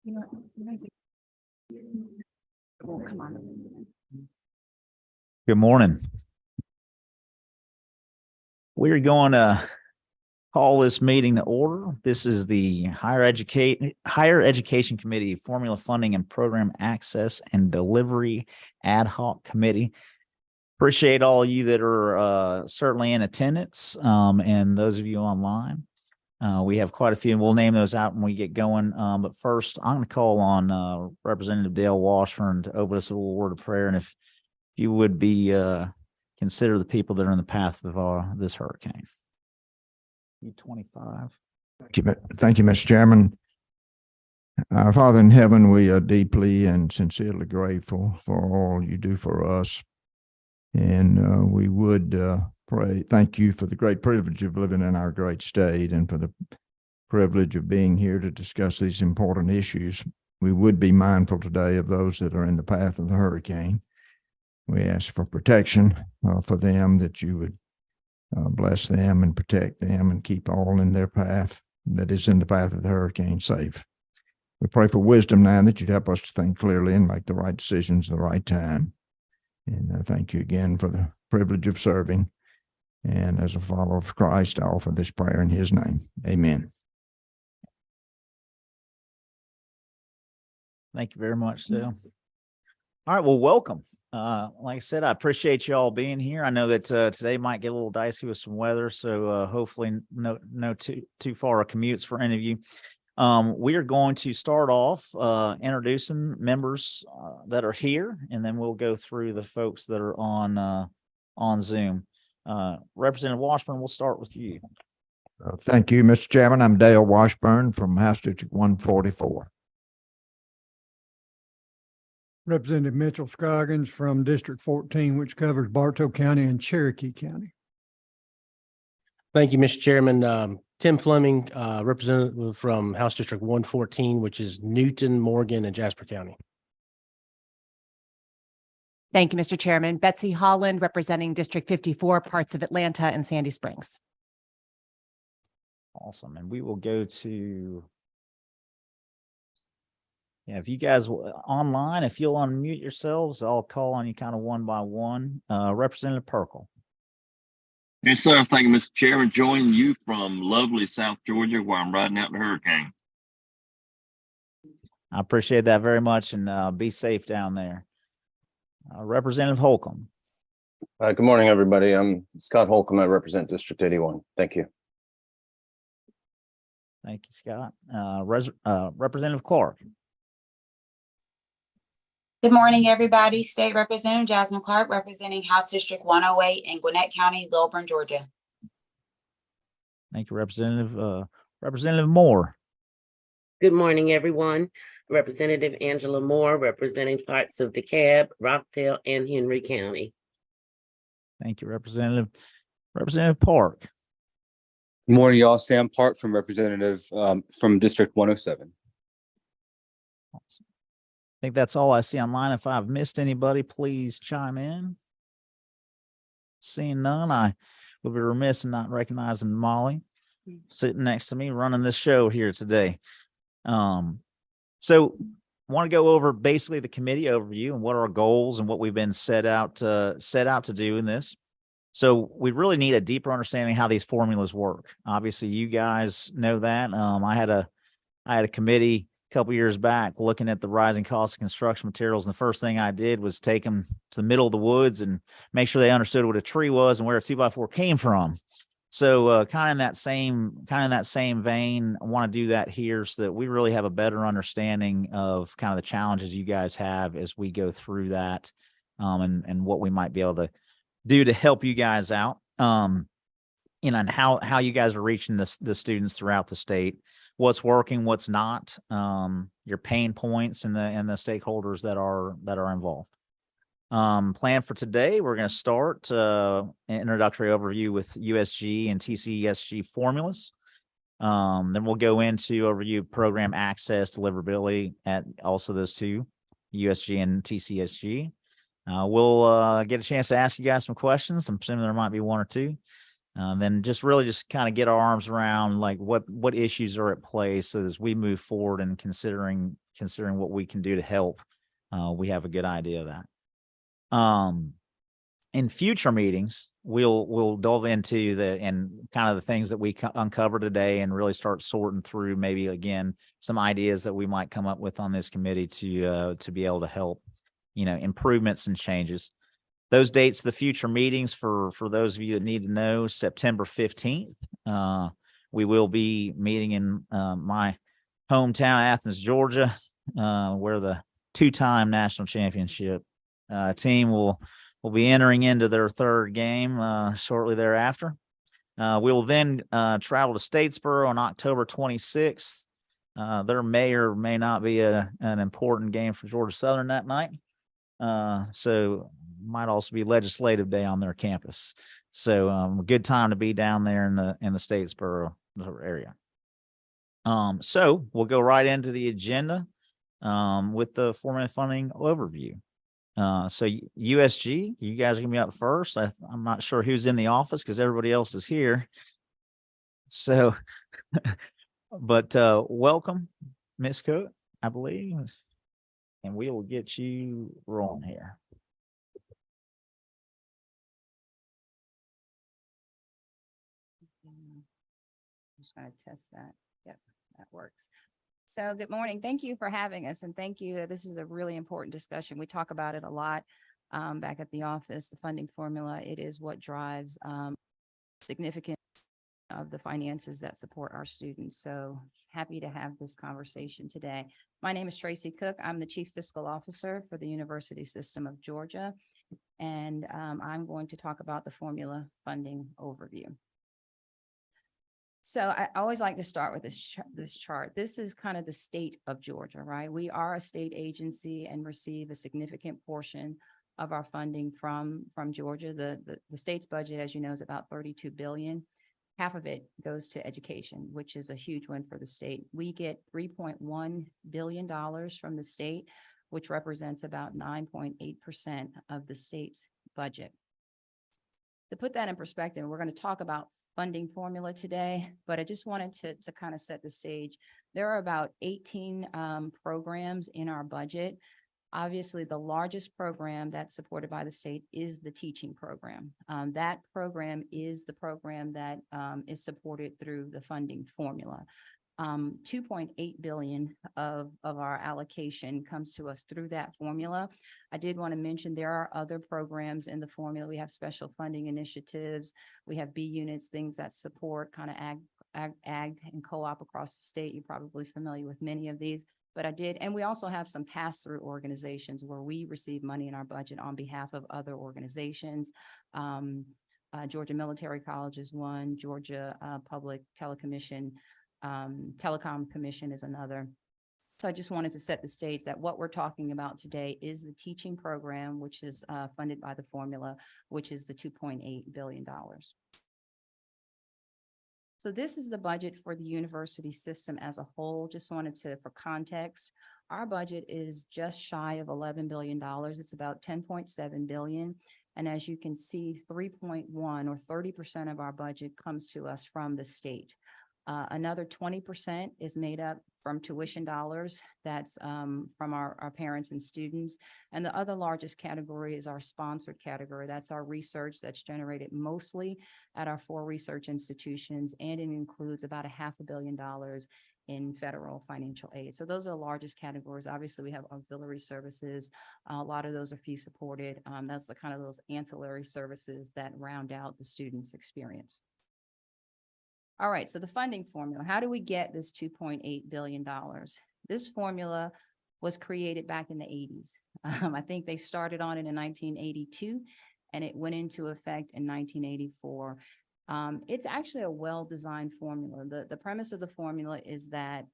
You know what? Well, come on. Good morning. We're going to call this meeting to order. This is the Higher Education Committee Formula Funding and Program Access and Delivery Ad Hoc Committee. Appreciate all of you that are certainly in attendance, and those of you online. We have quite a few, and we'll name those out when we get going. But first, I'm going to call on Representative Dale Washburn to open us a little word of prayer. And if you would be consider the people that are in the path of this hurricane. E25. Thank you, Mr. Chairman. Our Father in heaven, we are deeply and sincerely grateful for all you do for us. And we would thank you for the great privilege of living in our great state and for the privilege of being here to discuss these important issues. We would be mindful today of those that are in the path of the hurricane. We ask for protection for them, that you would bless them and protect them and keep all in their path that is in the path of the hurricane safe. We pray for wisdom now, that you'd help us to think clearly and make the right decisions at the right time. And thank you again for the privilege of serving. And as a follower of Christ, I offer this prayer in his name. Amen. Thank you very much, Dale. All right, well, welcome. Like I said, I appreciate you all being here. I know that today might get a little dicey with some weather, so hopefully no too far commutes for any of you. We are going to start off introducing members that are here, and then we'll go through the folks that are on Zoom. Representative Washburn, we'll start with you. Thank you, Mr. Chairman. I'm Dale Washburn from House District 144. Representative Mitchell Scoggins from District 14, which covers Bartow County and Cherokee County. Thank you, Mr. Chairman. Tim Fleming, representative from House District 114, which is Newton, Morgan, and Jasper County. Thank you, Mr. Chairman. Betsy Holland, representing District 54, parts of Atlanta and Sandy Springs. Awesome. And we will go to, if you guys online, if you'll unmute yourselves, I'll call on you kind of one by one. Representative Perkle. Yes, sir. Thank you, Mr. Chairman. Joining you from lovely South Georgia, where I'm riding out the hurricane. I appreciate that very much, and be safe down there. Representative Holcomb. Good morning, everybody. I'm Scott Holcomb. I represent District 81. Thank you. Thank you, Scott. Representative Clark. Good morning, everybody. State Representative Jasmine Clark, representing House District 108 in Gwinnett County, Lilburn, Georgia. Thank you, Representative. Representative Moore. Good morning, everyone. Representative Angela Moore, representing parts of DeKalb, Rockdale, and Henry County. Thank you, Representative. Representative Park. Good morning, y'all. Sam Park from from District 107. Awesome. I think that's all I see online. If I've missed anybody, please chime in. Seeing none, I would be remiss in not recognizing Molly sitting next to me running this show here today. So I want to go over basically the committee overview and what are our goals and what we've been set out to do in this. So we really need a deeper understanding of how these formulas work. Obviously, you guys know that. I had a committee a couple years back looking at the rising cost of construction materials, and the first thing I did was take them to the middle of the woods and make sure they understood what a tree was and where a 2x4 came from. So kind of in that same vein, I want to do that here so that we really have a better understanding of kind of the challenges you guys have as we go through that, and what we might be able to do to help you guys out, and how you guys are reaching the students throughout the state. What's working, what's not, your pain points and the stakeholders that are involved. Plan for today, we're going to start an introductory overview with USG and TCSG formulas. Then we'll go into overview of program access, deliverability at also those two, USG and TCSG. We'll get a chance to ask you guys some questions. I'm assuming there might be one or two. Then just kind of get our arms around like what issues are at play so as we move forward in considering considering what we can do to help, we have a good idea of that. In future meetings, we'll delve into and kind of the things that we uncover today and really start sorting through maybe again some ideas that we might come up with on this committee to be able to help, improvements and changes. Those dates, the future meetings for those of you that need to know, September 15th. We will be meeting in my hometown, Athens, Georgia, where the two-time national championship team will be entering into their third game shortly thereafter. We will then travel to Statesboro on October 26th. There may or may not be an important game for Georgia Southern that night. So might also be legislative day on their campus. So a good time to be down there in the Statesboro area. So we'll go right into the agenda with the formula funding overview. So USG, you guys are gonna be up first. I'm not sure who's in the office because everybody else is here. So, but welcome, Ms. Cook, I believe, and we will get you rolling here. Just trying to test that. Yep, that works. So good morning. Thank you for having us, and thank you. This is a really important discussion. We talk about it a lot back at the office. The funding formula, it is what drives significant of the finances that support our students. So happy to have this conversation today. My name is Tracy Cook. I'm the Chief Fiscal Officer for the University System of Georgia, and I'm going to talk about the formula funding overview. So I always like to start with this chart. This is kind of the state of Georgia, right? We are a state agency and receive a significant portion of our funding from Georgia. The state's budget, as you know, is about $32 billion. Half of it goes to education, which is a huge win for the state. We get $3.1 billion from the state, which represents about 9.8% of the state's budget. To put that in perspective, we're going to talk about funding formula today, but I just wanted to kind of set the stage. There are about 18 programs in our budget. Obviously, the largest program that's supported by the state is the teaching program. That program is the program that is supported through the funding formula. 2.8 billion of our allocation comes to us through that formula. I did want to mention there are other programs in the formula. We have special funding initiatives. We have B units, things that support kind of ag and co-op across the state. You're probably familiar with many of these, but and we also have some pass-through organizations where we receive money in our budget on behalf of other organizations. Georgia Military College is one, Georgia Public Telecom Commission is another. So I just wanted to set the stage that what we're talking about today is the teaching program, which is funded by the formula, which is the $2.8 billion. So this is the budget for the university system as a whole. Just wanted to, for context, our budget is just shy of $11 billion. It's about $10.7 billion. And as you can see, 3.1 or 30% of our budget comes to us from the state. Another 20% is made up from tuition dollars. That's from our parents and students. And the other largest category is our sponsored category. That's our research that's generated mostly at our 4 research institutions, and it includes about $500 million in federal financial aid. So those are the largest categories. Obviously, we have auxiliary services. A lot of those are fee supported. That's the kind of those ancillary services that round out the student's experience. All right, so the funding formula, how do we get this $2.8 billion? This formula was created back in the 80s. I think they started on it in 1982, and it went into effect in 1984. It's actually a well-designed formula. The premise of the formula is that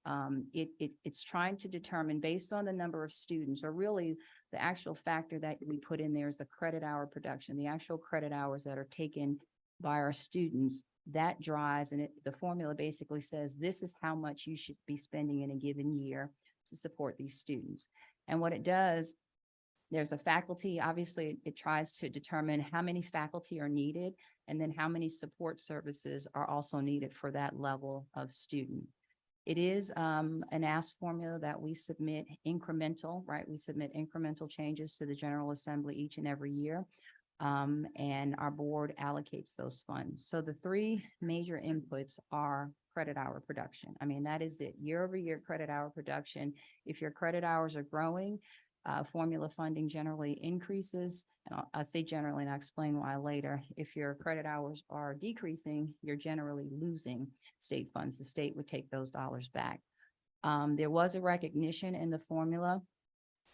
it's trying to determine, based on the number of students, or really the actual factor that we put in there is the credit hour production, the actual credit hours that are taken by our students. That drives, and the formula basically says this is how much you should be spending in a given year to support these students. And what it does, there's a faculty, obviously it tries to determine how many faculty are needed, and then how many support services are also needed for that level of student. It is an asked formula that we submit incremental, right? We submit incremental changes to the General Assembly each and every year. And our board allocates those funds. So the three major inputs are credit hour production. I mean, that is it, year over year credit hour production. If your credit hours are growing, formula funding generally increases. And I'll say generally, and I'll explain why later. If your credit hours are decreasing, you're generally losing state funds. The state would take those dollars back. There was a recognition in the formula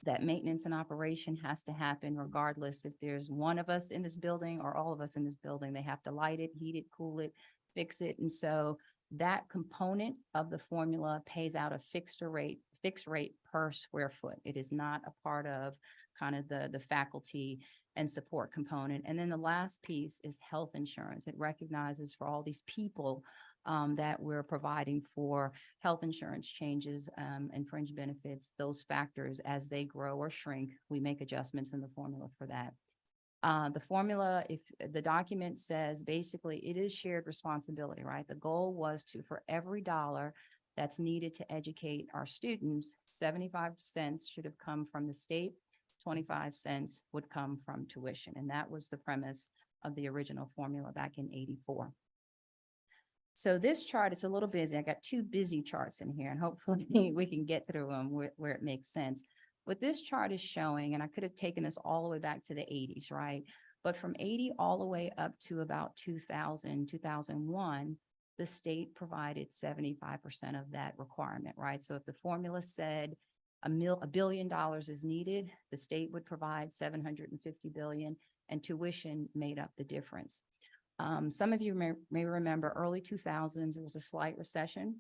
that maintenance and operation has to happen regardless if there's one of us in this building or all of us in this building. They have to light it, heat it, cool it, fix it. And so that component of the formula pays out a fixed rate per square foot. It is not a part of kind of the faculty and support component. And then the last piece is health insurance. It recognizes for all these people that we're providing for health insurance changes and fringe benefits, those factors as they grow or shrink, we make adjustments in the formula for that. The formula, if the document says basically it is shared responsibility, right? The goal was to, for every dollar that's needed to educate our students, 75 cents should have come from the state, 25 cents would come from tuition. And that was the premise of the original formula back in '84. So this chart is a little busy. I got two busy charts in here and hopefully we can get through them where it makes sense. What this chart is showing, and I could have taken this all the way back to the 80s, right? But from 80 all the way up to about 2000, 2001, the state provided 75% of that requirement, right? So if the formula said $1 billion is needed, the state would provide 750 billion and tuition made up the difference. Some of you may remember early 2000s, there was a slight recession.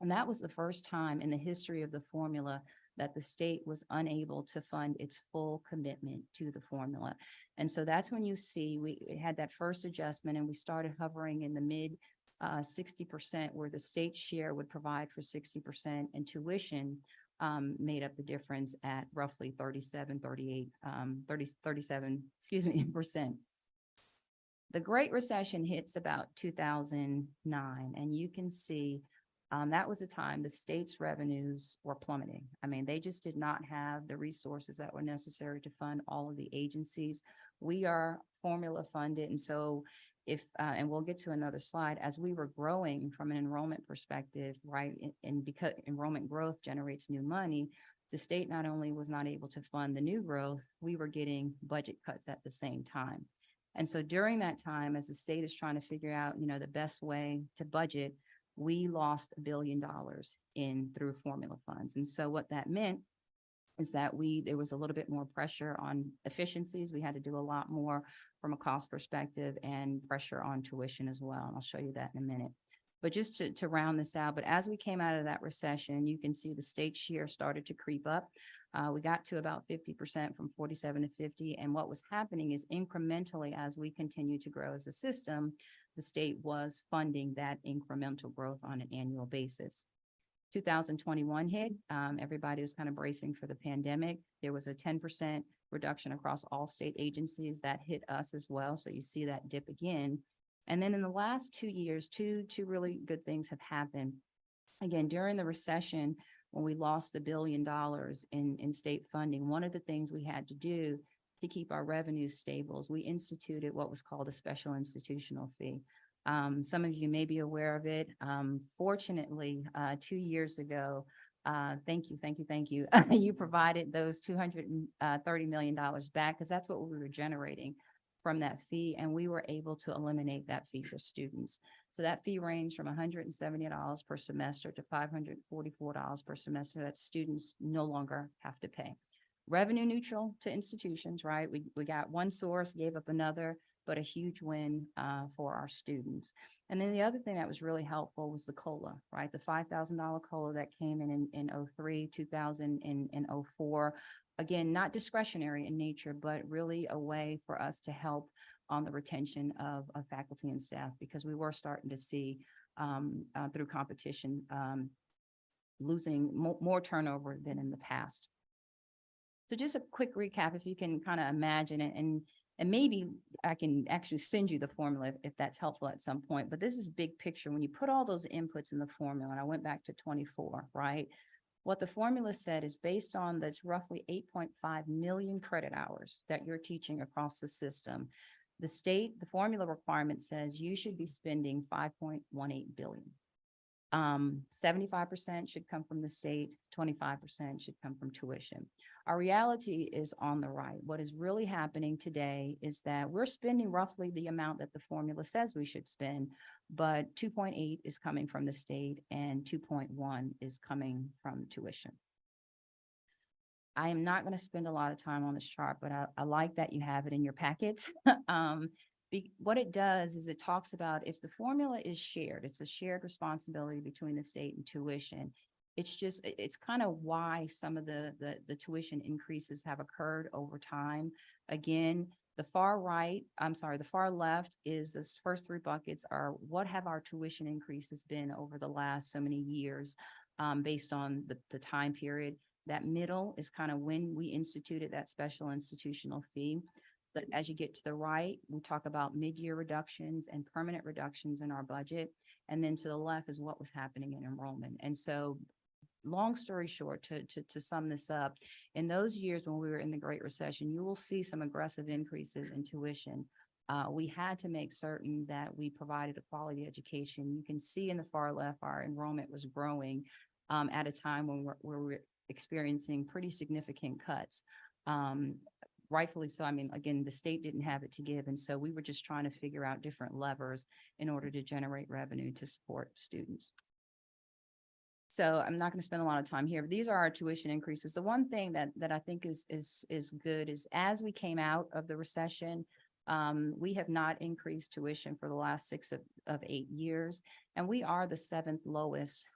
And that was the first time in the history of the formula that the state was unable to fund its full commitment to the formula. And so that's when you see we had that first adjustment and we started hovering in the mid 60% where the state share would provide for 60% and tuition made up the difference at roughly 37%. The Great Recession hits about 2009, and you can see that was the time the state's revenues were plummeting. I mean, they just did not have the resources that were necessary to fund all of the agencies. We are formula funded, and so if, and we'll get to another slide, as we were growing from an enrollment perspective, right, and because enrollment growth generates new money, the state not only was not able to fund the new growth, we were getting budget cuts at the same time. And so during that time, as the state is trying to figure out, you know, the best way to budget, we lost $1 billion through formula funds. And so what that meant is that there was a little bit more pressure on efficiencies. We had to do a lot more from a cost perspective and pressure on tuition as well. And I'll show you that in a minute. But just to round this out, but as we came out of that recession, you can see the state share started to creep up. We got to about 50% from 47 to 50. And what was happening is incrementally, as we continue to grow as a system, the state was funding that incremental growth on an annual basis. 2021 hit, everybody was kind of bracing for the pandemic. There was a 10% reduction across all state agencies that hit us as well. So you see that dip again. And then in the last 2 years, two really good things have happened. Again, during the recession, when we lost $1 billion in state funding, one of the things we had to do to keep our revenues stable is we instituted what was called a special institutional fee. Some of you may be aware of it. Fortunately, 2 years ago, thank you. You provided those $230 million back because that's what we were generating from that fee, and we were able to eliminate that fee for students. So that fee ranged from $170 per semester to $544 per semester that students no longer have to pay. Revenue neutral to institutions, right? We got one source, gave up another, but a huge win for our students. And then the other thing that was really helpful was the COLA, right? The $5,000 COLA that came in 03, 2000, and 04. Again, not discretionary in nature, but really a way for us to help on the retention of faculty and staff, because we were starting to see through competition losing more turnover than in the past. So just a quick recap, if you can kind of imagine it, and And maybe I can actually send you the formula if that's helpful at some point, but this is big picture. When you put all those inputs in the formula, and I went back to 24, right? What the formula said is based on that's roughly 8.5 million credit hours that you're teaching across the system. The formula requirement says you should be spending 5.18 billion. 75% should come from the state, 25% should come from tuition. Our reality is on the right. What is really happening today is that we're spending roughly the amount that the formula says we should spend, but 2.8 is coming from the state and 2.1 is coming from tuition. I am not going to spend a lot of time on this chart, but I like that you have it in your packets. What it does is it talks about if the formula is shared, it's a shared responsibility between the state and tuition. It's kind of why some of the tuition increases have occurred over time. Again, the far left is this first three buckets are what have our tuition increases been over the last so many years based on the time period. That middle is kind of when we instituted that special institutional fee. But as you get to the right, we talk about mid-year reductions and permanent reductions in our budget. And then to the left is what was happening in enrollment. And so long story short, to sum this up, in those years when we were in the Great Recession, you will see some aggressive increases in tuition. We had to make certain that we provided a quality education. You can see in the far left, our enrollment was growing at a time when we're experiencing pretty significant cuts. Rightfully so. I mean, again, the state didn't have it to give. And so we were just trying to figure out different levers in order to generate revenue to support students. So I'm not going to spend a lot of time here, but these are our tuition increases. The one thing that I think is good is as we came out of the recession, we have not increased tuition for the last 6 of 8 years. And we are the 7th lowest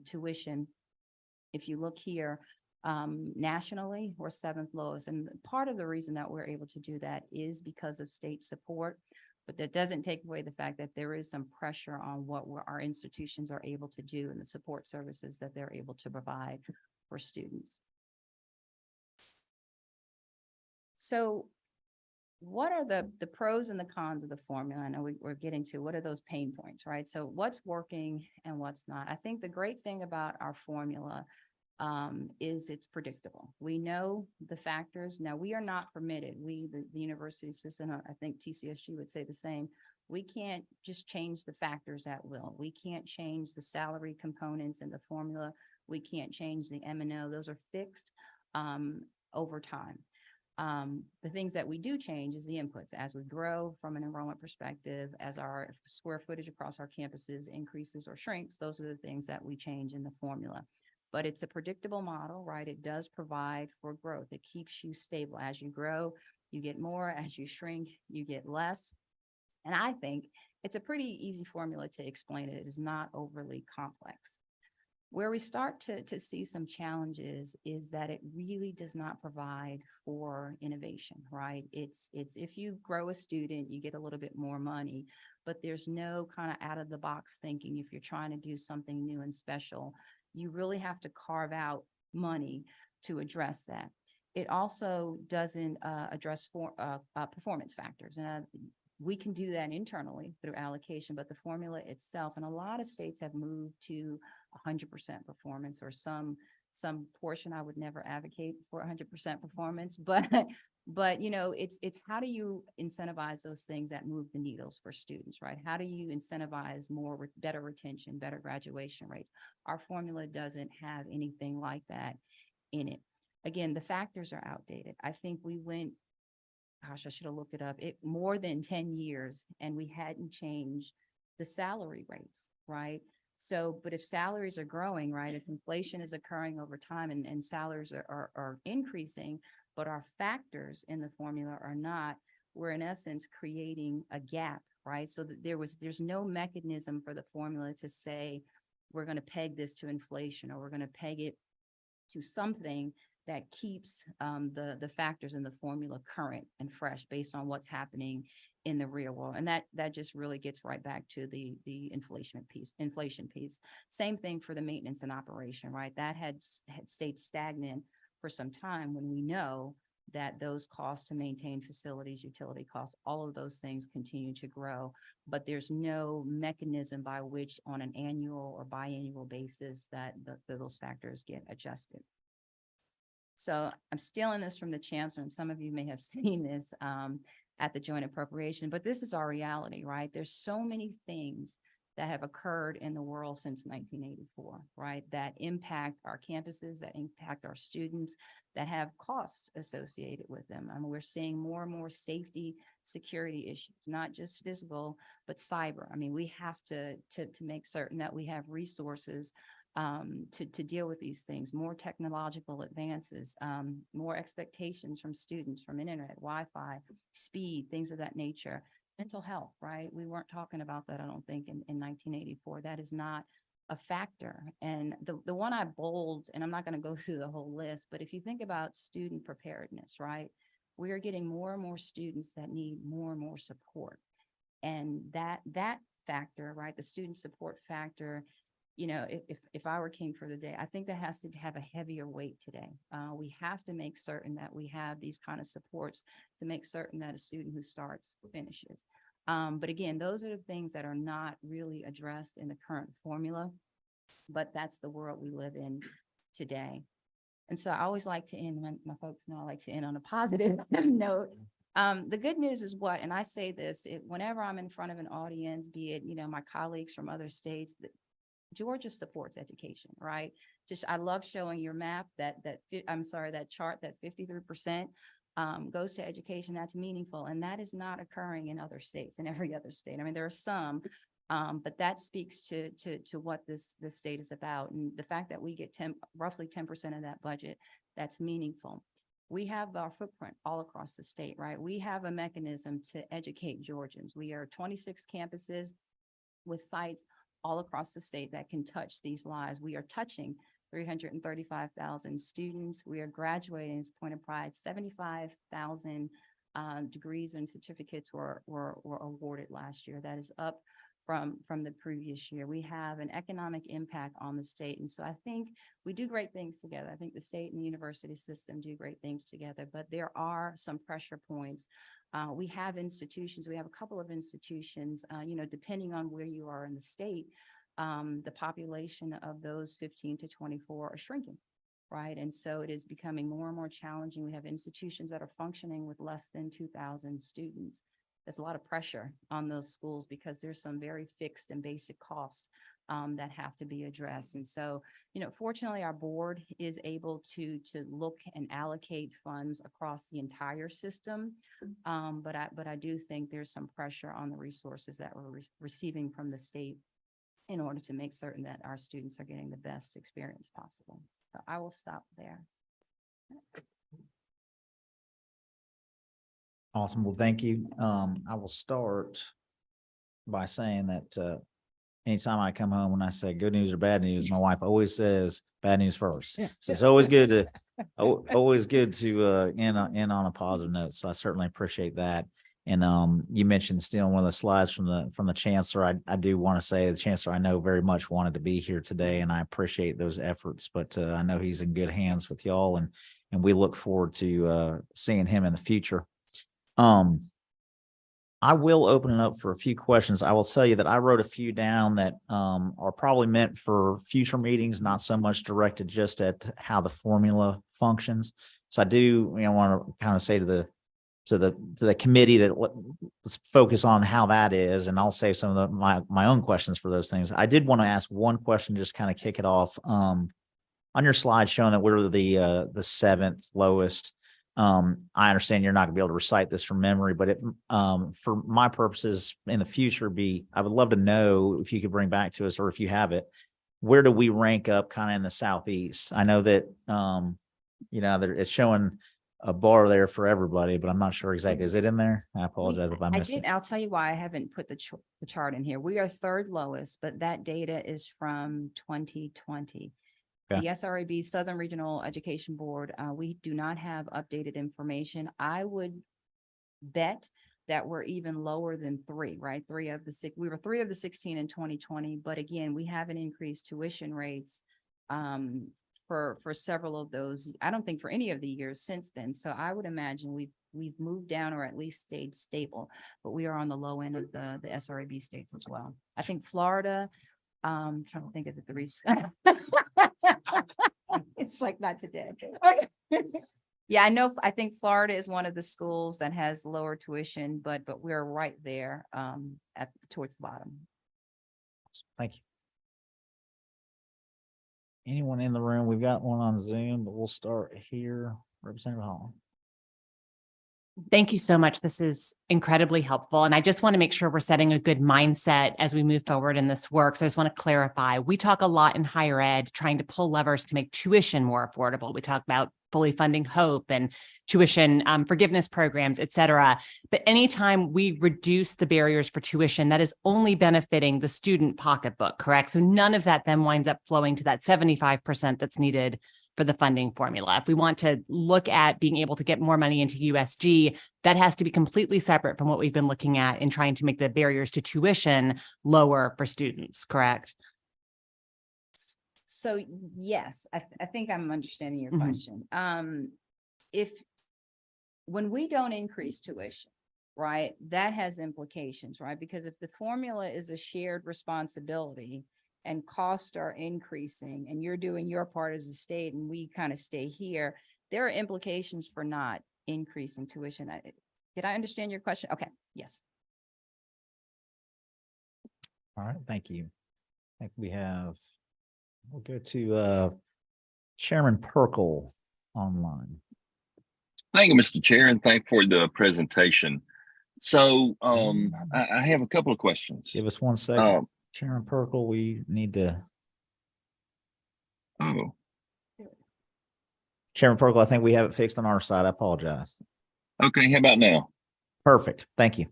tuition. If you look here, nationally, we're 7th lowest. And part of the reason that we're able to do that is because of state support, but that doesn't take away the fact that there is some pressure on what our institutions are able to do and the support services that they're able to provide for students. So what are the pros and the cons of the formula? I know we're getting to what are those pain points, right? So what's working and what's not? I think the great thing about our formula is it's predictable. We know the factors. Now, we are not permitted. The university system, I think TCSG would say the same. We can't just change the factors at will. We can't change the salary components in the formula. We can't change the M&O. Those are fixed over time. The things that we do change is the inputs. As we grow from an enrollment perspective, as our square footage across our campuses increases or shrinks, those are the things that we change in the formula. But it's a predictable model, right? It does provide for growth. It keeps you stable. As you grow, you get more. As you shrink, you get less. And I think it's a pretty easy formula to explain it. It is not overly complex. Where we start to see some challenges is that it really does not provide for innovation, right? It's if you grow a student, you get a little bit more money, but there's no kind of out of the box thinking. If you're trying to do something new and special, you really have to carve out money to address that. It also doesn't address performance factors. And we can do that internally through allocation, but the formula itself, and a lot of states have moved to 100% performance or some portion. I would never advocate for 100% performance, but you know, it's how do you incentivize those things that move the needles for students, right? How do you incentivize better retention, better graduation rates? Our formula doesn't have anything like that in it. Again, the factors are outdated. I think we went, gosh, I should have looked it up, more than 10 years and we hadn't changed the salary rates, right? So, but if salaries are growing, right, if inflation is occurring over time and salaries are increasing, but our factors in the formula are not, we're in essence creating a gap, right? So that there's no mechanism for the formula to say, we're going to peg this to inflation or we're going to peg it to something that keeps the factors in the formula current and fresh based on what's happening in the real world. And that just really gets right back to the inflation piece. Same thing for the maintenance and operation, right? That had stayed stagnant for some time when we know that those costs to maintain facilities, utility costs, all of those things continue to grow. But there's no mechanism by which on an annual or biannual basis that those factors get adjusted. So I'm stealing this from the chancellor, and some of you may have seen this at the joint appropriation, but this is our reality, right? There's so many things that have occurred in the world since 1984, right? That impact our campuses, that impact our students, that have costs associated with them. I mean, we're seeing more and more safety, security issues, not just physical, but cyber. I mean, we have to make certain that we have resources to deal with these things, more technological advances, more expectations from students, from internet, Wi-Fi, speed, things of that nature. Mental health, right? We weren't talking about that, I don't think, in 1984. That is not a factor. And the one I bold, and I'm not going to go through the whole list, but if you think about student preparedness, right? We are getting more and more students that need more and more support. And that factor, right? The student support factor, you know, if I were king for the day, I think that has to have a heavier weight today. We have to make certain that we have these kind of supports to make certain that a student who starts finishes. But again, those are the things that are not really addressed in the current formula, but that's the world we live in today. And so I always like to end, my folks know I like to end on a positive note. The good news is what, and I say this, whenever I'm in front of an audience, be it, you know, my colleagues from other states, Georgia supports education, right? Just, I love showing your map that chart, that 53% goes to education. That's meaningful. And that is not occurring in other states, in every other state. I mean, there are some, but that speaks to what this state is about. And the fact that we get roughly 10% of that budget, that's meaningful. We have our footprint all across the state, right? We have a mechanism to educate Georgians. We are 26 campuses with sites all across the state that can touch these lives. We are touching 335,000 students. We are graduating, as a point of pride, 75,000 degrees and certificates were awarded last year. That is up from the previous year. We have an economic impact on the state. And so I think we do great things together. I think the state and the university system do great things together, but there are some pressure points. We have institutions, we have a couple of institutions, you know, depending on where you are in the state, the population of those 15 to 24 are shrinking, right? And so it is becoming more and more challenging. We have institutions that are functioning with less than 2,000 students. There's a lot of pressure on those schools because there's some very fixed and basic costs that have to be addressed. And so, you know, fortunately, our board is able to look and allocate funds across the entire system. But I do think there's some pressure on the resources that we're receiving from the state in order to make certain that our students are getting the best experience possible. So I will stop there. Awesome. Well, thank you. I will start by saying that anytime I come home, when I say good news or bad news, my wife always says bad news first. So it's always good to end on a positive note. So I certainly appreciate that. And you mentioned stealing one of the slides from the chancellor. I do want to say the chancellor I know very much wanted to be here today, and I appreciate those efforts. But I know he's in good hands with y'all, and we look forward to seeing him in the future. I will open it up for a few questions. I will tell you that I wrote a few down that are probably meant for future meetings, not so much directed just at how the formula functions. So I do, want to kind of say to the committee that let's focus on how that is, and I'll save some of my own questions for those things. I did want to ask one question, just kind of kick it off. On your slide showing that we're the seventh lowest. I understand you're not gonna be able to recite this from memory, but for my purposes in the future, I would love to know if you could bring back to us, or if you have it, where do we rank up kind of in the Southeast? I know that, it's showing a bar there for everybody, but I'm not sure exactly. Is it in there? I apologize if I missed it. I'll tell you why I haven't put the chart in here. We are third lowest, but that data is from 2020. The SRAB, Southern Regional Education Board, we do not have updated information. I would bet that we're even lower than 3, right? We were 3 of the 16 in 2020, but again, we haven't increased tuition rates for several of those. I don't think for any of the years since then. So I would imagine we've moved down or at least stayed stable, but we are on the low end of the SRAB states as well. I think Florida, trying to think of the three. It's like not today. Yeah, I think Florida is one of the schools that has lower tuition, but we're right there towards the bottom. Thank you. Anyone in the room? We've got one on Zoom, but we'll start here. Representative Hall. Thank you so much. This is incredibly helpful. And I just want to make sure we're setting a good mindset as we move forward in this work. So I just want to clarify, we talk a lot in higher ed, trying to pull levers to make tuition more affordable. We talk about fully funding HOPE and tuition forgiveness programs, et cetera. But anytime we reduce the barriers for tuition, that is only benefiting the student pocketbook, correct? So none of that then winds up flowing to that 75% that's needed for the funding formula. If we want to look at being able to get more money into USG, that has to be completely separate from what we've been looking at in trying to make the barriers to tuition lower for students, correct? So yes, I think I'm understanding your Mhm. question. When we don't increase tuition, right, that has implications, right? Because if the formula is a shared responsibility and costs are increasing and you're doing your part as a state and we kind of stay here, there are implications for not increasing tuition. Did I understand your question? Okay, yes. All right, thank you. I think we'll go to Chairman Perkle online. Thank you, Mr. Chair, and thank for the presentation. So I have a couple of questions. Give us 1 second. Chairman Perkle, we need to. Oh, Chairman Perkle, I think we have it fixed on our side. I apologize. okay. How about now? Perfect. Thank you.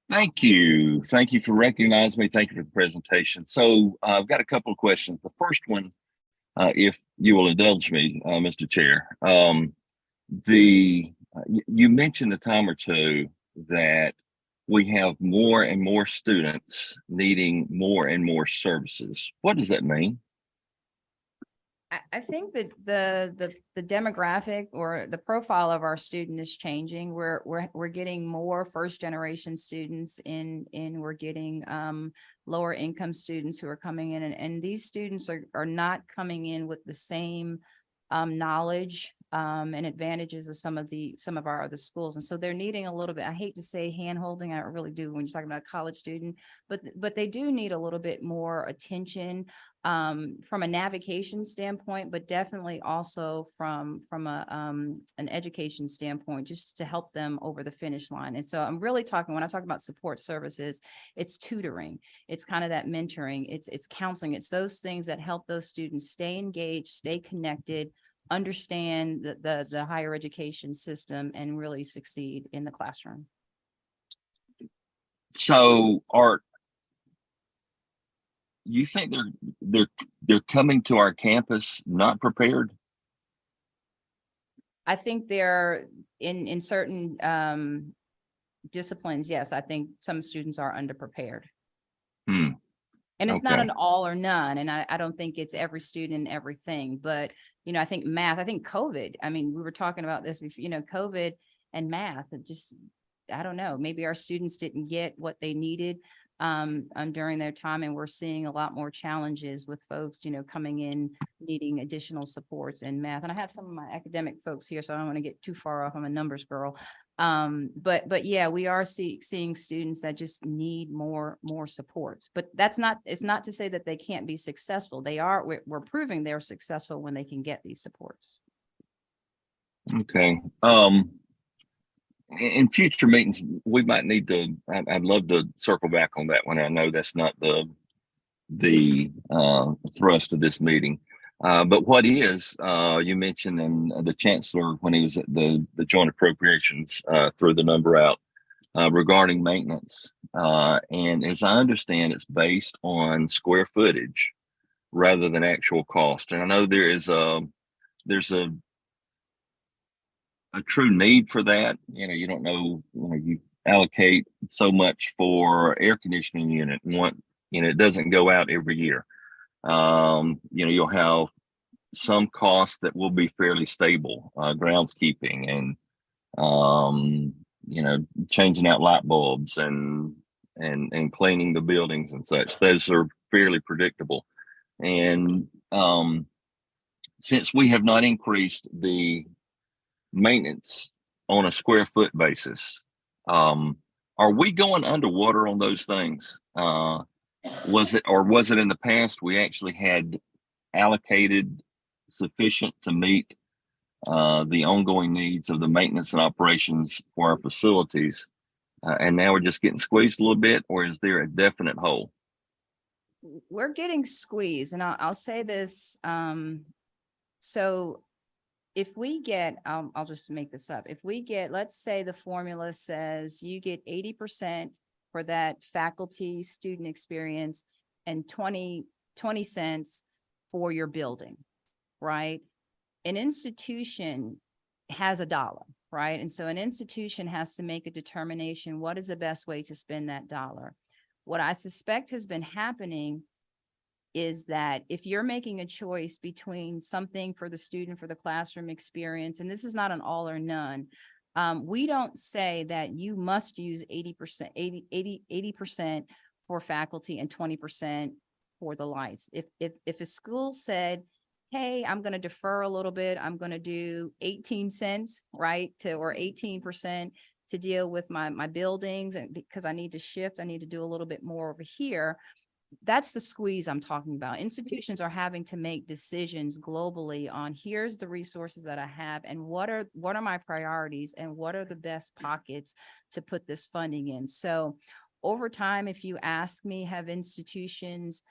Thank you. Thank you for recognizing me. Thank you for the presentation. So I've got a couple of questions. The first one, if you will indulge me, Mr. Chair, you mentioned a time or two that we have more and more students needing more and more services. What does that mean? I think that the demographic or the profile of our student is changing. We're getting more first generation students we're getting lower income students who are coming in, and these students are not coming in with the same knowledge and advantages of some of our other schools. And so they're needing a little bit, I hate to say hand holding, I really do when you're talking about a college student, but they do need a little bit more attention from a navigation standpoint, but definitely also from an education standpoint, just to help them over the finish line. And so I'm really talking, when I talk about support services, it's tutoring, it's kind of that mentoring, it's counseling, it's those things that help those students stay engaged, stay connected, understand the higher education system, and really succeed in the classroom. So you think they're coming to our campus not prepared? I think they're in certain disciplines. Yes, I think some students are underprepared. And it's not Okay. an all or none. And I don't think it's every student, everything, but I think math, I think COVID, I mean, we were talking about this before, COVID and math, it just, I don't know, maybe our students didn't get what they needed during their time. And we're seeing a lot more challenges with folks, coming in, needing additional supports in math. And I have some of my academic folks here, so I don't want to get too far off. I'm a numbers girl. But yeah, we are seeing students that just need more supports, but it's not to say that they can't be successful. We're proving they're successful when they can get these supports. Okay. In future meetings, we might need to, I'd love to circle back on that one. I know that's not the thrust of this meeting. But what is, you mentioned, and the chancellor, when he was at the joint appropriations, threw the number out regarding maintenance. And as I understand, it's based on square footage rather than actual cost. And I know there's a true need for that. You don't know, you allocate so much for air conditioning unit and it doesn't go out every year. You'll have some costs that will be fairly stable, groundskeeping and, changing out light bulbs and cleaning the buildings and such. Those are fairly predictable. And since we have not increased the maintenance on a square foot basis, are we going underwater on those things? Was it in the past we actually had allocated sufficient to meet the ongoing needs of the maintenance and operations for our facilities, and now we're just getting squeezed a little bit, or is there a definite hole? We're getting squeezed, and I'll say this. So if we get, I'll just make this up. If we get, let's say the formula says you get 80% for that faculty student experience and 20 cents for your building, right? An institution has $1, right? And so an institution has to make a determination, what is the best way to spend that dollar? What I suspect has been happening is that if you're making a choice between something for the student, for the classroom experience, and this is not an all or none, we don't say that you must use 80% for faculty and 20% for the lights. If a school said, hey, I'm going to defer a little bit, I'm going to do 18 cents, right, or 18% to deal with my buildings, and because I need to shift, I need to do a little bit more over here. That's the squeeze I'm talking about. Institutions are having to make decisions globally on, here's the resources that I have, and what are my priorities, and what are the best pockets to put this funding in. So over time, if you ask me, have institutions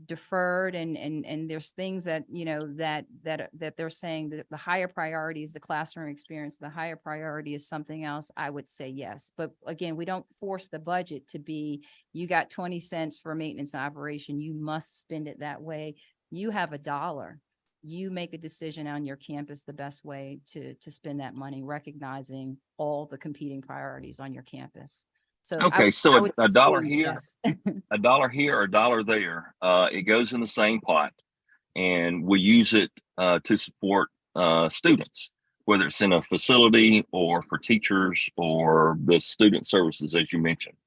deferred, and there's things that, that they're saying that the higher priority is the classroom experience, the higher priority is something else, I would say yes. But again, we don't force the budget to be, you got 20 cents for maintenance and operation, you must spend it that way. You have $1. You make a decision on your campus the best way to spend that money, recognizing all the competing priorities on your campus. So okay, so a dollar squeeze, here, yes. a dollar here, or a dollar there, it goes in the same pot, and we use it to support students, whether it's in a facility or for teachers or the student services, as you mentioned.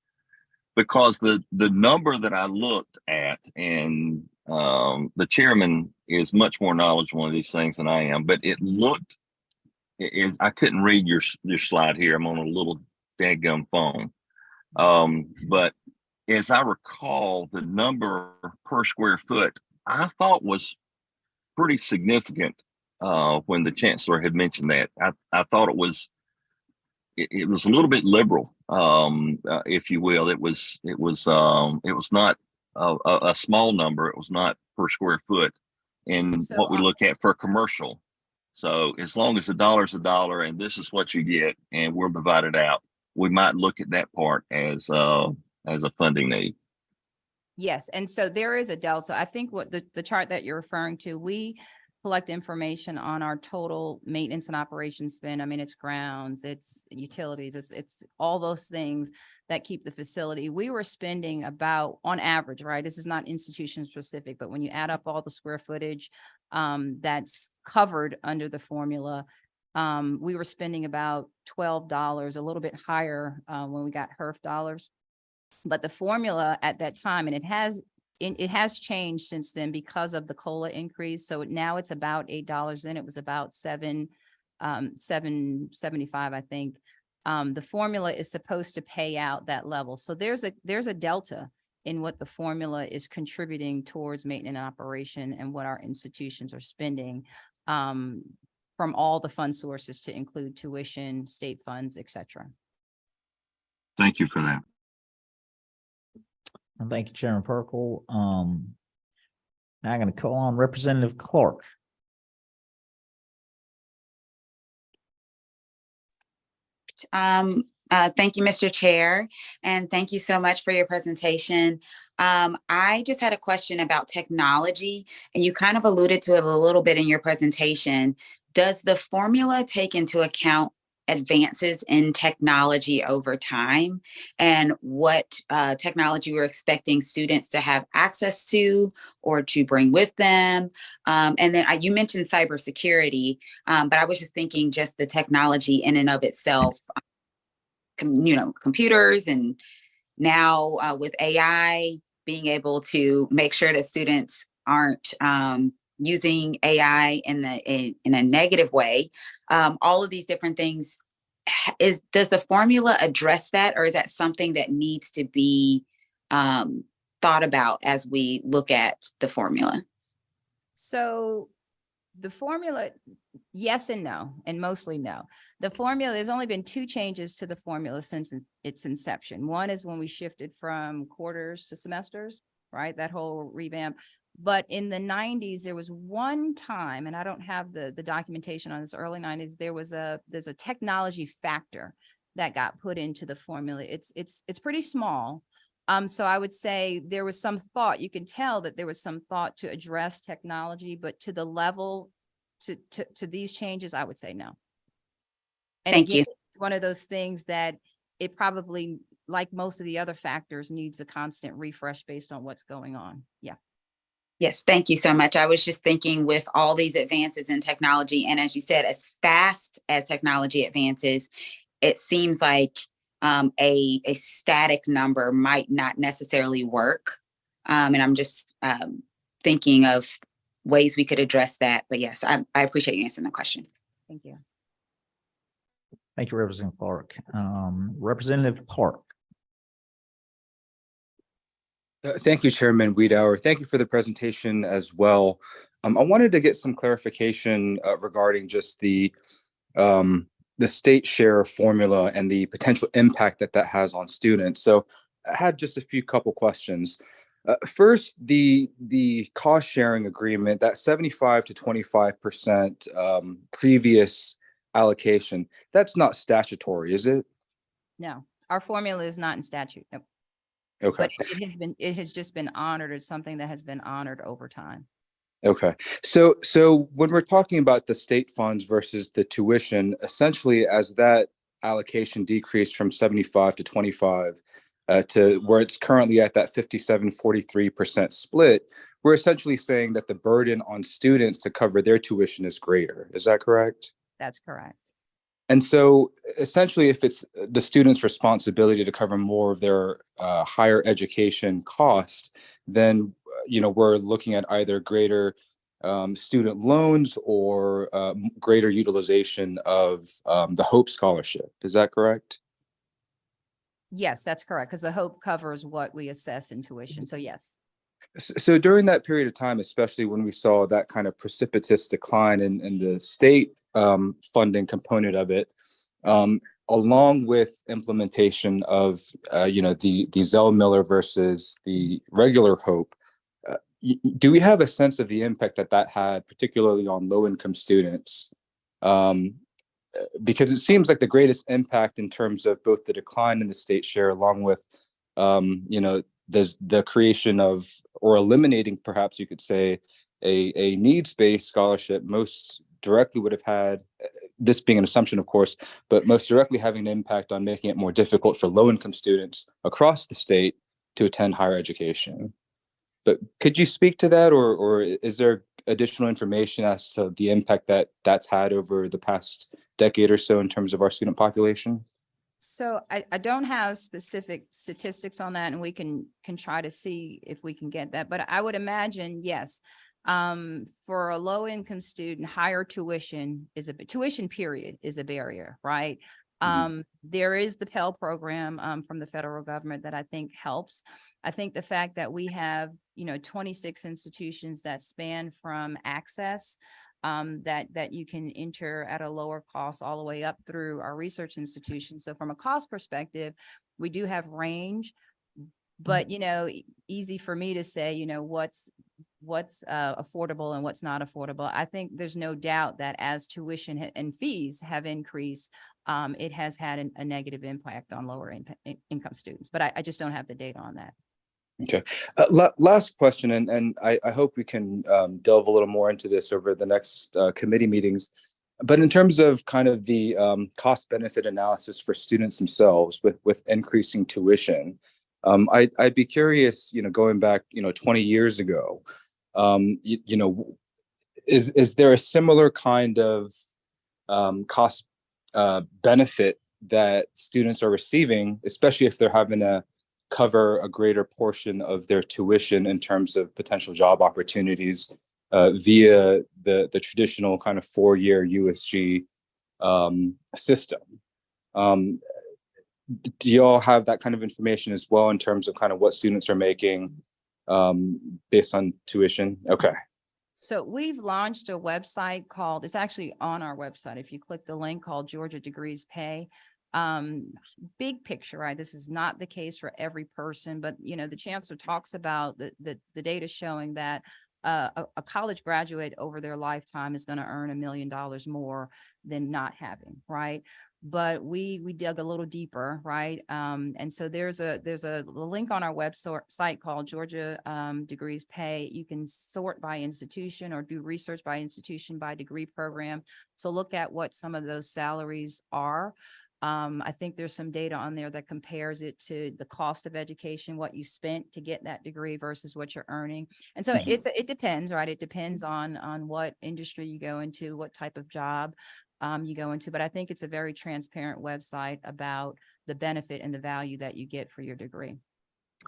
Because the number that I looked at, and the chairman is much more knowledgeable of these things than I am, but it looked, I couldn't read your slide here. I'm on a little dadgum phone. But as I recall, the number per square foot, I thought was pretty significant when the chancellor had mentioned that. I thought it was a little bit liberal, if you will. It was not a small number. It was not per square foot in So, what we look at for commercial. So as long as $1 is $1 and this is what you get and we're divided out, we might look at that part as a funding need. yes, and so there is a delta. I think what the chart that you're referring to, we collect information on our total maintenance and operations spend. I mean, it's grounds, it's utilities, it's all those things that keep the facility. We were spending about, on average, right? This is not institution specific, but when you add up all the square footage that's covered under the formula, we were spending about $12, a little bit higher when we got HERF dollars. But the formula at that time, and it has changed since then because of the COLA increase. So now it's about $8. Then it was about $7.75, I think. The formula is supposed to pay out that level. So there's a delta in what the formula is contributing towards maintenance and operation and what our institutions are spending. From all the fund sources to include tuition, state funds, et cetera. Thank you for that. And thank you, Chairman Perkle. Now I'm going to call on Representative Clark. Thank you, Mr. Chair, and thank you so much for your presentation. I just had a question about technology, and you kind of alluded to it a little bit in your presentation. Does the formula take into account advances in technology over time and what technology we're expecting students to have access to or to bring with them. And then you mentioned cybersecurity, but I was just thinking just the technology in and of itself, computers, and now with AI, being able to make sure that students aren't using AI in a negative way. All of these different things. Does the formula address that, or is that something that needs to be thought about as we look at the formula? So the formula, yes and no, and mostly no. The formula, there's only been 2 changes to the formula since its inception. One is when we shifted from quarters to semesters, right? That whole revamp. But in the 90s, there was one time, and I don't have the documentation on this, early 90s, there's a technology factor that got put into the formula. It's pretty small. So I would say there was some thought, you can tell that there was some thought to address technology, but to the level to these changes, I would say no. And Thank again, you. it's one of those things that it probably, like most of the other factors, needs a constant refresh based on what's going on. Yeah. Yes, thank you so much. I was just thinking with all these advances in technology, and as you said, as fast as technology advances, it seems like a static number might not necessarily work. And I'm just thinking of ways we could address that. But yes, I appreciate you answering the question. Thank you. Thank you, Representative Clark. Representative Park. Thank you, Chairman Wiedauer. Thank you for the presentation as well. I wanted to get some clarification regarding just the state share formula and the potential impact that has on students. So I had just a few couple questions. First, the cost sharing agreement, that 75 to 25% previous allocation, that's not statutory, is it? No, our formula is not in statute. Nope. Okay. But it has just been honored as something that has been honored over time. Okay. So when we're talking about the state funds versus the tuition, essentially as that allocation decreased from 75 to 25 to where it's currently at that 57-43% split, we're essentially saying that the burden on students to cover their tuition is greater. Is that correct? That's correct. And so essentially, if it's the student's responsibility to cover more of their higher education cost, then we're looking at either greater student loans or greater utilization of the Hope Scholarship. Is that correct? Yes, that's correct, because the Hope covers what we assess in tuition. So yes. So during that period of time, especially when we saw that kind of precipitous decline in the state funding component of it, along with implementation of the Zell Miller versus the regular Hope, do we have a sense of the impact that had, particularly on low-income students? Because it seems like the greatest impact in terms of both the decline in the state share, along with there's the creation of, or eliminating, perhaps you could say, a needs-based scholarship, most directly would have had, this being an assumption, of course, but most directly having an impact on making it more difficult for low-income students across the state to attend higher education. But could you speak to that, or is there additional information as to the impact that's had over the past decade or so in terms of our student population? So I don't have specific statistics on that, and we can try to see if we can get that. But I would imagine, yes, for a low income student, higher tuition period is a barrier, right? There is the Pell program from the federal government that I think helps. I think the fact that we have 26 institutions that span from access that you can enter at a lower cost all the way up through our research institutions. So from a cost perspective, we do have range, but easy for me to say what's affordable and what's not affordable. I think there's no doubt that as tuition and fees have increased, it has had a negative impact on lower income students, but I just don't have the data on that. Okay. Last question, and I hope we can delve a little more into this over the next committee meetings. but in terms of kind of the cost benefit analysis for students themselves with increasing tuition, I'd be curious, going back, 20 years ago, is there a similar kind of cost benefit that students are receiving, especially if they're having to cover a greater portion of their tuition in terms of potential job opportunities via the traditional kind of 4-year USG system? Do you all have that kind of information as well in terms of kind of what students are making based on tuition? Okay. So we've launched a website called, it's actually on our website. If you click the link called Georgia Degrees Pay, big picture, right? This is not the case for every person, but the chancellor talks about the data showing that a college graduate over their lifetime is going to earn $1 million more than not having, right? But we dug a little deeper, right? And so there's a link on our website called Georgia Degrees Pay. You can sort by institution or do research by institution, by degree program. So look at what some of those salaries are. I think there's some data on there that compares it to the cost of education, what you spent to get that degree versus what you're earning. And so it depends, right? It depends on what industry you go into, what type of job you go into. But I think it's a very transparent website about the benefit and the value that you get for your degree.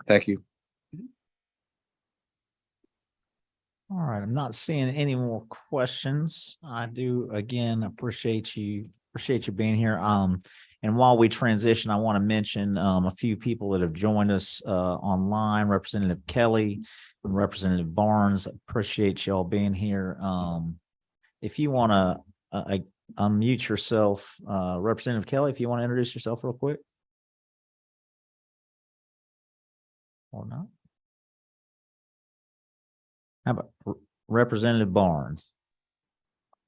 Thank you. All right, I'm not seeing any more questions. I do again appreciate you being here. And while we transition, I want to mention a few people that have joined us online. Representative Kelly and Representative Barnes. Appreciate y'all being here. If you want to unmute yourself, Representative Kelly, if you want to introduce yourself real quick. Or not. How about Representative Barnes?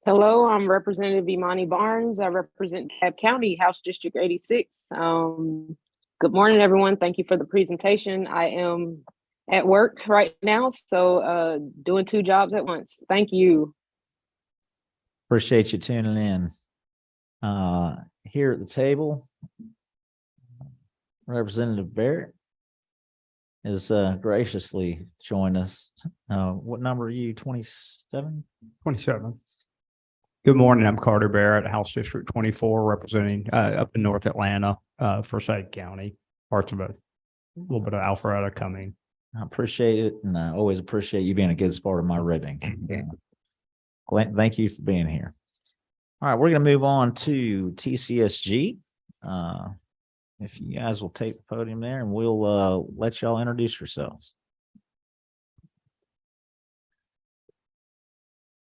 Hello, I'm Representative Imani Barnes. I represent DeKalb County, House District 86. Good morning, everyone. Thank you for the presentation. I am at work right now, so doing 2 jobs at once. Thank you. Appreciate you tuning in. Here at the table, Representative Barrett is graciously joined us. What number are you, 27? 27. Good morning. I'm Carter Barrett, House District 24, representing up in North Atlanta, Forsyth County, parts of a little bit of Alpharetta coming. I appreciate it, and I always appreciate you being a good sport of my ribbing. Thank you for being here. All right, we're going to move on to TCSG. If you guys will take the podium there, and we'll let y'all introduce yourselves.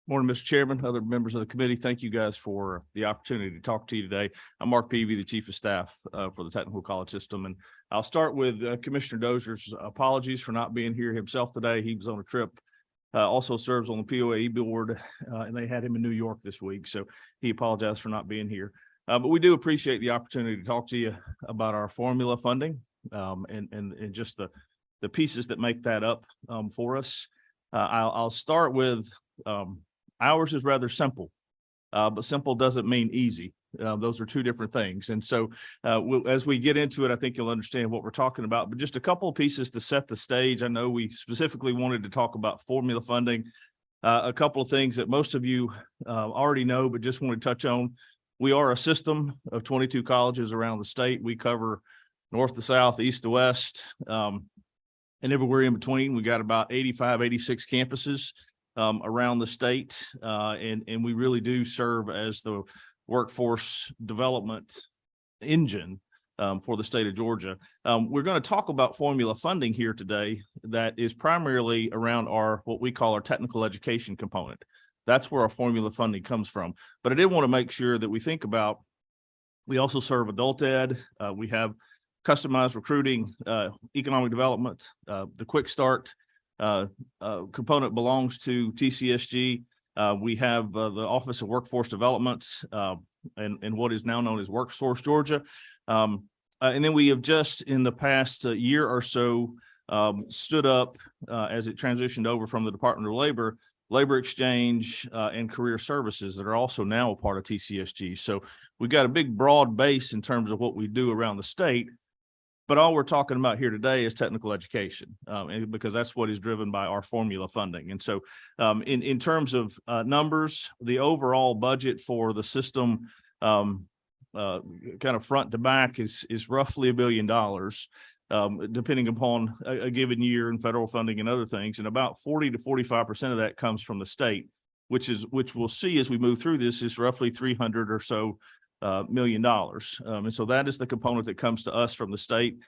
Morning, Mr. Chairman, other members of the committee. Thank you guys for the opportunity to talk to you today. I'm Mark Peavy, the Chief of Staff for the Technical College System. And I'll start with Commissioner Dozier's apologies for not being here himself today. He was on a trip, also serves on the POAE board, and they had him in New York this week. So he apologized for not being here. But we do appreciate the opportunity to talk to you about our formula funding and just the pieces that make that up for us. I'll start with ours is rather simple, but simple doesn't mean easy. Those are 2 different things. And so as we get into it, I think you'll understand what we're talking about. But just a couple of pieces to set the stage. I know we specifically wanted to talk about formula funding. A couple of things that most of you already know, but just want to touch on. We are a system of 22 colleges around the state. We cover north to south, east to west, and everywhere in between. We got about 85, 86 campuses around the state, and we really do serve as the workforce development engine for the state of Georgia. We're going to talk about formula funding here today that is primarily around what we call our technical education component. That's where our formula funding comes from. But I did want to make sure that we think about, we also serve adult ed. We have customized recruiting, economic development, the Quick Start component belongs to TCSG. We have the Office of Workforce Development and what is now known as WorkSource Georgia. And then we have just in the past year or so stood up as it transitioned over from the Department of Labor, labor exchange, and career services that are also now a part of TCSG. So we've got a big broad base in terms of what we do around the state. But all we're talking about here today is technical education, and because that's what is driven by our formula funding. And so in terms of numbers, the overall budget for the system kind of front to back is roughly $1 billion, depending upon a given year and federal funding and other things. And about 40 to 45% of that comes from the state, which we'll see as we move through this is roughly 300 or so $1 million. And so that is the component that comes to us from the state.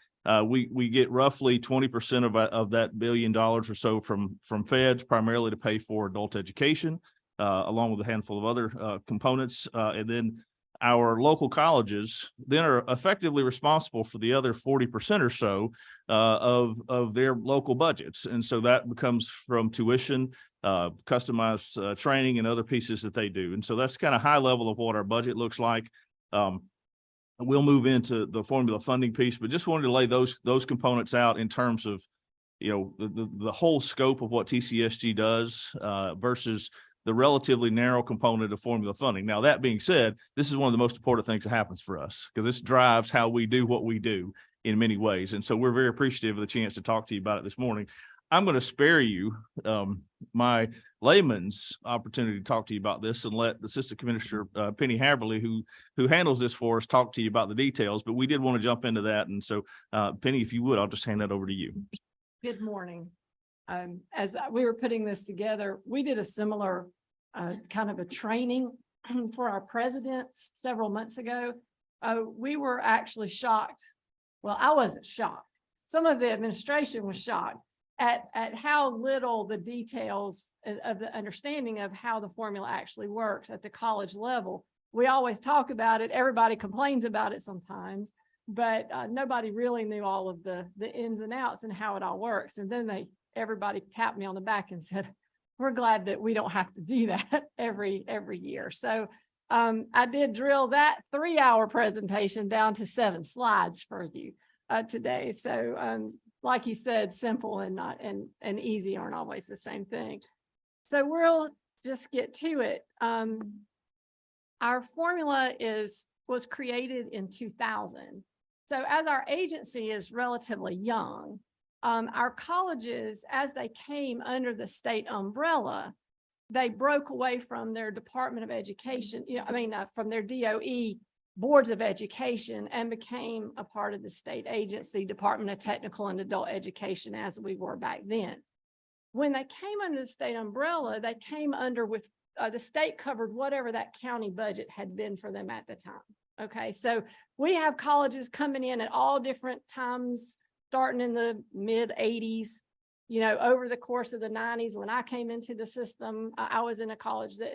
We get roughly 20% of that $1 billion or so from feds, primarily to pay for adult education, along with a handful of other components. And then our local colleges then are effectively responsible for the other 40% or so of their local budgets. And so that becomes from tuition, customized training, and other pieces that they do. And so that's kind of high level of what our budget looks like. We'll move into the formula funding piece, but just wanted to lay those components out in terms of, the whole scope of what TCSG does versus the relatively narrow component of formula funding. Now, that being said, this is one of the most important things that happens for us because this drives how we do what we do in many ways. And so we're very appreciative of the chance to talk to you about it this morning. I'm going to spare you my layman's opportunity to talk to you about this and let the Assistant Commissioner Penny Haberly, who handles this for us, talk to you about the details. But we did want to jump into that. And so, Penny, if you would, I'll just hand that over to you. Good morning. As we were putting this together, we did a similar kind of a training for our presidents several months ago. We were actually shocked. Well, I wasn't shocked. Some of the administration was shocked at how little the details of the understanding of how the formula actually works at the college level. We always talk about it. Everybody complains about it sometimes, but nobody really knew all of the ins and outs and how it all works. And then everybody tapped me on the back and said, we're glad that we don't have to do that every year. So I did drill that 3-hour presentation down to 7 slides for you today. So like you said, simple and not and easy aren't always the same thing. So we'll just get to it. Our formula was created in 2000. So as our agency is relatively young, our colleges, as they came under the state umbrella, they broke away from their Department of Education, from their DOE boards of education and became a part of the state agency, Department of Technical and Adult Education, as we were back then. When they came under the state umbrella, they came under with the state covered whatever that county budget had been for them at the time. Okay, so we have colleges coming in at all different times, starting in the mid 80s, over the course of the 90s. When I came into the system, I was in a college that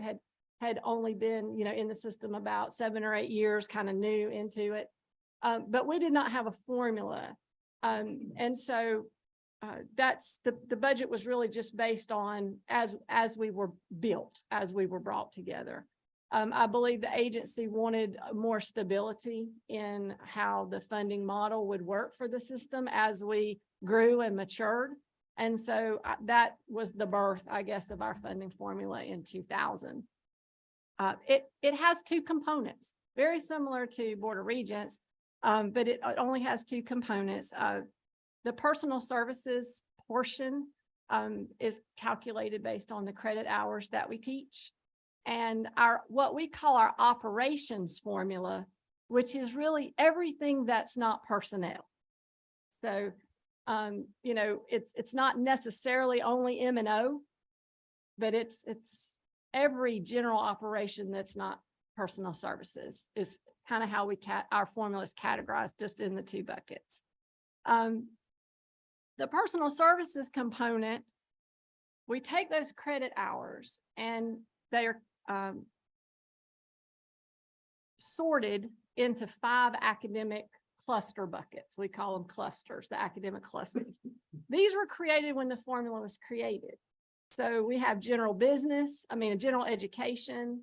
had only been, in the system about 7 or 8 years, kind of new into it. But we did not have a formula. And so that's the budget was really just based on as we were built, as we were brought together. I believe the agency wanted more stability in how the funding model would work for the system as we grew and matured. And so that was the birth, I guess, of our funding formula in 2000. It has 2 components, very similar to Board of Regents, but it only has 2 components. The personal services portion is calculated based on the credit hours that we teach. And what we call our operations formula, which is really everything that's not personnel. So, it's not necessarily only M&O, but it's every general operation that's not personal services is kind of how our formula is categorized, just in the 2 buckets. The personal services component, we take those credit hours and they are sorted into 5 academic cluster buckets. We call them clusters, the academic clusters. These were created when the formula was created. So we have general education,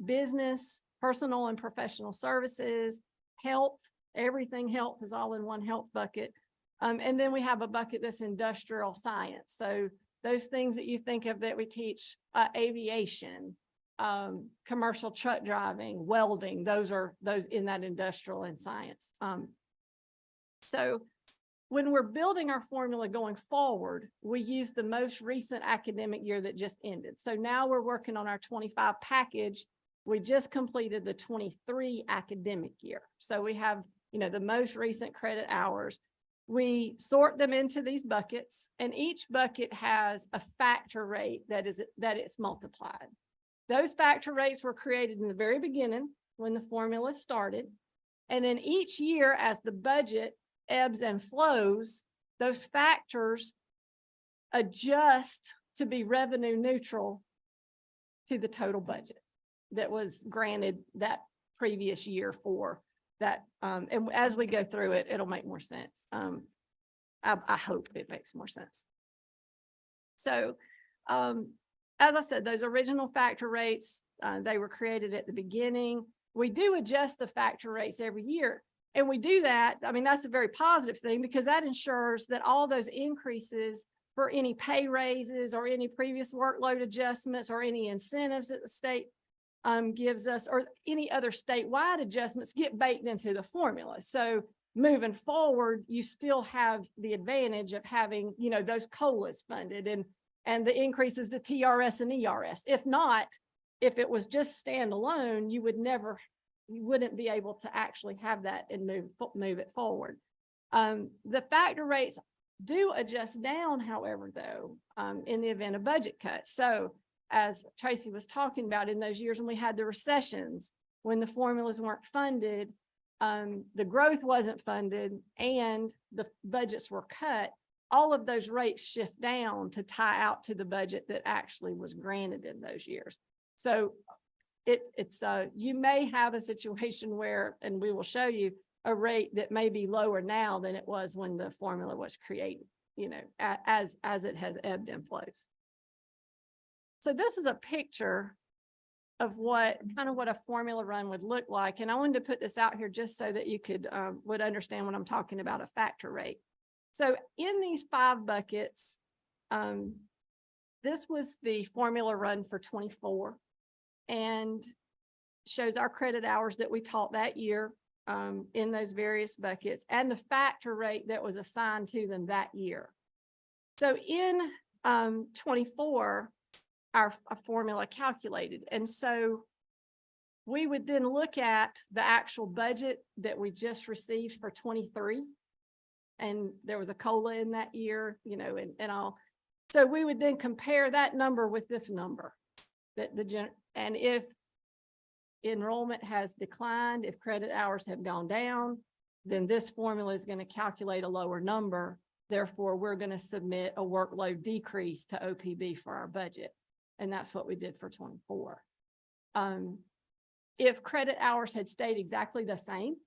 business, personal and professional services, health, everything health is all in one health bucket. And then we have a bucket that's industrial science. So those things that you think of that we teach, aviation, commercial truck driving, welding, those in that industrial and science. So when we're building our formula going forward, we use the most recent academic year that just ended. So now we're working on our 25 package. We just completed the 23 academic year. So we have, the most recent credit hours. We sort them into these buckets, and each bucket has a factor rate that it's multiplied. Those factor rates were created in the very beginning when the formula started. And then each year, as the budget ebbs and flows, those factors adjust to be revenue neutral to the total budget that was granted that previous year for that. And as we go through it, it'll make more sense. I hope it makes more sense. So, as I said, those original factor rates, they were created at the beginning. We do adjust the factor rates every year. And we do that. I mean, that's a very positive thing because that ensures that all those increases for any pay raises or any previous workload adjustments or any incentives that the state gives us or any other statewide adjustments get baked into the formula. So moving forward, you still have the advantage of having, those COLAs funded and the increases to TRS and ERS. If not, if it was just standalone, you wouldn't be able to actually have that and move it forward. The factor rates do adjust down, however, though, in the event of budget cuts. So as Tracy was talking about, in those years when we had the recessions, when the formulas weren't funded, the growth wasn't funded, and the budgets were cut, all of those rates shift down to tie out to the budget that actually was granted in those years. So it's you may have a situation where, and we will show you, a rate that may be lower now than it was when the formula was created, as it has ebbed and flows. So this is a picture of what a formula run would look like. And I wanted to put this out here just so that you would understand when I'm talking about a factor rate. So in these 5 buckets, this was the formula run for 24 and shows our credit hours that we taught that year in those various buckets and the factor rate that was assigned to them that year. So in 24, our formula calculated. And so we would then look at the actual budget that we just received for 23. And there was a COLA in that year, and all. So we would then compare that number with this number and if enrollment has declined, if credit hours have gone down, then this formula is going to calculate a lower number. Therefore, we're going to submit a workload decrease to OPB for our budget. And that's what we did for 24. If credit hours had stayed exactly the same,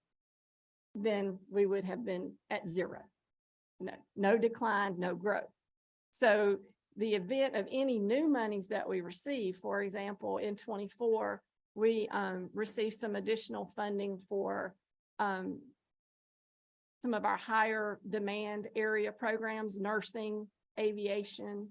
then we would have been at 0. No decline, no growth. So the event of any new monies that we receive, for example, in 24, we received some additional funding for some of our higher demand area programs, nursing, aviation,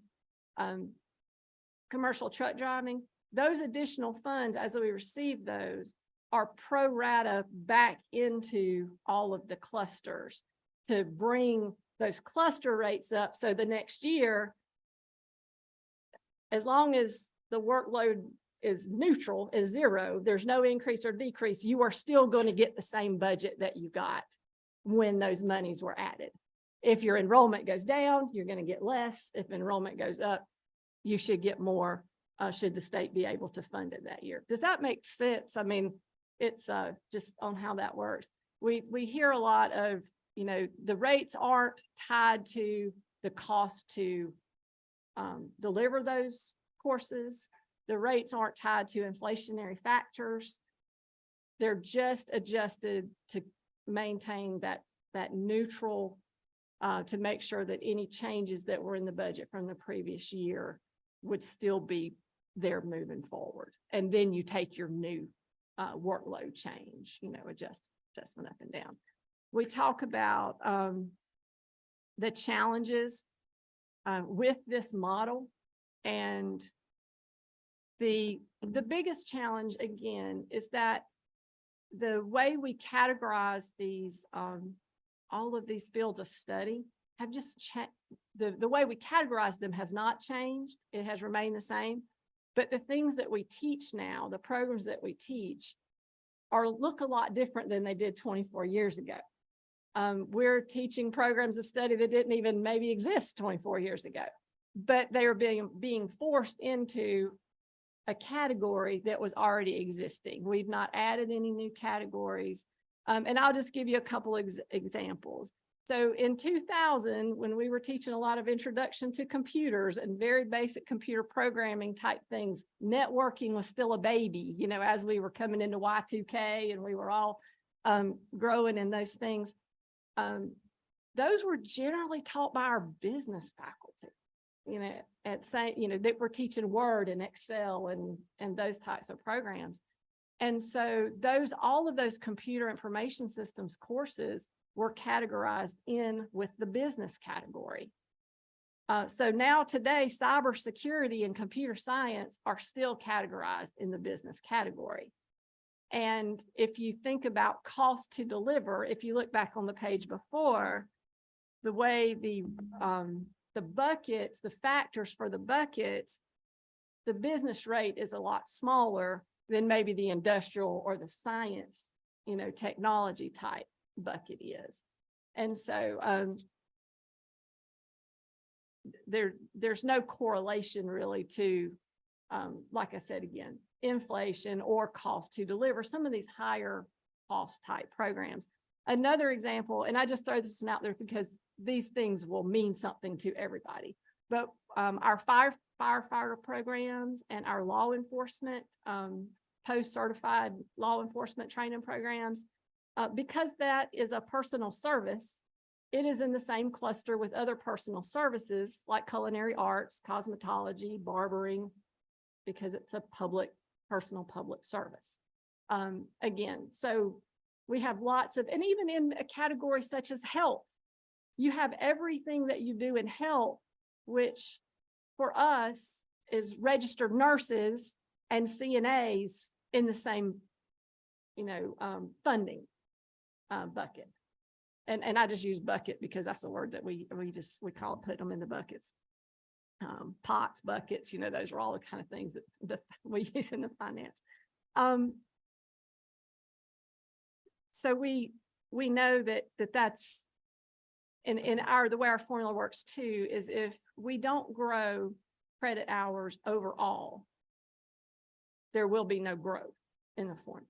commercial truck driving. Those additional funds, as we receive those, are pro rata back into all of the clusters to bring those cluster rates up. So the next year, as long as the workload is neutral, is 0, there's no increase or decrease, you are still going to get the same budget that you got when those monies were added. If your enrollment goes down, you're going to get less. If enrollment goes up, you should get more, should the state be able to fund it that year. Does that make sense? I mean, it's just on how that works. We hear a lot of, the rates aren't tied to the cost to deliver those courses. The rates aren't tied to inflationary factors. They're just adjusted to maintain that neutral, to make sure that any changes that were in the budget from the previous year would still be there moving forward. And then you take your new workload change, adjustment up and down. We talk about the challenges with this model. And the biggest challenge again is that the way we categorize these, all of these fields of study have just changed. The way we categorize them has not changed. It has remained the same. But the things that we teach now, the programs that we teach, look a lot different than they did 24 years ago. We're teaching programs of study that didn't even maybe exist 24 years ago, but they are being forced into a category that was already existing. We've not added any new categories. And I'll just give you a couple examples. So in 2000, when we were teaching a lot of introduction to computers and very basic computer programming type things, networking was still a baby, you know, as we were coming into Y2K and we were all growing in those things. Those were generally taught by our business faculty, you know, that we're teaching Word and Excel and those types of programs. And so all of those computer information systems courses were categorized in with the business category. So now today, cybersecurity and computer science are still categorized in the business category. And if you think about cost to deliver, if you look back on the page before, the way the buckets, the factors for the buckets, the business rate is a lot smaller than maybe the industrial or the science, you know, technology type bucket is. And so there's no correlation really to, like I said again, inflation or cost to deliver some of these higher cost type programs. Another example, and I just throw this one out there because these things will mean something to everybody, but our firefighter programs and our law enforcement, post-certified law enforcement training programs, because that is a personal service, it is in the same cluster with other personal services like culinary arts, cosmetology, barbering, because it's a personal public service. Again, so we have lots of, and even in a category such as health, you have everything that you do in health, which for us is registered nurses and CNAs in the same, you know, funding bucket. And I just use bucket because that's the word that we call it, put them in the buckets. Pots, buckets, you know, those are all the kind of things that we use in the finance. So we know that's in the way our formula works too, is if we don't grow credit hours overall, there will be no growth in the formula.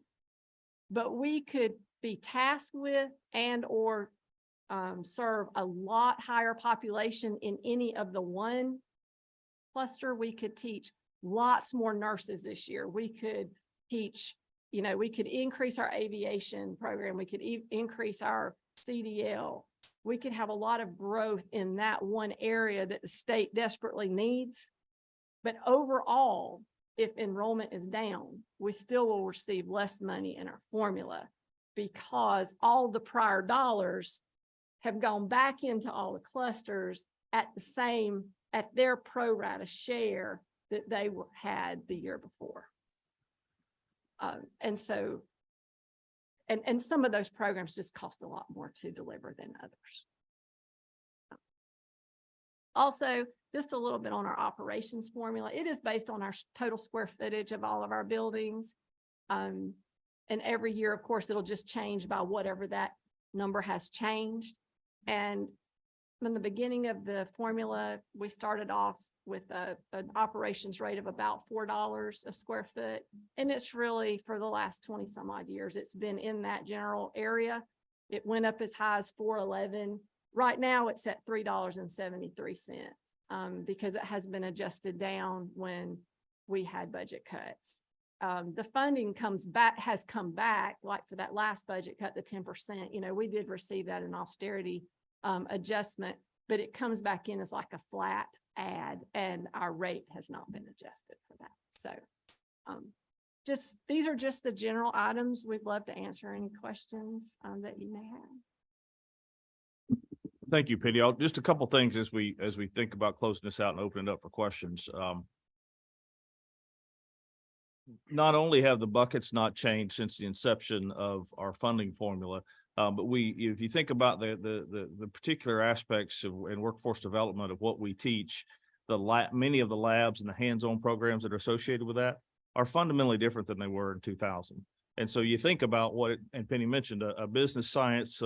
But we could be tasked with and or serve a lot higher population in any of the one cluster. We could teach lots more nurses this year. We could teach, you know, we could increase our aviation program. We could increase our CDL. We could have a lot of growth in that one area that the state desperately needs. But overall, if enrollment is down, we still will receive less money in our formula because all the prior dollars have gone back into all the clusters at their pro rata share that they had the year before. And so, and some of those programs just cost a lot more to deliver than others. Also, just a little bit on our operations formula. It is based on our total square footage of all of our buildings. And every year, of course, it'll just change by whatever that number has changed. And in the beginning of the formula, we started off with an operations rate of about $4 a square foot. And it's really, for the last 20 some odd years, it's been in that general area. It went up as high as $4.11. Right now it's at $3.73 because it has been adjusted down when we had budget cuts. The funding has come back, like for that last budget cut, the 10%, you know, we did receive that in austerity adjustment, but it comes back in as like a flat add and our rate has not been adjusted for that. So these are just the general items. We'd love to answer any questions that you may have. Thank you, Penny. Just a couple things as we think about closing this out and opening it up for questions. Not only have the buckets not changed since the inception of our funding formula, but if you think about the particular aspects of and workforce development of what we teach, many of the labs and the hands-on programs that are associated with that are fundamentally different than they were in 2000. And so you think about and Penny mentioned a business science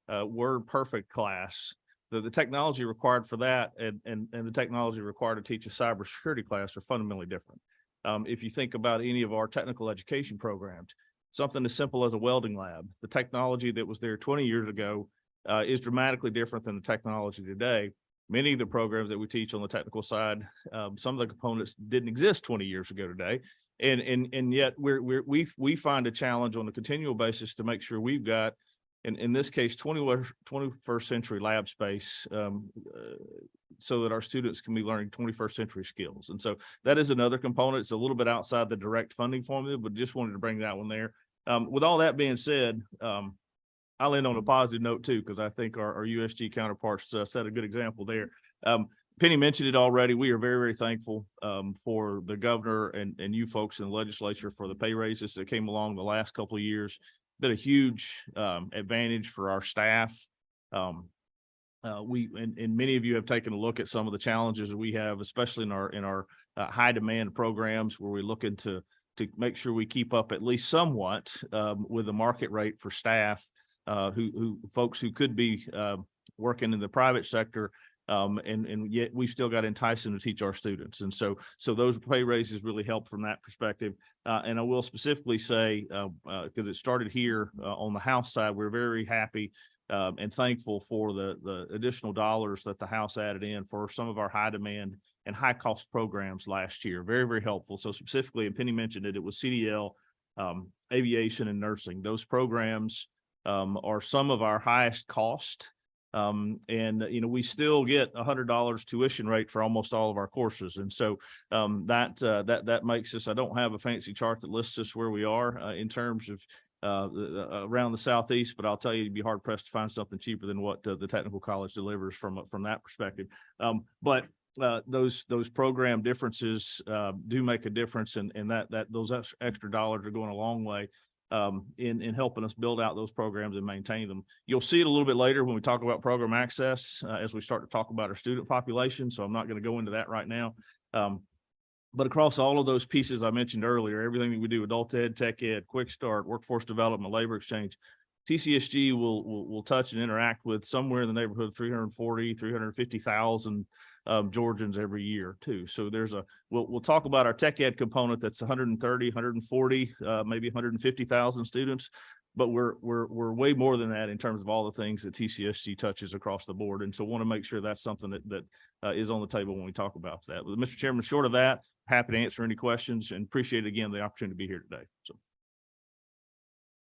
word perfect class. The technology required for that and the technology required to teach a cybersecurity class are fundamentally different. If you think about any of our technical education programs, something as simple as a welding lab, the technology that was there 20 years ago is dramatically different than the technology today. Many of the programs that we teach on the technical side, some of the components didn't exist 20 years ago today. And yet we find a challenge on a continual basis to make sure we've got, in this case, 21st century lab space, so that our students can be learning 21st century skills. And so that is another component. It's a little bit outside the direct funding formula, but just wanted to bring that one there. With all that being said, I'll end on a positive note too, because I think our USG counterparts set a good example there. Penny mentioned it already. We are very, very thankful for the governor and you folks in the legislature for the pay raises that came along the last couple of years. Been a huge advantage for our staff. Many of you have taken a look at some of the challenges that we have, especially in our high demand programs, where we're looking to make sure we keep up at least somewhat with the market rate for staff, folks who could be working in the private sector. And yet we've still got to entice them to teach our students. And so those pay raises really help from that perspective. And I will specifically say, because it started here on the House side, we're very happy and thankful for the additional dollars that the House added in for some of our high demand and high cost programs last year. Very, very helpful. So specifically, and Penny mentioned it, it was CDL, aviation and nursing. Those programs are some of our highest cost. We still get $100 tuition rate for almost all of our courses. And so that makes us, I don't have a fancy chart that lists us where we are in terms of around the Southeast, but I'll tell you, you'd be hard pressed to find something cheaper than what the technical college delivers from that perspective. But those program differences do make a difference, and those extra dollars are going a long way in helping us build out those programs and maintain them. You'll see it a little bit later when we talk about program access as we start to talk about our student population. So I'm not going to go into that right now. But across all of those pieces I mentioned earlier, everything that we do, adult ed, tech ed, quick start, workforce development, labor exchange, TCSG will touch and interact with somewhere in the neighborhood of 340, 350,000 Georgians every year too. So we'll talk about our tech ed component that's 130, 140, maybe 150,000 students, but we're way more than that in terms of all the things that TCSG touches across the board. And so want to make sure that's something that is on the table when we talk about that. But Mr. Chairman, short of that, happy to answer any questions and appreciate again the opportunity to be here today. So.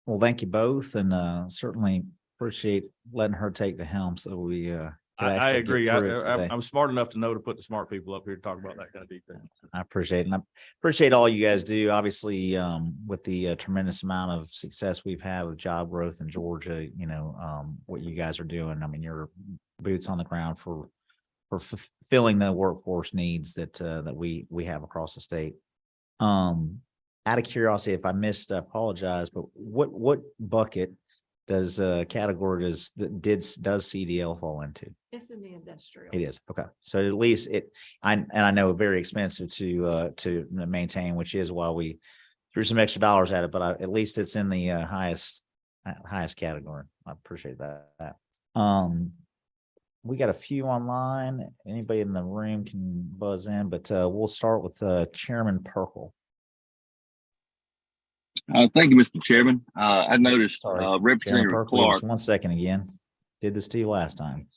Well, thank you both, and certainly appreciate letting her take the helm so we I agree. I'm smart enough to know to put the smart people up here to talk about that kind of detail. I appreciate it. And I appreciate all you guys do. Obviously, with the tremendous amount of success we've had with job growth in Georgia, what you guys are doing. I mean, you're boots on the ground for fulfilling the workforce needs that we have across the state. Out of curiosity, if I missed, I apologize, but what bucket does category does CDL fall into? It's in the industrial. It is. Okay. So at least I know very expensive to maintain, which is why we threw some extra dollars at it, but at least it's in the highest category. I appreciate that. We got a few online. Anybody in the room can buzz in, but we'll start with Chairman Perkle. Thank you, Mr. Chairman. I noticed Representative Perkle, Clark. just 1 second again. Did this to you last time.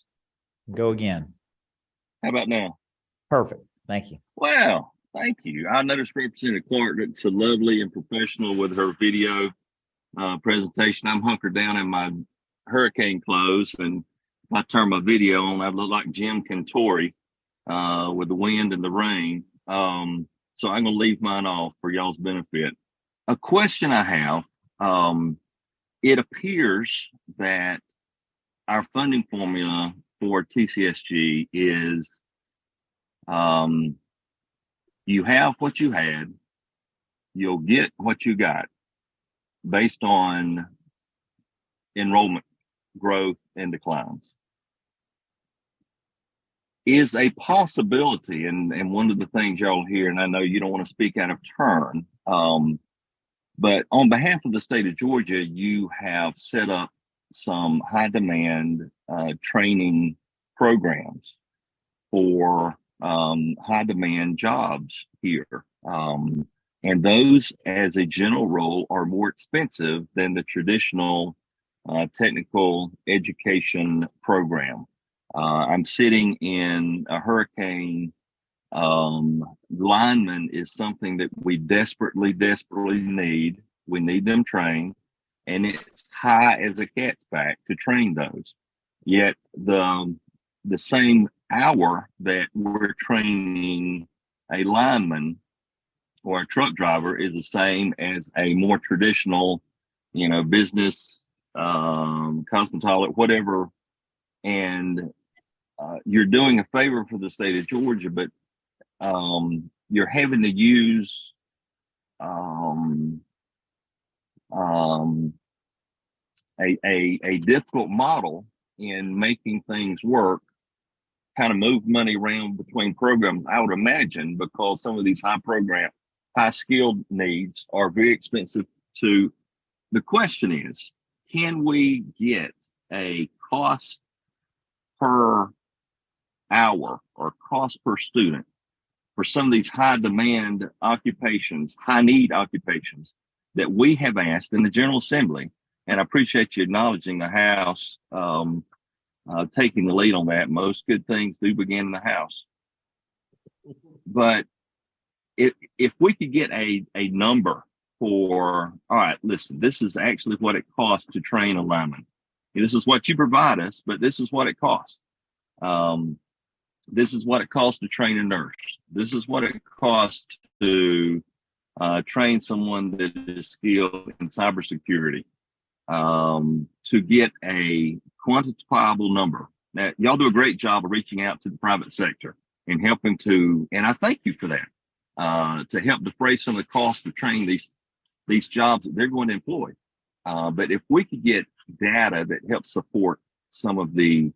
Go again. How about now? Perfect. Thank you. Wow. Thank you. I noticed Representative Clark that's so lovely and professional with her video presentation. I'm hunkered down in my hurricane clothes, and if I turn my video on, I look like Jim Cantori with the wind and the rain. So I'm going to leave mine off for y'all's benefit. A question I have, it appears that our funding formula for TCSG is you have what you had, you'll get what you got based on enrollment growth and declines. Is a possibility, and one of the things y'all hear, and I know you don't want to speak out of turn, but on behalf of the state of Georgia, you have set up some high demand training programs for high demand jobs here. And those, as a general rule, are more expensive than the traditional technical education program. I'm sitting in a hurricane. Linemen is something that we desperately need. We need them trained, and it's high as a cat's back to train those. Yet the same hour that we're training a lineman or a truck driver is the same as a more traditional, business, cosmetologist, whatever. And you're doing a favor for the state of Georgia, but you're having to use a difficult model in making things work, kind of move money around between programs, I would imagine, because some of these high skilled needs are very expensive to. The question is, can we get a cost per hour or cost per student for some of these high demand occupations, high need occupations that we have asked in the General Assembly? And I appreciate you acknowledging the House taking the lead on that. Most good things do begin in the House. But if we could get a number for, all right, listen, this is actually what it costs to train a lineman. This is what you provide us, but this is what it costs. This is what it costs to train a nurse. This is what it costs to train someone that is skilled in cybersecurity. To get a quantifiable number. Now, y'all do a great job of reaching out to the private sector and helping to, and I thank you for that, to help defray some of the costs of training these jobs that they're going to employ. But if we could get data that helps support some of the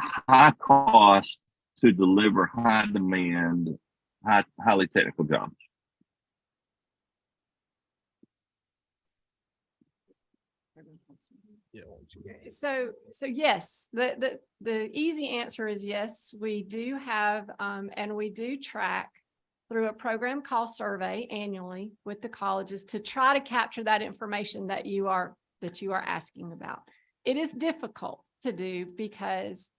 high cost to deliver high demand, highly technical jobs. So yes, the easy answer is yes, we do have, and we do track through a program called Survey annually with the colleges to try to capture that information that you are asking about. It is difficult to do because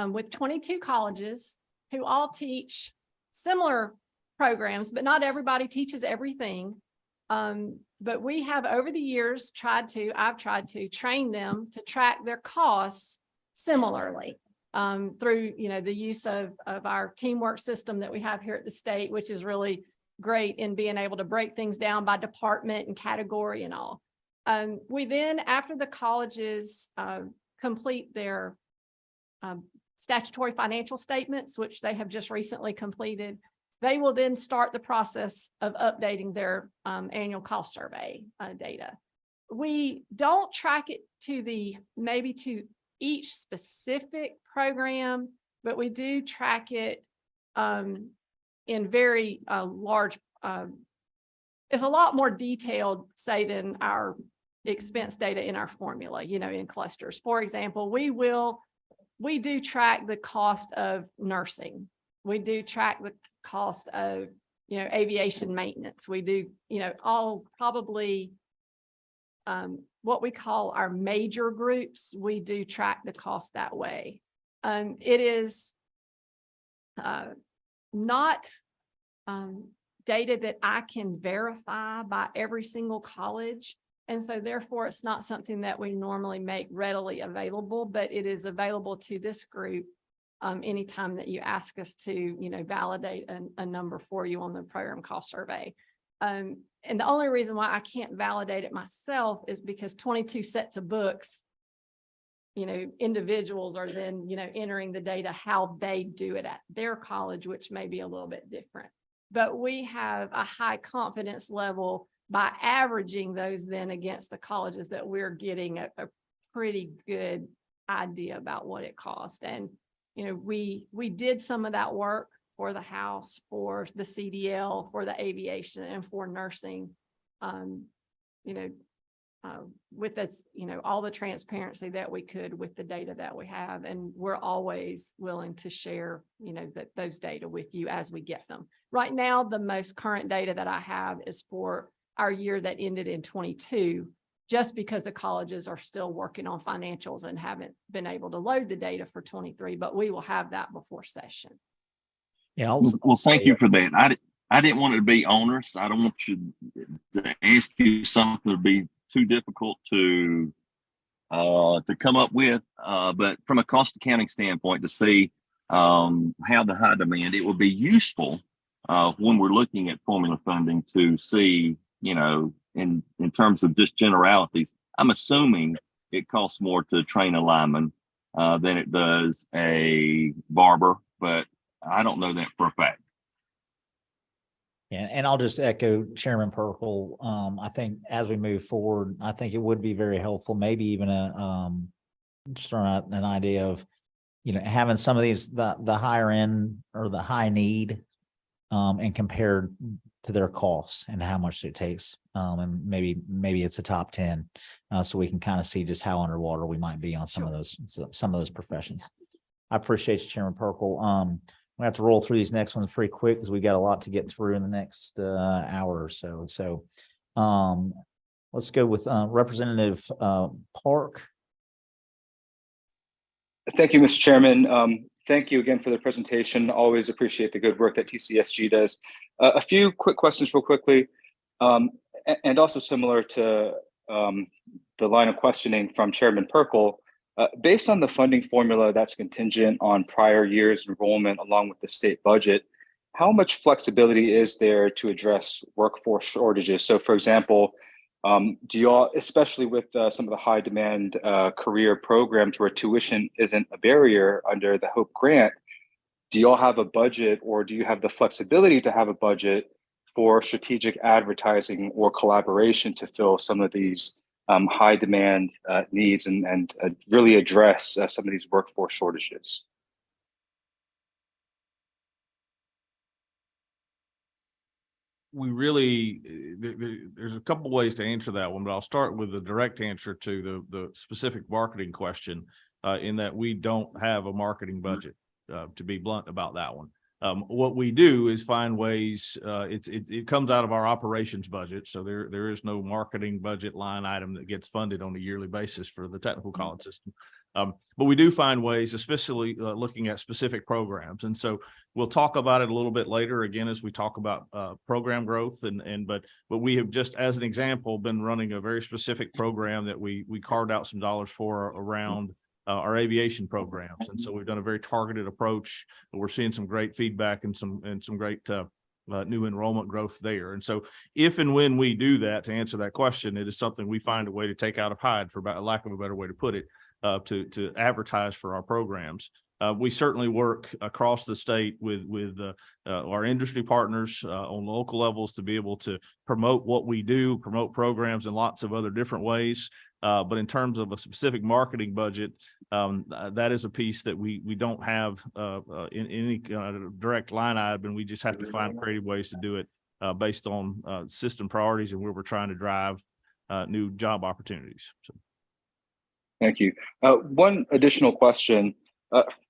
with 22 colleges who all teach similar programs, but not everybody teaches everything. But we have over the years I've tried to train them to track their costs similarly through, the use of our teamwork system that we have here at the state, which is really great in being able to break things down by department and category and all. We then, after the colleges complete their statutory financial statements, which they have just recently completed, they will then start the process of updating their annual cost survey data. We don't track it to each specific program, but we do track it in very large, it's a lot more detailed, say, than our expense data in our formula, in clusters. For example, we do track the cost of nursing. We do track the cost of, aviation maintenance. We do, all probably what we call our major groups. We do track the cost that way. It is not data that I can verify by every single college. And so therefore, it's not something that we normally make readily available, but it is available to this group anytime that you ask us to, validate a number for you on the program cost survey. And the only reason why I can't validate it myself is because 22 sets of books individuals are then, entering the data, how they do it at their college, which may be a little bit different. But we have a high confidence level by averaging those then against the colleges that we're getting a pretty good idea about what it costs. And, we did some of that work for the House, for the CDL, for the aviation, and for nursing, with this, all the transparency that we could with the data that we have. And we're always willing to share, those data with you as we get them. Right now, the most current data that I have is for our year that ended in 22, just because the colleges are still working on financials and haven't been able to load the data for 23, but we will have that before session. Yeah. Well, thank you for that. I didn't want it to be onerous. I don't want you to ask you something to be too difficult to come up with. But from a cost accounting standpoint, to see how the high demand, it will be useful when we're looking at formula funding to see, in terms of just generalities. I'm assuming it costs more to train a lineman than it does a barber, but I don't know that for a fact. Yeah, and I'll just echo Chairman Perkle. I think as we move forward, I think it would be very helpful, maybe even just throwing out an idea of, having some of these, the higher end or the high need, and compared to their costs and how much it takes. And maybe it's a top 10, so we can kind of see just how underwater we might be on some of those professions. I appreciate you, Chairman Perkle. We have to roll through these next ones pretty quick because we got a lot to get through in the next hour or so. So let's go with Representative Park. Thank you, Mr. Chairman. Thank you again for the presentation. Always appreciate the good work that TCSG does. A few quick questions real quickly, and also similar to the line of questioning from Chairman Perkle. Based on the funding formula that's contingent on prior year's enrollment along with the state budget, how much flexibility is there to address workforce shortages? So for example, do you all, especially with some of the high demand career programs where tuition isn't a barrier under the HOPE grant, do you all have a budget, or do you have the flexibility to have a budget for strategic advertising or collaboration to fill some of these high demand needs and really address some of these workforce shortages? We really, there's a couple ways to answer that one, but I'll start with the direct answer to the specific marketing question, in that we don't have a marketing budget, to be blunt about that one. What we do is find ways, it comes out of our operations budget. So there is no marketing budget line item that gets funded on a yearly basis for the technical college system. But we do find ways, especially looking at specific programs. And so we'll talk about it a little bit later, again, as we talk about program growth. But we have just, as an example, been running a very specific program that we carved out some dollars for around our aviation programs. And so we've done a very targeted approach. We're seeing some great feedback and some great new enrollment growth there. And so if and when we do that, to answer that question, it is something we find a way to take out of hide, for lack of a better way to put it, to advertise for our programs. We certainly work across the state with our industry partners on local levels to be able to promote what we do, promote programs in lots of other different ways. But in terms of a specific marketing budget, that is a piece that we don't have in any direct line item, and we just have to find creative ways to do it based on system priorities and where we're trying to drive new job opportunities. So. Thank you. One additional question.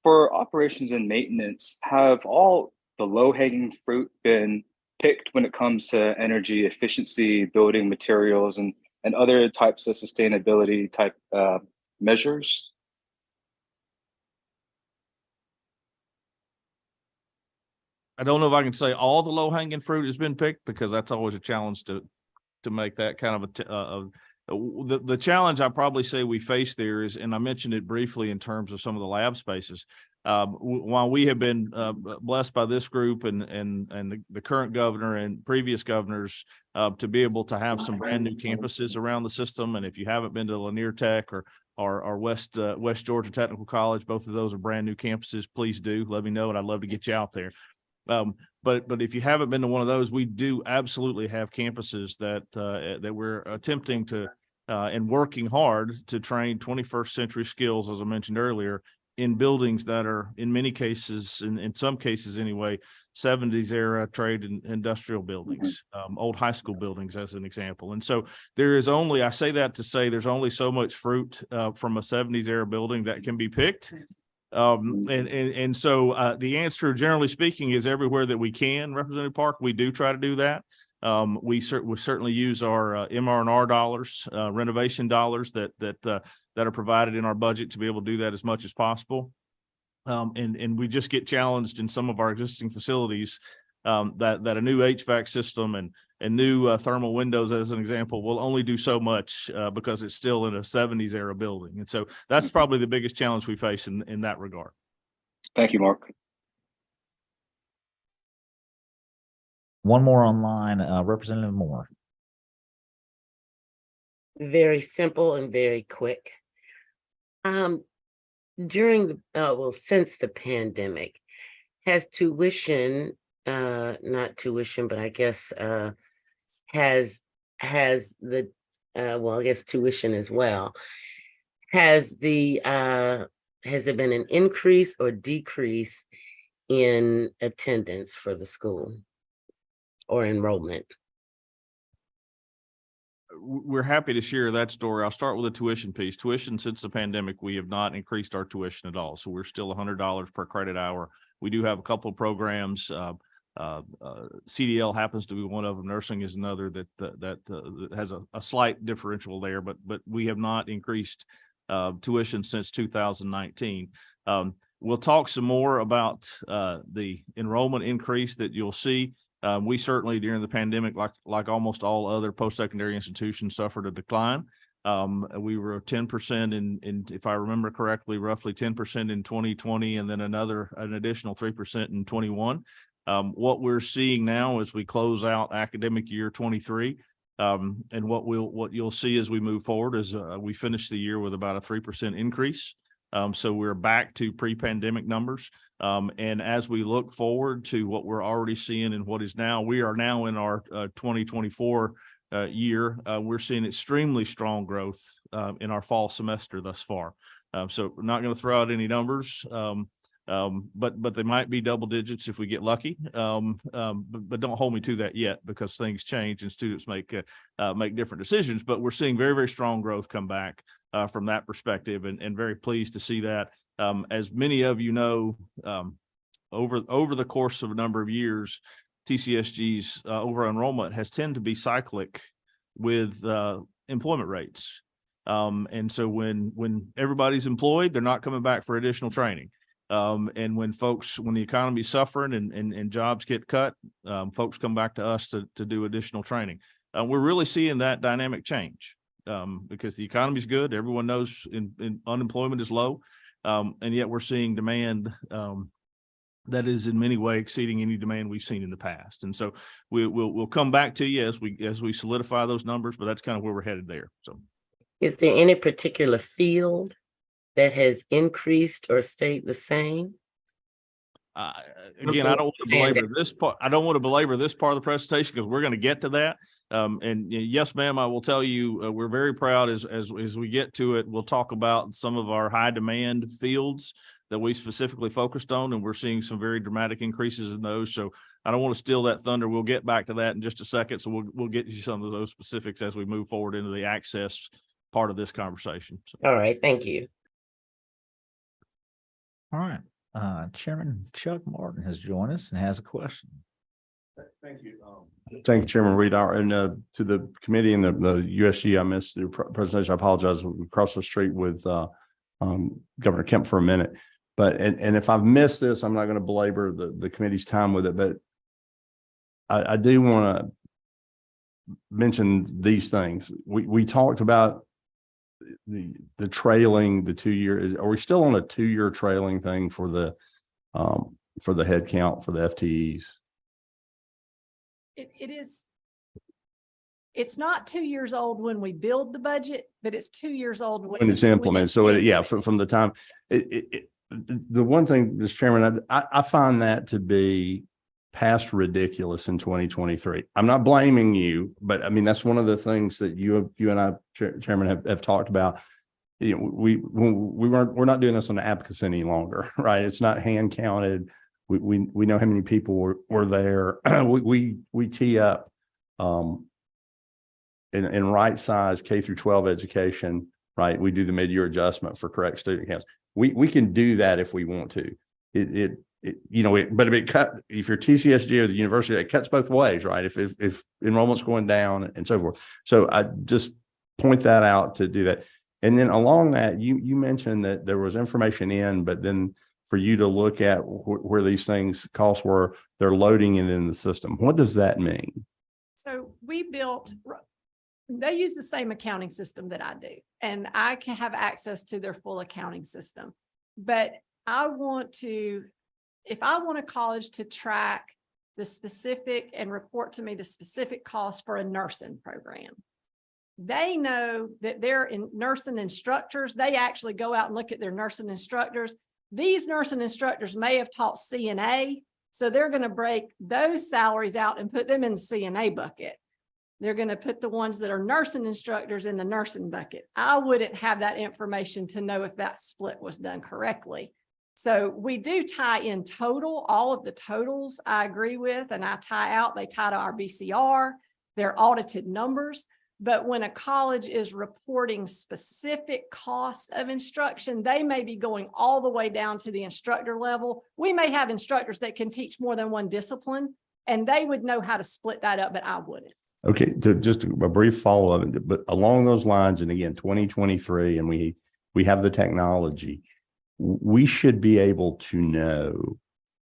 For operations and maintenance, have all the low-hanging fruit been picked when it comes to energy efficiency, building materials, and other types of sustainability type measures? I don't know if I can say all the low-hanging fruit has been picked, because that's always a challenge to make that kind of the challenge I probably say we face there is, and I mentioned it briefly in terms of some of the lab spaces. While we have been blessed by this group and the current governor and previous governors to be able to have some brand new campuses around the system, and if you haven't been to Lanier Tech or our West Georgia Technical College. Both of those are brand new campuses. Please do let me know, and I'd love to get you out there. But if you haven't been to one of those, we do absolutely have campuses that we're attempting to and working hard to train 21st century skills, as I mentioned earlier, in buildings that are in many cases, in some cases anyway, 70s era trade and industrial buildings, old high school buildings as an example. And so there is only, I say that to say there's only so much fruit from a 70s era building that can be picked. And so the answer, generally speaking, is everywhere that we can. Representative Park, we do try to do that. We certainly use our MR&R dollars, renovation dollars that are provided in our budget to be able to do that as much as possible. And we just get challenged in some of our existing facilities that a new HVAC system and new thermal windows, as an example, will only do so much because it's still in a 70s era building. And so that's probably the biggest challenge we face in that regard. Thank you, Mark. One more online, Representative Moore. Very simple and very quick. During since the pandemic, has tuition, not tuition, but I guess has the I guess tuition as well. Has there been an increase or decrease in attendance for the school or enrollment? We're happy to share that story. I'll start with the tuition piece. Tuition, since the pandemic, we have not increased our tuition at all. So we're still $100 per credit hour. We do have a couple of programs. CDL happens to be one of them. Nursing is another that has a slight differential there, but we have not increased tuition since 2019. We'll talk some more about the enrollment increase that you'll see. We certainly during the pandemic, like almost all other post-secondary institutions, suffered a decline. We were 10% in, if I remember correctly, roughly 10% in 2020, and then an additional 3% in 21. What we're seeing now as we close out academic year 23, and what you'll see as we move forward is we finish the year with about a 3% increase. So we're back to pre-pandemic numbers. And as we look forward to what we're already seeing and what is now, we are now in our 2024 year. We're seeing extremely strong growth in our fall semester thus far. So we're not going to throw out any numbers, but they might be double digits if we get lucky. But don't hold me to that yet, because things change and students make different decisions. But we're seeing very, very strong growth come back from that perspective, and very pleased to see that. As many of you know, over the course of a number of years, TCSG's over enrollment has tended to be cyclic with employment rates. And so when everybody's employed, they're not coming back for additional training. And when the economy's suffering and jobs get cut, folks come back to us to do additional training. We're really seeing that dynamic change because the economy's good. Everyone knows unemployment is low. And yet we're seeing demand that is in many ways exceeding any demand we've seen in the past. And so we'll come back to you as we solidify those numbers, but that's kind of where we're headed there. So, is there any particular field that has increased or stayed the same? Again, I don't want to belabor this part. I don't want to belabor this part of the presentation because we're going to get to that. And yes, ma'am, I will tell you, we're very proud as we get to it. We'll talk about some of our high demand fields that we specifically focused on, and we're seeing some very dramatic increases in those. So I don't want to steal that thunder. We'll get back to that in just a second. So we'll get you some of those specifics as we move forward into the access part of this conversation. So. All right, thank you. All right. Chairman Chuck Martin has joined us and has a question. Thank you. Thank you, Chairman Reed. And to the committee and the USG, I missed the presentation. I apologize. We crossed the street with Governor Kemp for a minute. But and if I've missed this, I'm not going to belabor the committee's time with it. But I do want to mention these things. We talked about the trailing, the 2 year. Are we still on a 2 year trailing thing for the head count for the FTEs? It is it's not 2 years old when we build the budget, but it's 2 years old When it's implemented. So yeah, from the time, the one thing, Mr. Chairman, I find that to be past ridiculous in 2023. I'm not blaming you, but I mean, that's one of the things that you and I, Chairman, have talked about. You know, we're not doing this on the abacus any longer, right? It's not hand counted. We know how many people were there. we tee up in right size K through 12 education, right? We do the mid-year adjustment for correct student counts. We can do that if we want to. But if it cut, if you're TCSG or the university, it cuts both ways, right? If enrollment's going down and so forth. So I just point that out to do that. And then along that, you mentioned that there was information in, but then for you to look at where these things costs were, they're loading it in the system. What does that mean? So they use the same accounting system that I do, and I can have access to their full accounting system. But if I want a college to track the specific and report to me the specific cost for a nursing program, they know that they're in nursing instructors. They actually go out and look at their nursing instructors. These nursing instructors may have taught CNA, so they're going to break those salaries out and put them in the CNA bucket. They're going to put the ones that are nursing instructors in the nursing bucket. I wouldn't have that information to know if that split was done correctly. So we do tie in total, all of the totals I agree with, and they tie to our BCR, their audited numbers. But when a college is reporting specific cost of instruction, they may be going all the way down to the instructor level. We may have instructors that can teach more than one discipline, and they would know how to split that up, but I wouldn't. Okay, just a brief follow-up, but along those lines, and again, 2023, and we have the technology, we should be able to know,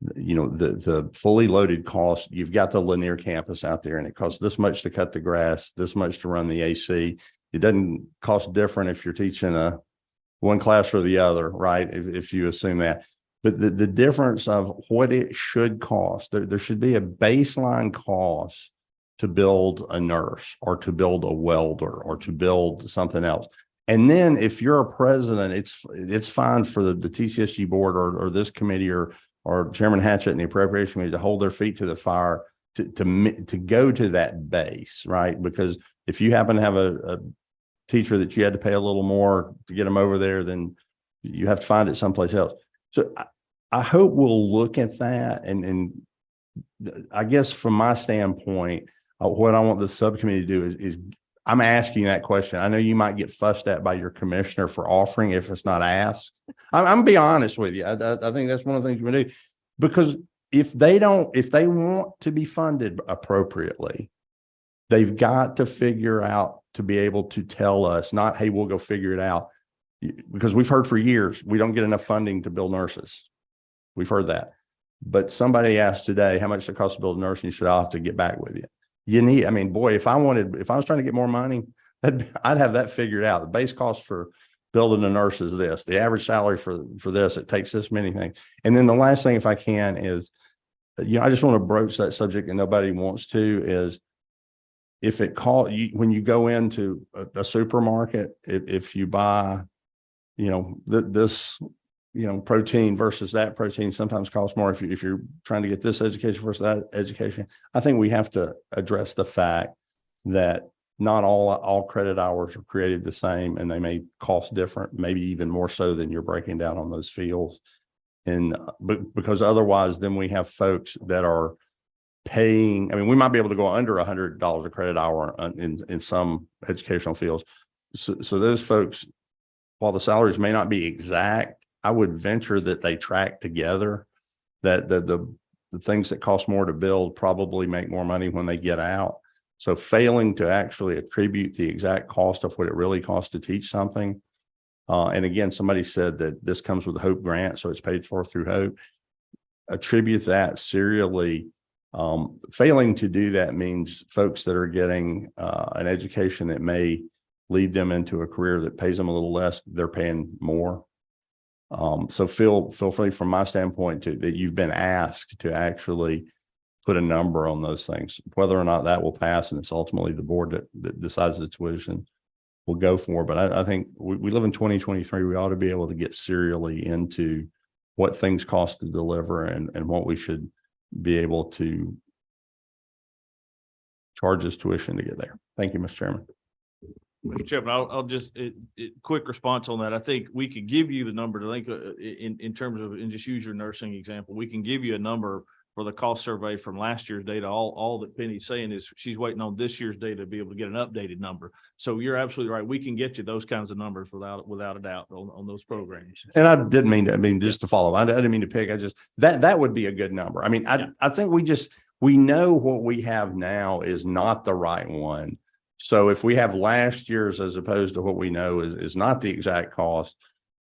the fully loaded cost. You've got the Lanier campus out there, and it costs this much to cut the grass, this much to run the AC. It doesn't cost different if you're teaching one class or the other, right? If you assume that. But the difference of what it should cost, there should be a baseline cost to build a nurse or to build a welder or to build something else. And then if you're a president, it's fine for the TCSG board or this committee or Chairman Hatchett and the appropriation committee to hold their feet to the fire to go to that base, right? Because if you happen to have a teacher that you had to pay a little more to get them over there, then you have to find it someplace else. So I hope we'll look at that. And I guess from my standpoint, what I want the subcommittee to do is I'm asking that question. I know you might get fussed at by your commissioner for offering if it's not asked. I'm gonna be honest with you. I think that's one of the things we do, because if they want to be funded appropriately, they've got to figure out to be able to tell us, not, hey, we'll go figure it out. Because we've heard for years, we don't get enough funding to build nurses. We've heard that. But somebody asked today, how much it costs to build a nurse? And you said, I'll have to get back with you. If I was trying to get more money, I'd have that figured out. The base cost for building a nurse is this, the average salary for this, it takes this many things. And then the last thing, if I can, is, I just want to broach that subject and nobody wants to, is if it when you go into a supermarket, if you buy, this protein versus that protein sometimes costs more if you're trying to get this education versus that education. I think we have to address the fact that not all credit hours are created the same, and they may cost different, maybe even more so than you're breaking down on those fields. And because otherwise, then we have folks that are paying. We might be able to go under $100 a credit hour in some educational fields. So those folks, while the salaries may not be exact, I would venture that they track together, that the things that cost more to build probably make more money when they get out. So failing to actually attribute the exact cost of what it really costs to teach something. And again, somebody said that this comes with the HOPE grant, so it's paid for through HOPE. Attribute that serially. Failing to do that means folks that are getting an education that may lead them into a career that pays them a little less, they're paying more. So feel free from my standpoint that you've been asked to actually put a number on those things. Whether or not that will pass, and it's ultimately the board that decides the tuition will go for. But I think we live in 2023. We ought to be able to get serially into what things cost to deliver and what we should be able to charge as tuition to get there. Thank you, Mr. Chairman. Mr. Chairman, I'll just, quick response on that. I think we could give you the number to think in terms of, and just use your nursing example, we can give you a number for the cost survey from last year's data. All that Penny's saying is she's waiting on this year's data to be able to get an updated number. So you're absolutely right. We can get you those kinds of numbers without a doubt on those programs. And I didn't mean to, just to follow, I didn't mean to pick, that would be a good number. I mean, I think we know what we have now is not the right one. So if we have last year's as opposed to what we know is not the exact cost,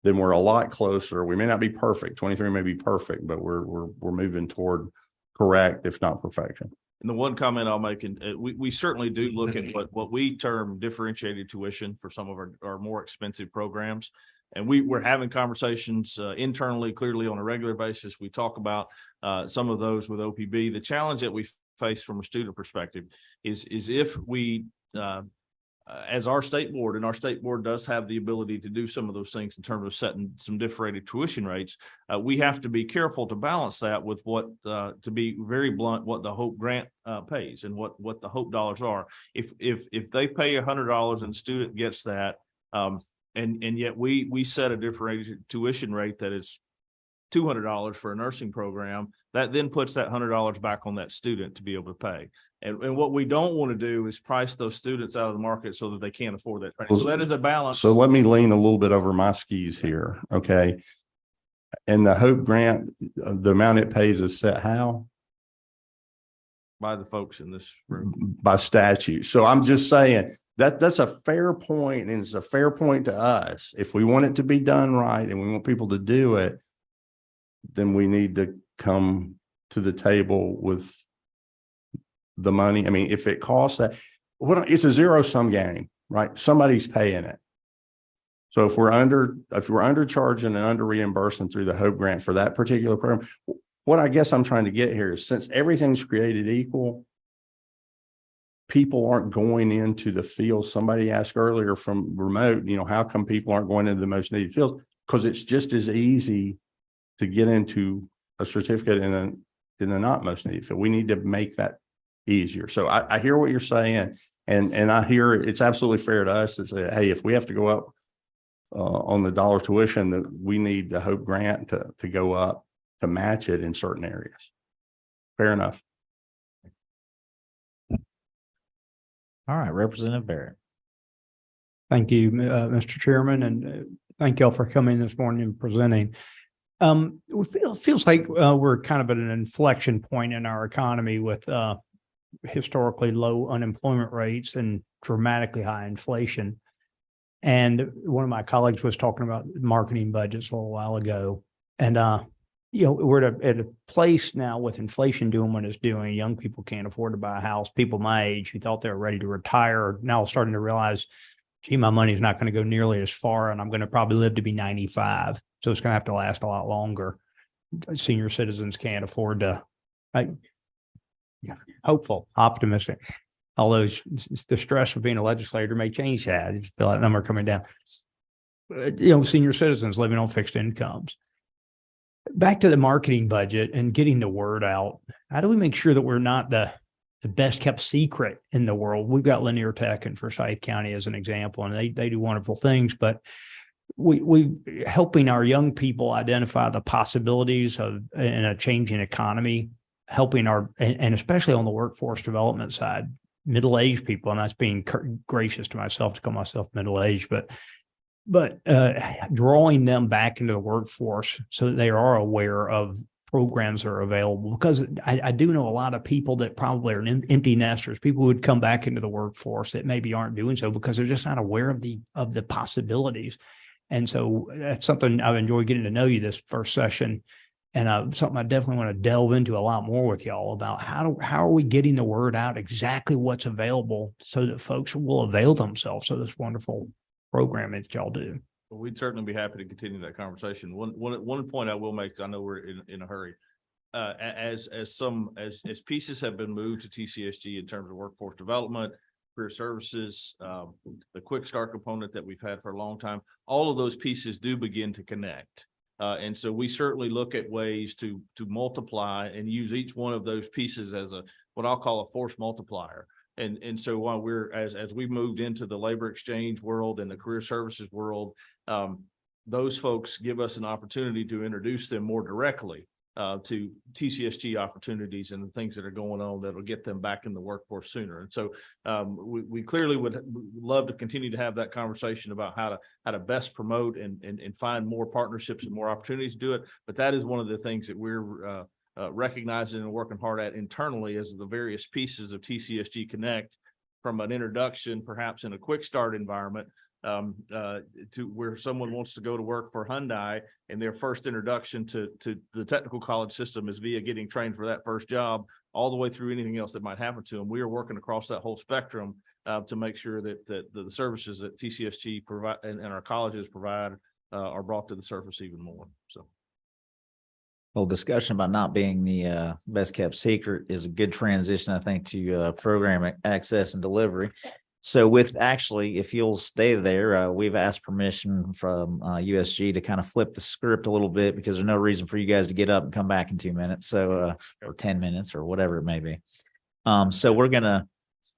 then we're a lot closer. We may not be perfect. 23 may be perfect, but we're moving toward correct, if not perfection. And the one comment I'll make, and we certainly do look at what we term differentiated tuition for some of our more expensive programs. And we're having conversations internally, clearly on a regular basis. We talk about some of those with OPB. The challenge that we face from a student perspective is if we, as our state board, and our state board does have the ability to do some of those things in terms of setting some differentiated tuition rates, we have to be careful to balance that with what, to be very blunt, what the Hope grant pays and what the Hope dollars are. If they pay $100 and the student gets that, and yet we set a differentiated tuition rate that is $200 for a nursing program, that then puts that $100 back on that student to be able to pay. And what we don't want to do is price those students out of the market so that they can't afford that training. So that is a balance. So let me lean a little bit over my skis here. Okay. And the Hope grant, the amount it pays is set how? By the folks in this room. By statute. So I'm just saying that's a fair point, and it's a fair point to us. If we want it to be done right and we want people to do it, then we need to come to the table with the money. I mean, if it costs that, it's a zero-sum game, right? Somebody's paying it. So if we're undercharging and under reimbursing through the Hope grant for that particular program, what I guess I'm trying to get here is, since everything's created equal, people aren't going into the field. Somebody asked earlier from remote, how come people aren't going into the most needed field? Because it's just as easy to get into a certificate in the not most needed field. We need to make that easier. So I hear what you're saying, and I hear it's absolutely fair to us to say, hey, if we have to go up on the dollar tuition, that we need the Hope grant to go up to match it in certain areas. Fair enough. All right, Representative Barrett. Thank you, Mr. Chairman, and thank y'all for coming this morning and presenting. It feels like we're kind of at an inflection point in our economy with historically low unemployment rates and dramatically high inflation. And one of my colleagues was talking about marketing budgets a little while ago. And, we're at a place now with inflation doing what it's doing. Young people can't afford to buy a house. People my age who thought they were ready to retire are now starting to realize, gee, my money is not going to go nearly as far, and I'm going to probably live to be 95. So it's going to have to last a lot longer. Senior citizens can't afford to, hopeful, optimistic. Although the stress of being a legislator may change that. I just feel that number coming down. Senior citizens living on fixed incomes. Back to the marketing budget and getting the word out. How do we make sure that we're not the best kept secret in the world? We've got Lanier Tech in Forsyth County as an example, and they do wonderful things, but we helping our young people identify the possibilities of in a changing economy, helping and especially on the workforce development side, middle-aged people, and that's being gracious to myself to call myself middle-aged, but drawing them back into the workforce so that they are aware of programs that are available. Because I do know a lot of people that probably are empty nesters, people who would come back into the workforce that maybe aren't doing so because they're just not aware of the possibilities. And so that's something I've enjoyed getting to know you this first session, and something I definitely want to delve into a lot more with y'all about how are we getting the word out, exactly what's available so that folks will avail themselves of this wonderful program that y'all do. Well, we'd certainly be happy to continue that conversation. One point I will make, because I know we're in a hurry. as pieces have been moved to TCSG in terms of workforce development, career services, the quick start component that we've had for a long time, all of those pieces do begin to connect. And so we certainly look at ways to multiply and use each one of those pieces as what I'll call a force multiplier. And so while as we moved into the labor exchange world and the career services world, those folks give us an opportunity to introduce them more directly to TCSG opportunities and the things that are going on that'll get them back in the workforce sooner. And so we clearly would love to continue to have that conversation about how to best promote and find more partnerships and more opportunities to do it. But that is one of the things that we're recognizing and working hard at internally as the various pieces of TCSG Connect, from an introduction, perhaps in a quick start environment, to where someone wants to go to work for Hyundai and their first introduction to the technical college system is via getting trained for that first job, all the way through anything else that might happen to them. We are working across that whole spectrum to make sure that the services that TCSG provide and our colleges provide are brought to the surface even more. So. Well, discussion about not being the best kept secret is a good transition, I think, to program access and delivery. So if you'll stay there, we've asked permission from USG to kind of flip the script a little bit, because there's no reason for you guys to get up and come back in 2 minutes. So, or 10 minutes or whatever it may be. So we're going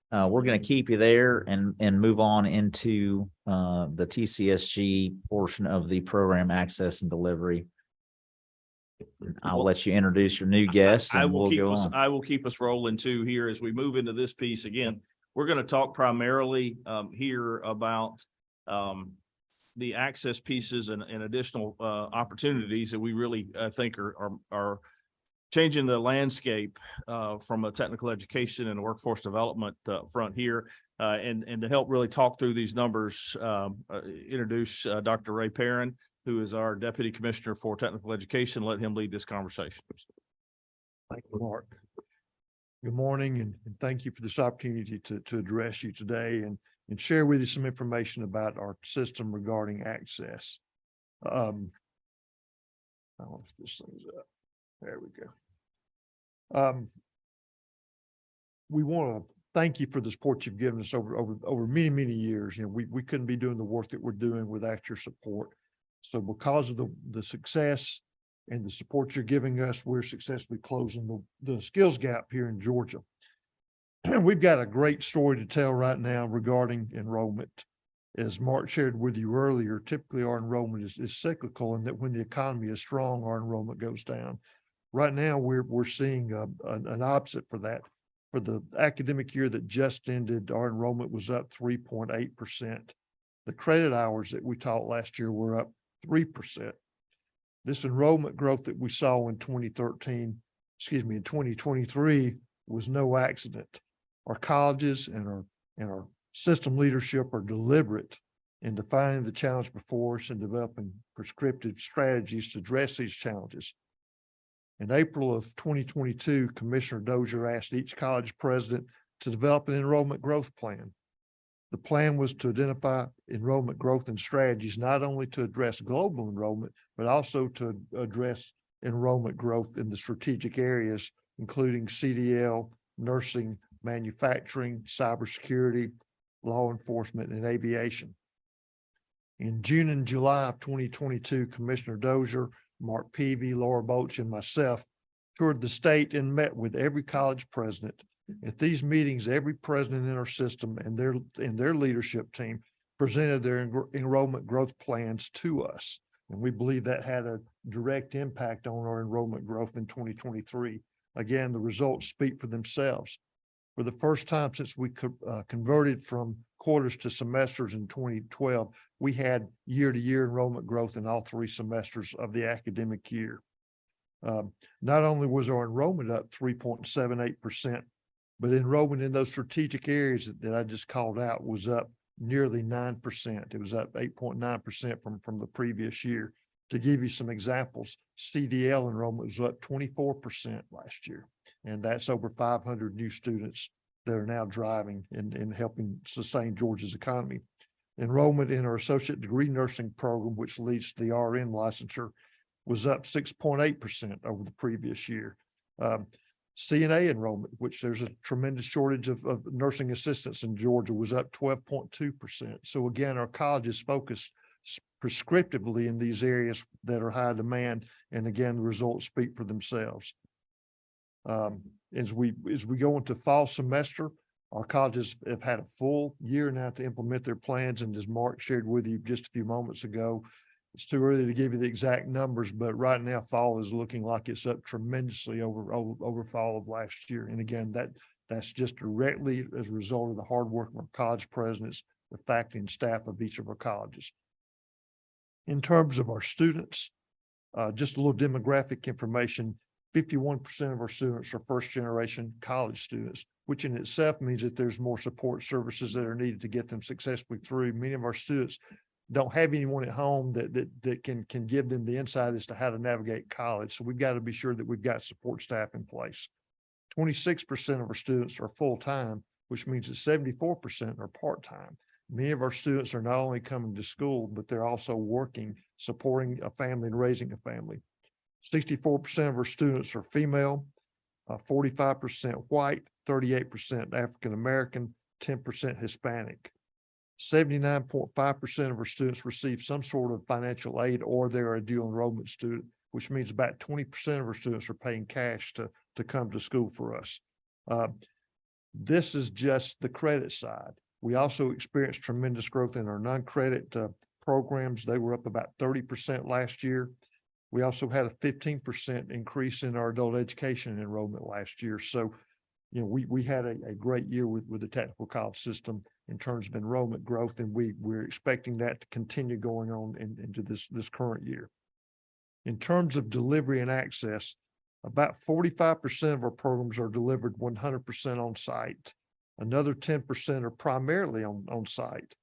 to keep you there and move on into the TCSG portion of the program access and delivery. I'll let you introduce your new guest and we'll go on. I will keep us rolling too here as we move into this piece. Again, we're going to talk primarily here about the access pieces and additional opportunities that we really think are changing the landscape from a technical education and workforce development front here. And to help really talk through these numbers, introduce Dr. Ray Perrin, who is our Deputy Commissioner for Technical Education. Let him lead this conversation. Thank you, Mark. Good morning, and thank you for this opportunity to address you today and share with you some information about our system regarding access. I don't know if this thing's up. There we go. We want to thank you for the support you've given us over many, many years. You know, we couldn't be doing the work that we're doing without your support. So because of the success and the support you're giving us, we're successfully closing the skills gap here in Georgia. We've got a great story to tell right now regarding enrollment. As Mark shared with you earlier, typically our enrollment is cyclical, and that when the economy is strong, our enrollment goes down. Right now, we're seeing an opposite for that. For the academic year that just ended, our enrollment was up 3.8%. The credit hours that we taught last year were up 3%. This enrollment growth that we saw in 2023 was no accident. Our colleges and our system leadership are deliberate in defining the challenge before us and developing prescriptive strategies to address these challenges. In April of 2022, Commissioner Dozier asked each college president to develop an enrollment growth plan. The plan was to identify enrollment growth and strategies, not only to address global enrollment, but also to address enrollment growth in the strategic areas, including CDL, nursing, manufacturing, cybersecurity, law enforcement, and aviation. In June and July of 2022, Commissioner Dozier, Mark Peavy, Laura Boach, and myself toured the state and met with every college president. At these meetings, every president in our system and their leadership team presented their enrollment growth plans to us. And we believe that had a direct impact on our enrollment growth in 2023. Again, the results speak for themselves. For the first time since we converted from quarters to semesters in 2012, we had year-to-year enrollment growth in all 3 semesters of the academic year. Not only was our enrollment up 3.78%, but enrollment in those strategic areas that I just called out was up nearly 9%. It was up 8.9% from the previous year. To give you some examples, CDL enrollment was up 24% last year, and that's over 500 new students that are now driving and helping sustain Georgia's economy. Enrollment in our associate degree nursing program, which leads to the RN licensure, was up 6.8% over the previous year. CNA enrollment, which there's a tremendous shortage of nursing assistants in Georgia, was up 12.2%. So again, our colleges focus prescriptively in these areas that are high demand. And again, the results speak for themselves. As we go into fall semester, our colleges have had a full year now to implement their plans. And as Mark shared with you just a few moments ago, it's too early to give you the exact numbers, but right now fall is looking like it's up tremendously over fall of last year. And again, that's just directly as a result of the hard work of our college presidents, the faculty and staff of each of our colleges. In terms of our students, just a little demographic information, 51% of our students are first generation college students, which in itself means that there's more support services that are needed to get them successfully through. Many of our students don't have anyone at home that can give them the insight as to how to navigate college. So we've got to be sure that we've got support staff in place. 26% of our students are full-time, which means that 74% are part-time. Many of our students are not only coming to school, but they're also working, supporting a family and raising a family. 64% of our students are female, 45% white, 38% African-American, 10% Hispanic. 79.5% of our students receive some sort of financial aid or they're a dual enrollment student, which means about 20% of our students are paying cash to come to school for us. This is just the credit side. We also experienced tremendous growth in our non-credit programs. They were up about 30% last year. We also had a 15% increase in our adult education enrollment last year. So, you know, we had a great year with the technical college system in terms of enrollment growth, and we're expecting that to continue going on into this current year. In terms of delivery and access, about 45% of our programs are delivered 100% on site. Another 10% are primarily on site.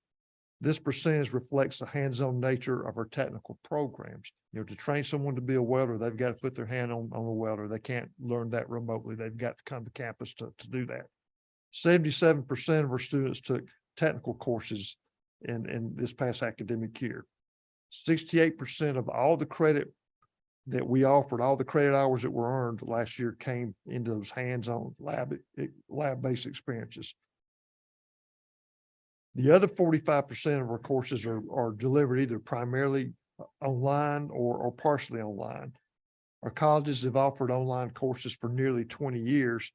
This percentage reflects the hands-on nature of our technical programs. You know, to train someone to be a welder, they've got to put their hand on a welder. They can't learn that remotely. They've got to come to campus to do that. 77% of our students took technical courses in this past academic year. 68% of all the credit that we offered, all the credit hours that were earned last year came into those hands-on lab-based experiences. The other 45% of our courses are delivered either primarily online or partially online. Our colleges have offered online courses for nearly 20 years.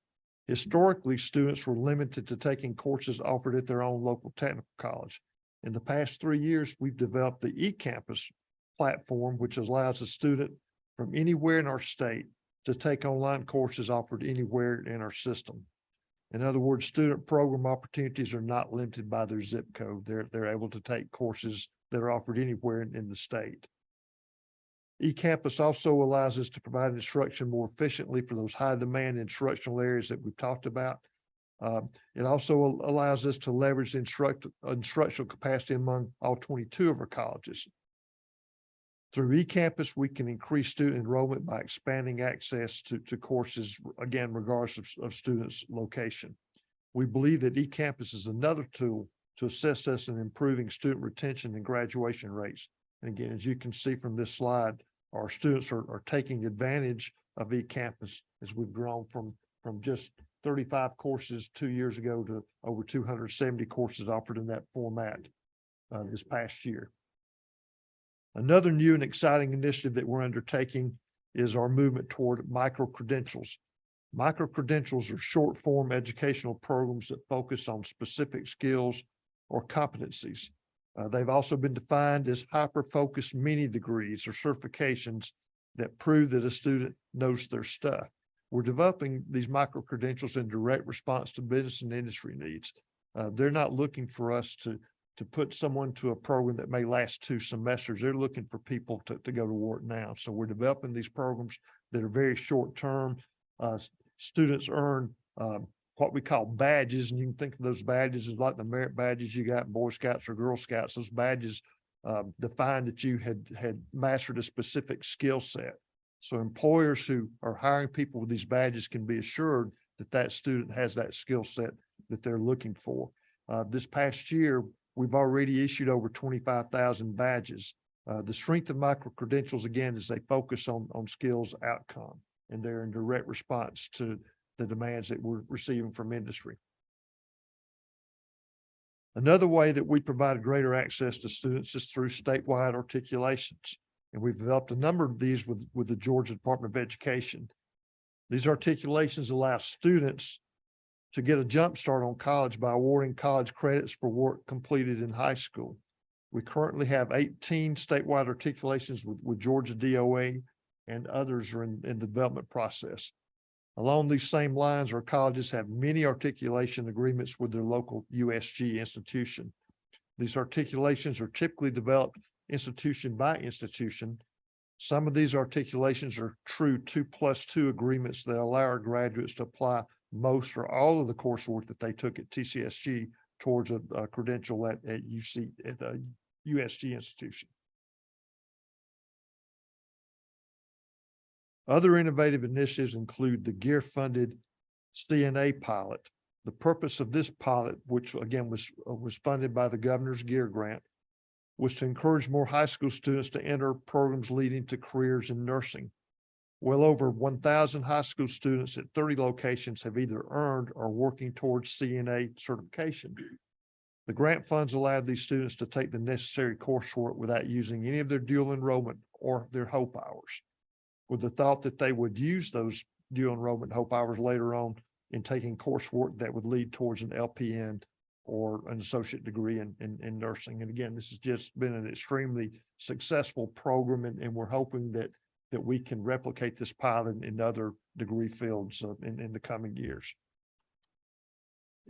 Historically, students were limited to taking courses offered at their own local technical college. In the past 3 years, we've developed the eCampus platform, which allows a student from anywhere in our state to take online courses offered anywhere in our system. In other words, student program opportunities are not limited by their zip code. They're able to take courses that are offered anywhere in the state. eCampus also allows us to provide instruction more efficiently for those high demand instructional areas that we've talked about. It also allows us to leverage the instructional capacity among all 22 of our colleges. Through eCampus, we can increase student enrollment by expanding access to courses, again, regardless of students' location. We believe that eCampus is another tool to assist us in improving student retention and graduation rates. And again, as you can see from this slide, our students are taking advantage of eCampus as we've grown from just 35 courses 2 years ago to over 270 courses offered in that format this past year. Another new and exciting initiative that we're undertaking is our movement toward micro-credentials. Micro-credentials are short-form educational programs that focus on specific skills or competencies. They've also been defined as hyper-focused mini degrees or certifications that prove that a student knows their stuff. We're developing these micro-credentials in direct response to business and industry needs. They're not looking for us to put someone to a program that may last 2 semesters. They're looking for people to go to work now. So we're developing these programs that are very short term. Students earn what we call badges, and you can think of those badges as like the merit badges you got in Boy Scouts or Girl Scouts. Those badges define that you had mastered a specific skill set. So employers who are hiring people with these badges can be assured that that student has that skill set that they're looking for. This past year, we've already issued over 25,000 badges. The strength of micro-credentials, again, is they focus on skills outcome. and they're in direct response to the demands that we're receiving from industry. Another way that we provide greater access to students is through statewide articulations. And we've developed a number of these with the Georgia Department of Education. These articulations allow students to get a jump start on college by awarding college credits for work completed in high school. We currently have 18 statewide articulations with Georgia DOE, and others are in the development process. Along these same lines, our colleges have many articulation agreements with their local USG institution. These articulations are typically developed institution by institution. Some of these articulations are true 2+2 agreements that allow our graduates to apply most or all of the coursework that they took at TCSG towards a credential at a USG institution. Other innovative initiatives include the GEAR-funded CNA pilot. The purpose of this pilot, which again was funded by the governor's GEAR grant, was to encourage more high school students to enter programs leading to careers in nursing. Well over 1,000 high school students at 30 locations have either earned or working towards CNA certification. The grant funds allowed these students to take the necessary coursework without using any of their dual enrollment or their HOPE hours, with the thought that they would use those dual enrollment HOPE hours later on in taking coursework that would lead towards an LPN or an associate degree in nursing. And again, this has just been an extremely successful program, and we're hoping that we can replicate this pilot in other degree fields in the coming years.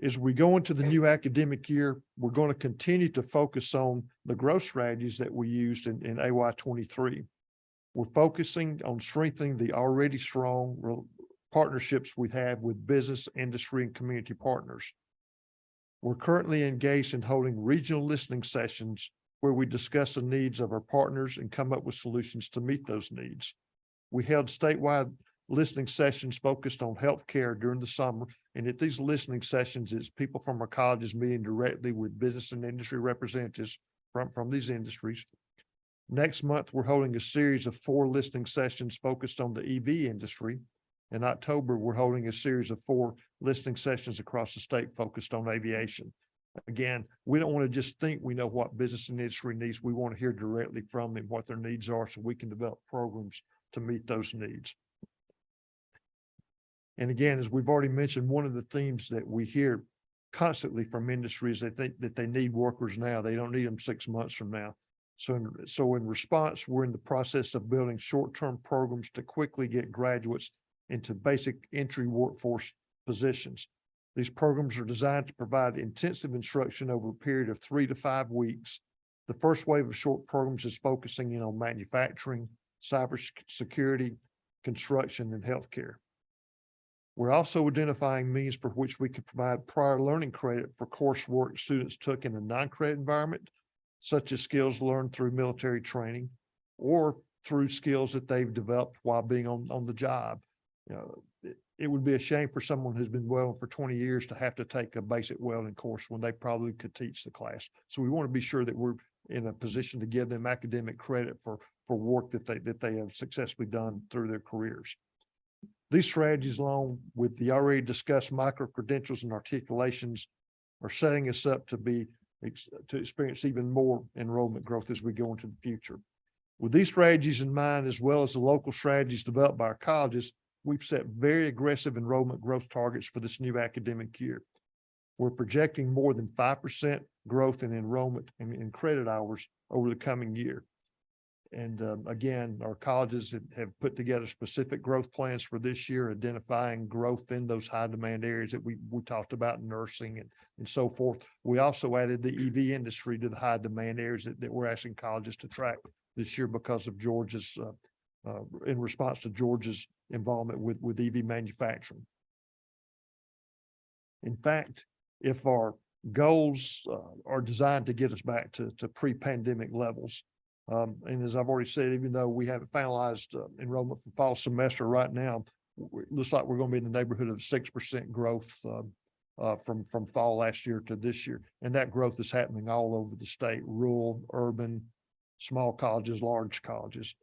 As we go into the new academic year, we're going to continue to focus on the growth strategies that we used in AY 23. We're focusing on strengthening the already strong partnerships we have with business, industry, and community partners. We're currently engaged in holding regional listening sessions where we discuss the needs of our partners and come up with solutions to meet those needs. We held statewide listening sessions focused on healthcare during the summer. And at these listening sessions, it's people from our colleges meeting directly with business and industry representatives from these industries. Next month, we're holding a series of 4 listening sessions focused on the EV industry. In October, we're holding a series of 4 listening sessions across the state focused on aviation. Again, we don't want to just think we know what business and industry needs. We want to hear directly from them what their needs are so we can develop programs to meet those needs. And again, as we've already mentioned, one of the themes that we hear constantly from industry is they think that they need workers now. They don't need them 6 months from now. So in response, we're in the process of building short-term programs to quickly get graduates into basic entry workforce positions. These programs are designed to provide intensive instruction over a period of 3 to 5 weeks. The first wave of short programs is focusing on manufacturing, cybersecurity, construction, and healthcare. We're also identifying means for which we can provide prior learning credit for coursework students took in a non-credit environment, such as skills learned through military training or through skills that they've developed while being on the job. You know, it would be a shame for someone who's been welding for 20 years to have to take a basic welding course when they probably could teach the class. So we want to be sure that we're in a position to give them academic credit for work that they have successfully done through their careers. These strategies, along with the already discussed micro-credentials and articulations, are setting us up to experience even more enrollment growth as we go into the future. With these strategies in mind, as well as the local strategies developed by our colleges, we've set very aggressive enrollment growth targets for this new academic year. We're projecting more than 5% growth in enrollment and in credit hours over the coming year. And again, our colleges have put together specific growth plans for this year, identifying growth in those high demand areas that we talked about, nursing and so forth. We also added the EV industry to the high demand areas that we're asking colleges to track this year because of Georgia's, in response to Georgia's involvement with EV manufacturing. In fact, if our goals are designed to get us back to pre-pandemic levels, and as I've already said, even though we haven't finalized enrollment for fall semester right now, it looks like we're going to be in the neighborhood of 6% growth from fall last year to this year. And that growth is happening all over the state, rural, urban, small colleges, large colleges.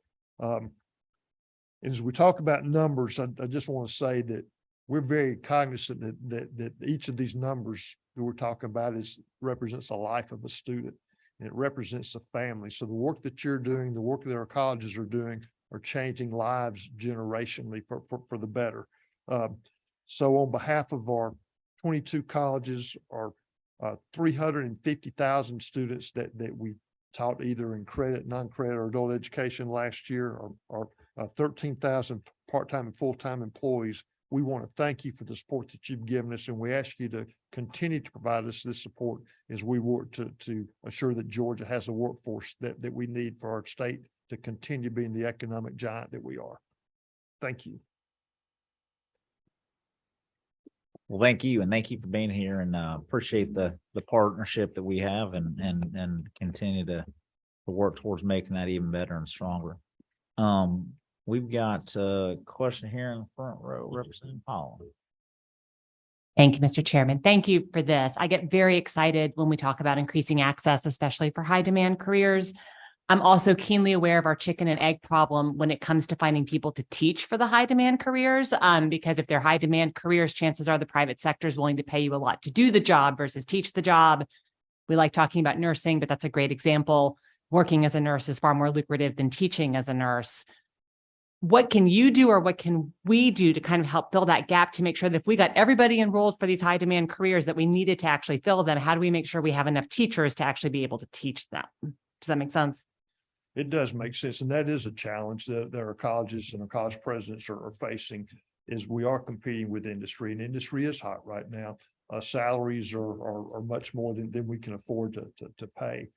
And as we talk about numbers, I just want to say that we're very cognizant that each of these numbers that we're talking about represents a life of a student, and it represents a family. So the work that you're doing, the work that our colleges are doing, are changing lives generationally for the better. So on behalf of our 22 colleges, our 350,000 students that we taught either in credit, non-credit, or adult education last year, or 13,000 part-time and full-time employees, we want to thank you for the support that you've given us, and we ask you to continue to provide us this support as we work to assure that Georgia has the workforce that we need for our state to continue being the economic giant that we are. Thank you. Well, thank you, and thank you for being here, and appreciate the partnership that we have, and continue to work towards making that even better and stronger. We've got a question here in the front row, Representative Powell. Thank you, Mr. Chairman. Thank you for this. I get very excited when we talk about increasing access, especially for high demand careers. I'm also keenly aware of our chicken and egg problem when it comes to finding people to teach for the high demand careers. Because if they're high demand careers, chances are the private sector is willing to pay you a lot to do the job versus teach the job. We like talking about nursing, but that's a great example. Working as a nurse is far more lucrative than teaching as a nurse. What can you do, or what can we do to kind of help fill that gap, to make sure that if we got everybody enrolled for these high demand careers that we needed to actually fill them, how do we make sure we have enough teachers to actually be able to teach them? Does that make sense? It does make sense. And that is a challenge that our colleges and our college presidents are facing, is we are competing with industry, and industry is hot right now. Salaries are much more than we can afford to pay.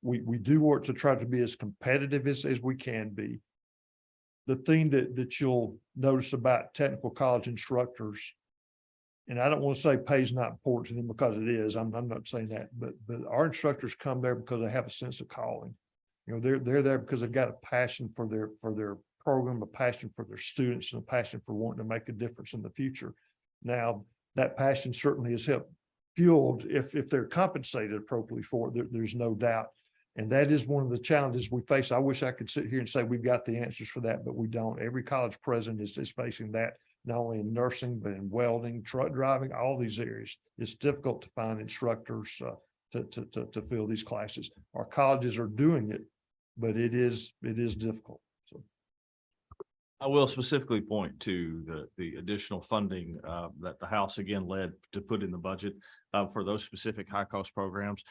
We do work to try to be as competitive as we can be. The thing that you'll notice about technical college instructors, and I don't want to say pay is not important to them, because it is. I'm not saying that, but our instructors come there because they have a sense of calling. You know, they're there because they've got a passion for their program, a passion for their students, and a passion for wanting to make a difference in the future. Now, that passion certainly is helped fueled if they're compensated appropriately for it. There's no doubt. And that is one of the challenges we face. I wish I could sit here and say we've got the answers for that, but we don't. Every college president is facing that, not only in nursing, but in welding, truck driving, all these areas. It's difficult to find instructors to fill these classes. Our colleges are doing it, but it is difficult. So I will specifically point to the additional funding that the House again led to put in the budget for those specific high cost programs.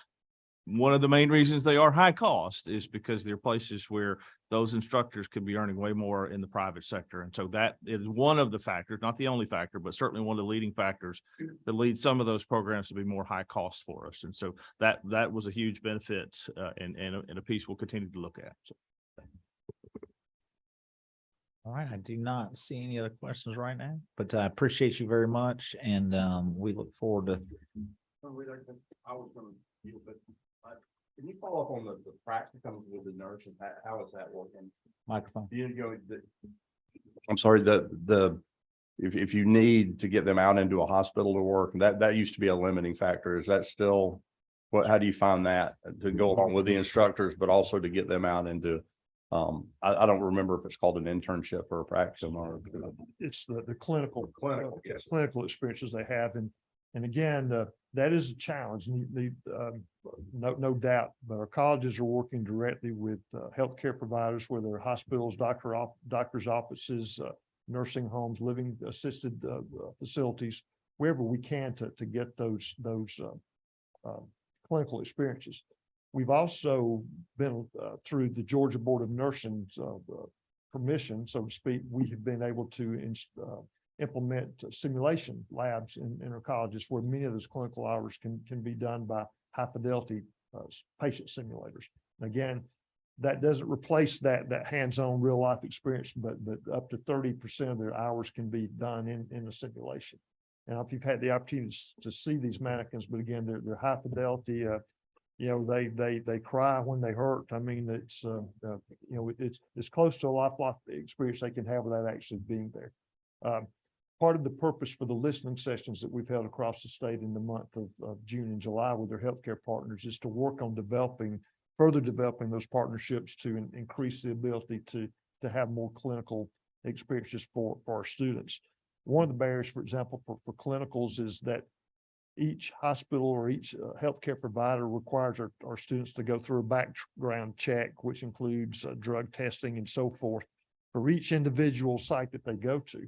One of the main reasons they are high cost is because they're places where those instructors could be earning way more in the private sector. And so that is one of the factors, not the only factor, but certainly one of the leading factors that lead some of those programs to be more high cost for us. And so that was a huge benefit and a piece we'll continue to look at. So. All right, I do not see any other questions right now, but I appreciate you very much, and we look forward to. Can you follow up on the practicums with the nurse, and how is that working? Microphone. I'm sorry, if you need to get them out into a hospital to work, that used to be a limiting factor. Is that still how do you find that to go along with the instructors, but also to get them out into I don't remember if it's called an internship or a practicum, or it's the clinical yes. clinical experiences they have. And again, that is a challenge, no doubt, but our colleges are working directly with healthcare providers, whether they're hospitals, doctors' offices, nursing homes, living assisted facilities, wherever we can to get those clinical experiences. We've also been through the Georgia Board of Nursing's permission, so to speak, we have been able to implement simulation labs in our colleges, where many of those clinical hours can be done by high fidelity patient simulators. And again, that doesn't replace that hands-on real life experience, but up to 30% of their hours can be done in a simulation. And if you've had the opportunity to see these mannequins, but again, they're high fidelity. They cry when they hurt. I mean, it's it's close to a life experience they can have without actually being there. Part of the purpose for the listening sessions that we've held across the state in the month of June and July with their healthcare partners is to work on further developing those partnerships to increase the ability to to have more clinical experiences for our students. One of the barriers, for example, for clinicals is that each hospital or each healthcare provider requires our students to go through a background check, which includes drug testing and so forth for each individual site that they go to.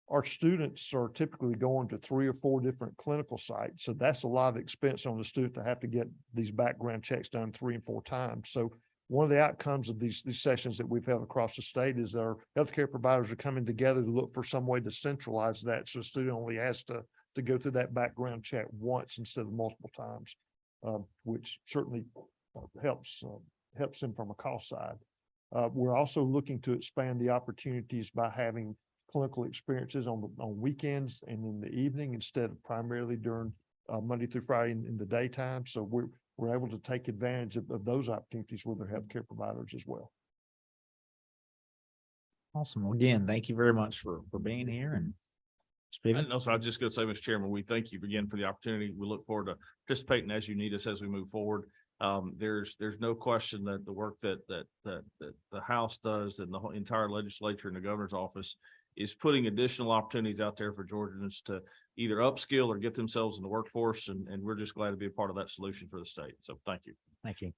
Our students are typically going to 3 or 4 different clinical sites. So that's a lot of expense on the student to have to get these background checks done 3 and 4 times. So one of the outcomes of these sessions that we've held across the state is our healthcare providers are coming together to look for some way to centralize that. So a student only has to go through that background check once instead of multiple times, which certainly helps them from a cost side. We're also looking to expand the opportunities by having clinical experiences on weekends and in the evening instead of primarily during Monday through Friday in the daytime. So we're able to take advantage of those opportunities with our healthcare providers as well. Awesome. Well, again, thank you very much for being here and speaking. No, so I'm just going to say, Mr. Chairman, we thank you again for the opportunity. We look forward to participating as you need us as we move forward. There's no question that the work that the House does and the whole entire legislature and the governor's office is putting additional opportunities out there for Georgians to either upskill or get themselves in the workforce. And we're just glad to be a part of that solution for the state. So thank you. Thank you.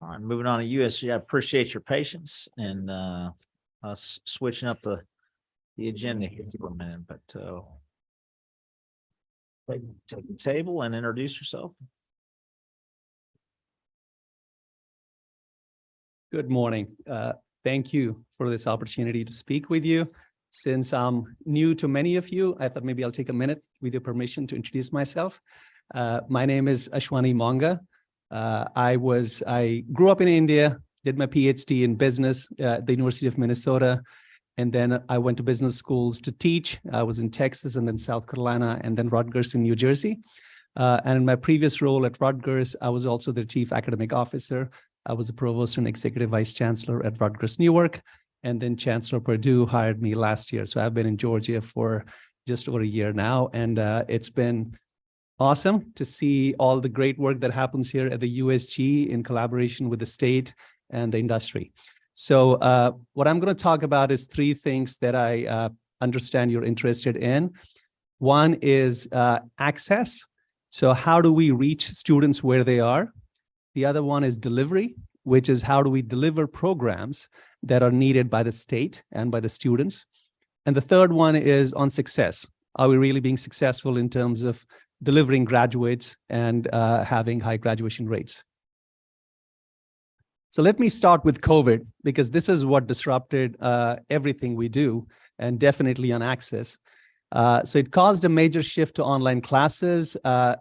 All right, moving on to USG. I appreciate your patience and us switching up the agenda here for a minute, but take the table and introduce yourself. Good morning. Thank you for this opportunity to speak with you. Since I'm new to many of you, I thought maybe I'll take a minute with your permission to introduce myself. My name is Ashwani Monga. I grew up in India, did my PhD in business at the University of Minnesota, and then I went to business schools to teach. I was in Texas and then South Carolina and then Rutgers in New Jersey. And in my previous role at Rutgers, I was also the chief academic officer. I was the provost and executive vice chancellor at Rutgers Newark, and then Chancellor Purdue hired me last year. So I've been in Georgia for just over a year now, and it's been awesome to see all the great work that happens here at the USG in collaboration with the state and the industry. So what I'm going to talk about is 3 things that I understand you're interested in. One is access. So how do we reach students where they are? The other one is delivery, which is how do we deliver programs that are needed by the state and by the students. And the third one is on success. Are we really being successful in terms of delivering graduates and having high graduation rates? So let me start with COVID, because this is what disrupted everything we do, and definitely on access. So it caused a major shift to online classes.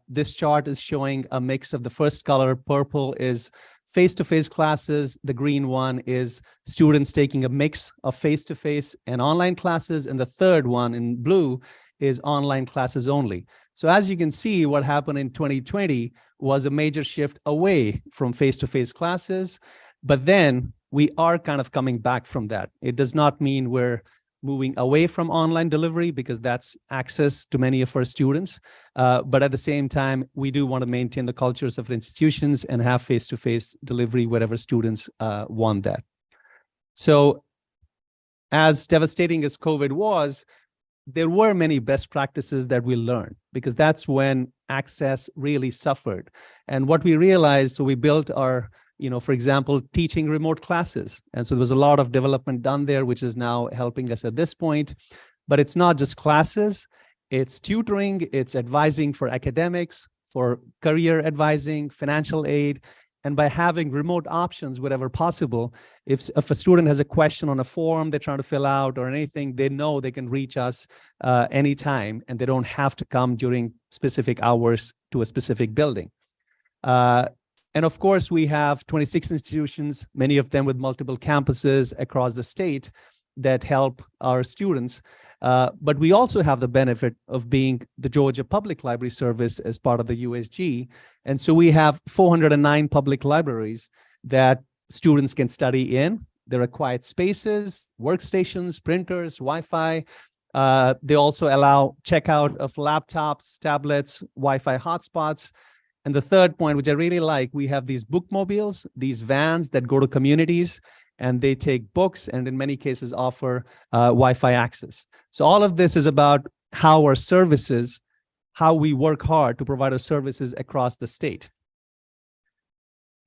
This chart is showing a mix of the first color. Purple is face-to-face classes. The green one is students taking a mix of face-to-face and online classes. And the third one in blue is online classes only. So as you can see, what happened in 2020 was a major shift away from face-to-face classes. But then we are kind of coming back from that. It does not mean we're moving away from online delivery, because that's access to many of our students. But at the same time, we do want to maintain the cultures of the institutions and have face-to-face delivery wherever students want that. So as devastating as COVID was, there were many best practices that we learned, because that's when access really suffered. And what we realized, so we built our, for example, teaching remote classes. And so there was a lot of development done there, which is now helping us at this point. But it's not just classes, it's tutoring, it's advising for academics, for career advising, financial aid. And by having remote options wherever possible, if a student has a question on a form they're trying to fill out or anything, they know they can reach us anytime, and they don't have to come during specific hours to a specific building. And of course, we have 26 institutions, many of them with multiple campuses across the state that help our students. But we also have the benefit of being the Georgia Public Library Service as part of the USG. And so we have 409 public libraries that students can study in. There are quiet spaces, workstations, printers, Wi-Fi. They also allow checkout of laptops, tablets, Wi-Fi hotspots. And the third point, which I really like, we have these bookmobiles, these vans that go to communities and they take books and in many cases offer Wi-Fi access. So all of this is about how our services, how we work hard to provide our services across the state.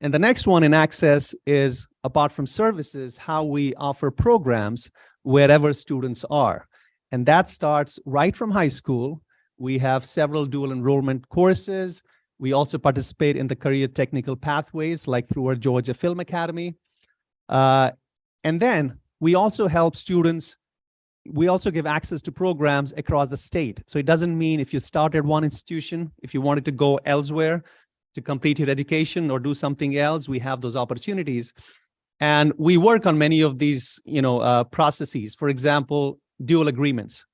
And the next one in access is, apart from services, how we offer programs wherever students are. And that starts right from high school. We have several dual enrollment courses. We also participate in the career technical pathways, like through our Georgia Film Academy. And then we also help students. We also give access to programs across the state. So it doesn't mean if you started one institution, if you wanted to go elsewhere to complete your education or do something else, we have those opportunities. And we work on many of these, processes. For example, dual agreements.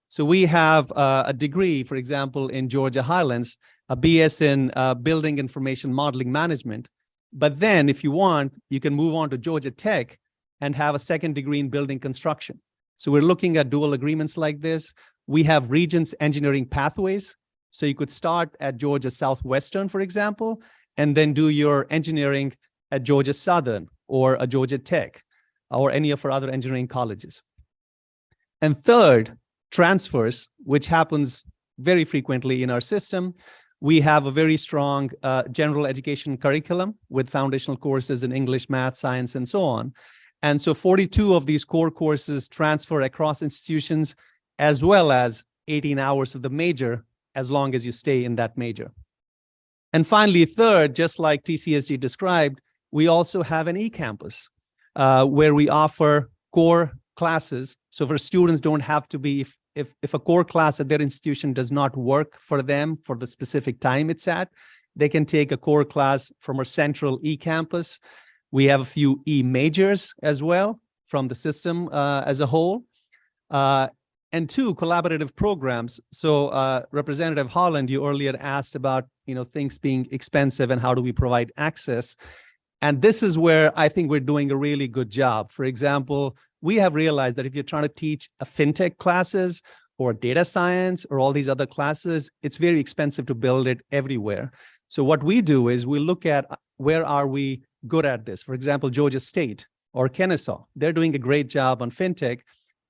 So we have a degree, for example, in Georgia Highlands, a BS in Building Information Modeling Management. But then if you want, you can move on to Georgia Tech and have a second degree in building construction. So we're looking at dual agreements like this. We have Regents engineering pathways. So you could start at Georgia Southwestern, for example, and then do your engineering at Georgia Southern or a Georgia Tech or any of our other engineering colleges. And third, transfers, which happens very frequently in our system. We have a very strong general education curriculum with foundational courses in English, math, science, and so on. And so 42 of these core courses transfer across institutions, as well as 18 hours of the major, as long as you stay in that major. And finally, third, just like TCSD described, we also have an e-campus where we offer core classes. So for students don't have to be, if a core class at their institution does not work for them for the specific time it's at, they can take a core class from our central e-campus. We have a few e-majors as well from the system as a whole. And two, collaborative programs. So Representative Holland, you earlier asked about things being expensive and how do we provide access. And this is where I think we're doing a really good job. For example, we have realized that if you're trying to teach a fintech classes or data science or all these other classes, it's very expensive to build it everywhere. So what we do is we look at where are we good at this. For example, Georgia State or Kennesaw, they're doing a great job on fintech.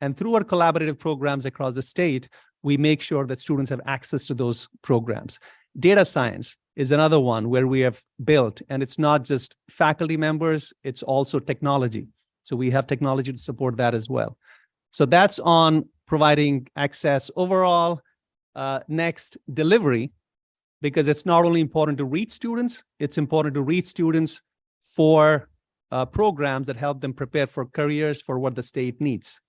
And through our collaborative programs across the state, we make sure that students have access to those programs. Data science is another one where we have built, and it's not just faculty members, it's also technology. So we have technology to support that as well. So that's on providing access overall. Next, delivery, because it's not only important to reach students, it's important to reach students for programs that help them prepare for careers for what the state needs.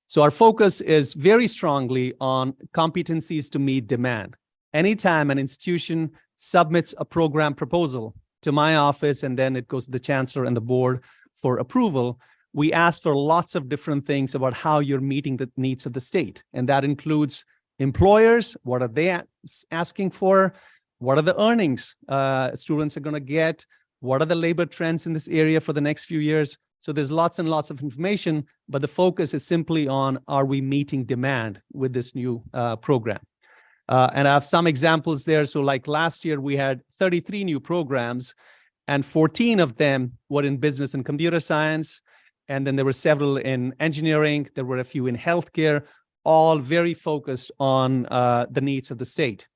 So our focus is very strongly on competencies to meet demand. Anytime an institution submits a program proposal to my office, and then it goes to the chancellor and the board for approval, we ask for lots of different things about how you're meeting the needs of the state. And that includes employers, what are they asking for? What are the earnings students are going to get? What are the labor trends in this area for the next few years? So there's lots and lots of information, but the focus is simply on, are we meeting demand with this new program? And I have some examples there. So like last year, we had 33 new programs, and 14 of them were in business and computer science. And then there were several in engineering. There were a few in healthcare, all very focused on the needs of the state.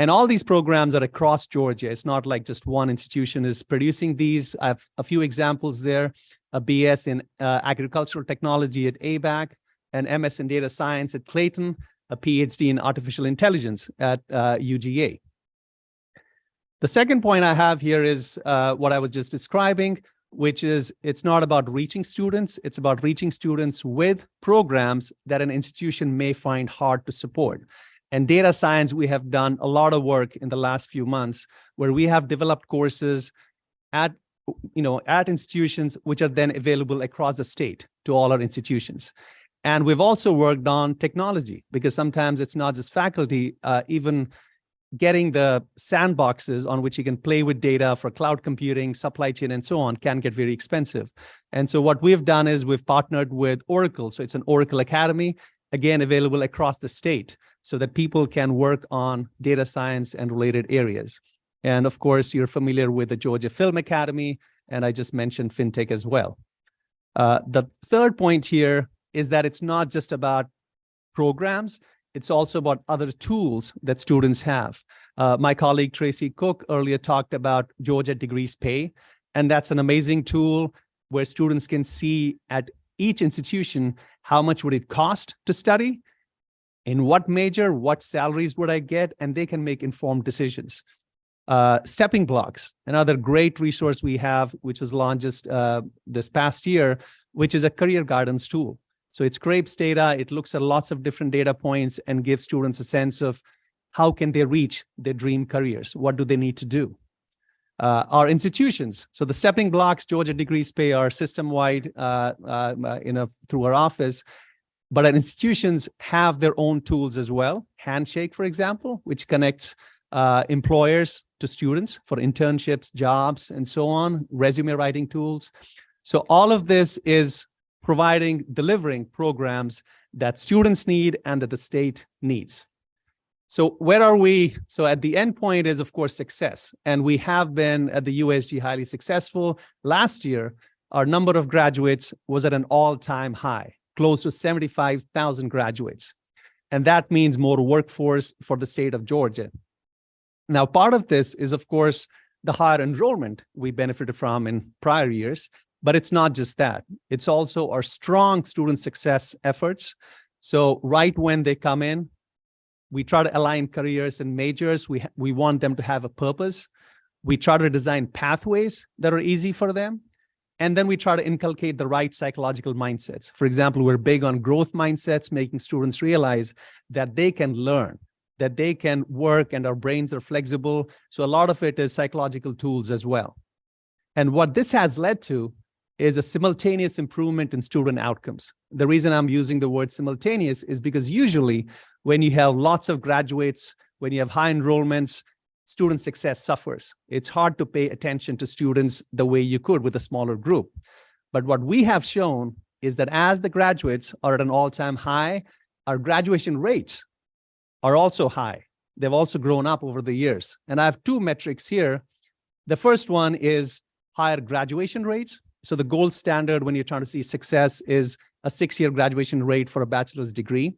And all these programs are across Georgia. It's not like just one institution is producing these. I have a few examples there, a BS in agricultural technology at ABAC, an MS in data science at Clayton, a PhD in artificial intelligence at UGA. The second point I have here is what I was just describing, which is it's not about reaching students, it's about reaching students with programs that an institution may find hard to support. And data science, we have done a lot of work in the last few months where we have developed courses at institutions which are then available across the state to all our institutions. And we've also worked on technology, because sometimes it's not just faculty, even getting the sandboxes on which you can play with data for cloud computing, supply chain, and so on can get very expensive. And so what we've done is we've partnered with Oracle. So it's an Oracle Academy, again, available across the state so that people can work on data science and related areas. And of course, you're familiar with the Georgia Film Academy, and I just mentioned FinTech as well. The third point here is that it's not just about programs, it's also about other tools that students have. My colleague Tracy Cook earlier talked about Georgia Degrees Pay, and that's an amazing tool where students can see at each institution how much would it cost to study, in what major, what salaries would I get, and they can make informed decisions. Stepping Blocks, another great resource we have, which was launched just this past year, which is a career guidance tool. So it scrapes data, it looks at lots of different data points and gives students a sense of how can they reach their dream careers? What do they need to do? Our institutions, so the Stepping Blocks, Georgia Degrees Pay are system-wide through our office, but our institutions have their own tools as well. Handshake, for example, which connects employers to students for internships, jobs, and so on, resume writing tools. So all of this is delivering programs that students need and that the state needs. So where are we? So at the end point is, of course, success. And we have been at the USG highly successful. Last year, our number of graduates was at an all-time high, close to 75,000 graduates. And that means more workforce for the state of Georgia. Now, part of this is, of course, the higher enrollment we benefited from in prior years, but it's not just that. It's also our strong student success efforts. So right when they come in, we try to align careers and majors. We want them to have a purpose. We try to design pathways that are easy for them. And then we try to inculcate the right psychological mindsets. For example, we're big on growth mindsets, making students realize that they can learn, that they can work, and our brains are flexible. So a lot of it is psychological tools as well. And what this has led to is a simultaneous improvement in student outcomes. The reason I'm using the word simultaneous is because usually when you have lots of graduates, when you have high enrollments, student success suffers. It's hard to pay attention to students the way you could with a smaller group. But what we have shown is that as the graduates are at an all-time high, our graduation rates are also high. They've also grown up over the years. And I have two metrics here. The first one is higher graduation rates. So the gold standard when you're trying to see success is a 6-year graduation rate for a bachelor's degree.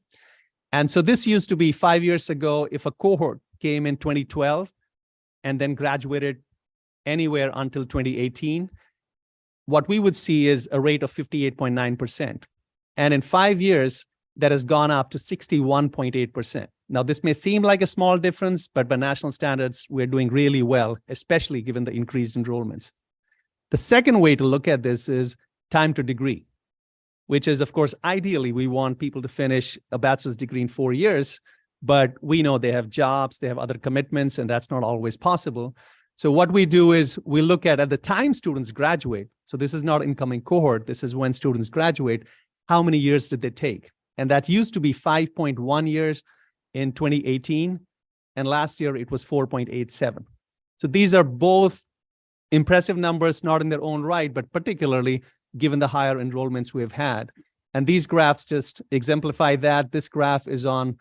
And so this used to be 5 years ago, if a cohort came in 2012 and then graduated anywhere until 2018, what we would see is a rate of 58.9%. And in 5 years, that has gone up to 61.8%. Now, this may seem like a small difference, but by national standards, we're doing really well, especially given the increased enrollments. The second way to look at this is time to degree, which is, of course, ideally, we want people to finish a bachelor's degree in 4 years, but we know they have jobs, they have other commitments, and that's not always possible. So what we do is we look at the time students graduate. So this is not incoming cohort. This is when students graduate. How many years did they take? And that used to be 5.1 years in 2018. And last year it was 4.87. So these are both impressive numbers, not in their own right, but particularly given the higher enrollments we've had. And these graphs just exemplify that. This graph is on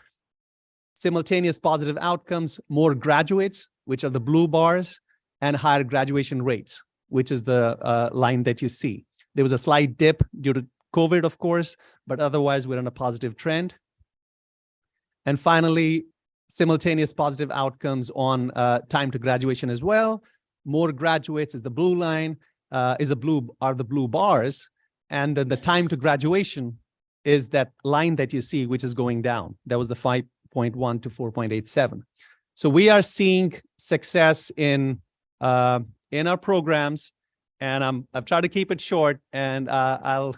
simultaneous positive outcomes, more graduates, which are the blue bars, and higher graduation rates, which is the line that you see. There was a slight dip due to COVID, of course, but otherwise we're on a positive trend. And finally, simultaneous positive outcomes on time to graduation as well. More graduates is the blue line, are the blue bars, and then the time to graduation is that line that you see, which is going down. That was the 5.1 to 4.87. So we are seeing success in our programs, and I've tried to keep it short, and I'll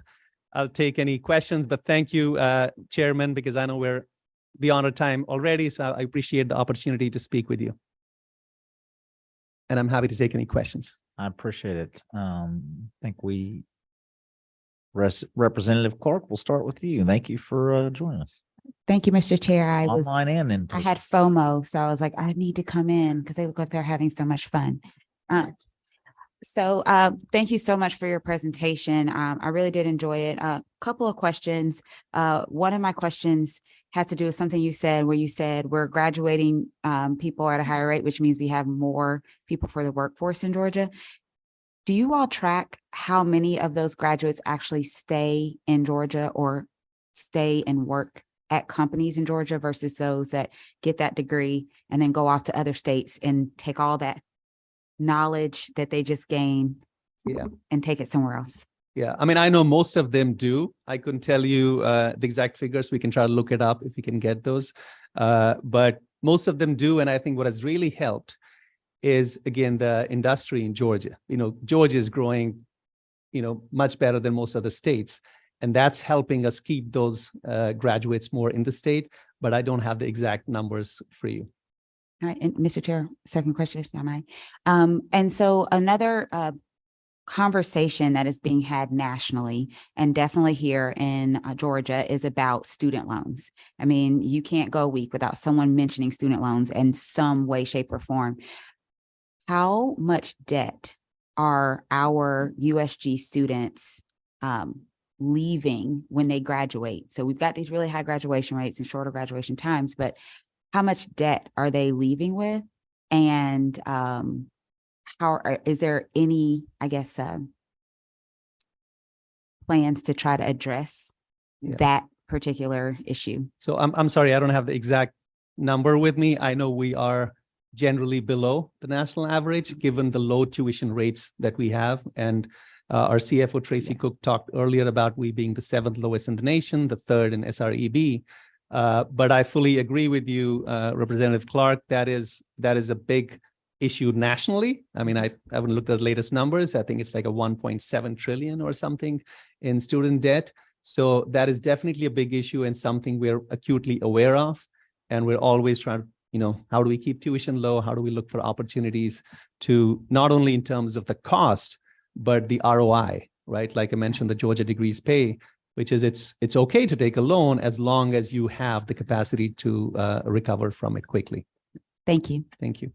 take any questions. But thank you, Chairman, because I know we're beyond our time already. So I appreciate the opportunity to speak with you. And I'm happy to take any questions. I appreciate it. I think Representative Clark, we'll start with you. Thank you for joining us. Thank you, Mr. Chair. Online and in I person. had FOMO, so I was like, I need to come in because they look like they're having so much fun. So thank you so much for your presentation. I really did enjoy it. A couple of questions. One of my questions has to do with something you said, where you said we're graduating people at a higher rate, which means we have more people for the workforce in Georgia. Do you all track how many of those graduates actually stay in Georgia or stay and work at companies in Georgia versus those that get that degree and then go off to other states and take all that knowledge that they just gained and take it somewhere else? Yeah, I mean, I know most of them do. I couldn't tell you the exact figures. We can try to look it up if we can get those. But most of them do. And I think what has really helped is, again, the industry in Georgia. Georgia is growing, much better than most other states. And that's helping us keep those graduates more in the state. But I don't have the exact numbers for you. All right, and Mr. Chair, second question, if I might. And so another conversation that is being had nationally and definitely here in Georgia is about student loans. I mean, you can't go a week without someone mentioning student loans in some way, shape, or form. How much debt are our USG students leaving when they graduate? So we've got these really high graduation rates and shorter graduation times, but how much debt are they leaving with? And is there any, I guess, plans to try to address that particular issue? So I'm sorry, I don't have the exact number with me. I know we are generally below the national average, given the low tuition rates that we have. And our CFO, Tracy Cook, talked earlier about we being the 7th lowest in the nation, the 3rd in SREB. But I fully agree with you, Representative Clark, that is a big issue nationally. I mean, I haven't looked at the latest numbers. I think it's like a 1.7 trillion or something in student debt. So that is definitely a big issue and something we're acutely aware of. And we're always trying to, how do we keep tuition low? How do we look for opportunities to not only in terms of the cost, but the ROI, right? Like I mentioned, the Georgia Degrees Pay, which is it's okay to take a loan as long as you have the capacity to recover from it quickly. Thank you. Thank you.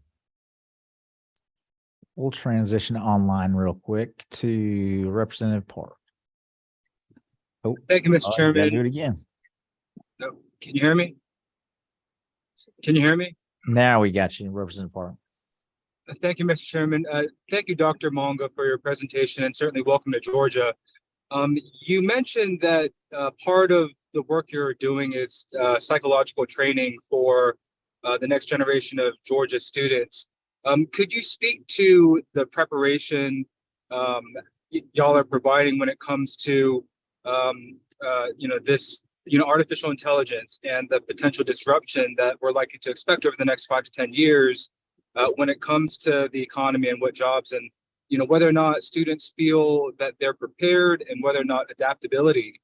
We'll transition online real quick to Representative Park. Oh, thank you, Mr. Chairman. Do it again. No, can you hear me? Can you hear me? Now we got you, Representative Park. Thank you, Mr. Chairman. Thank you, Dr. Monga, for your presentation, and certainly welcome to Georgia. You mentioned that part of the work you're doing is psychological training for the next generation of Georgia students. Could you speak to the preparation y'all are providing when it comes to this artificial intelligence and the potential disruption that we're likely to expect over the next 5 to 10 years when it comes to the economy and what jobs, and whether or not students feel that they're prepared, and whether or not adaptability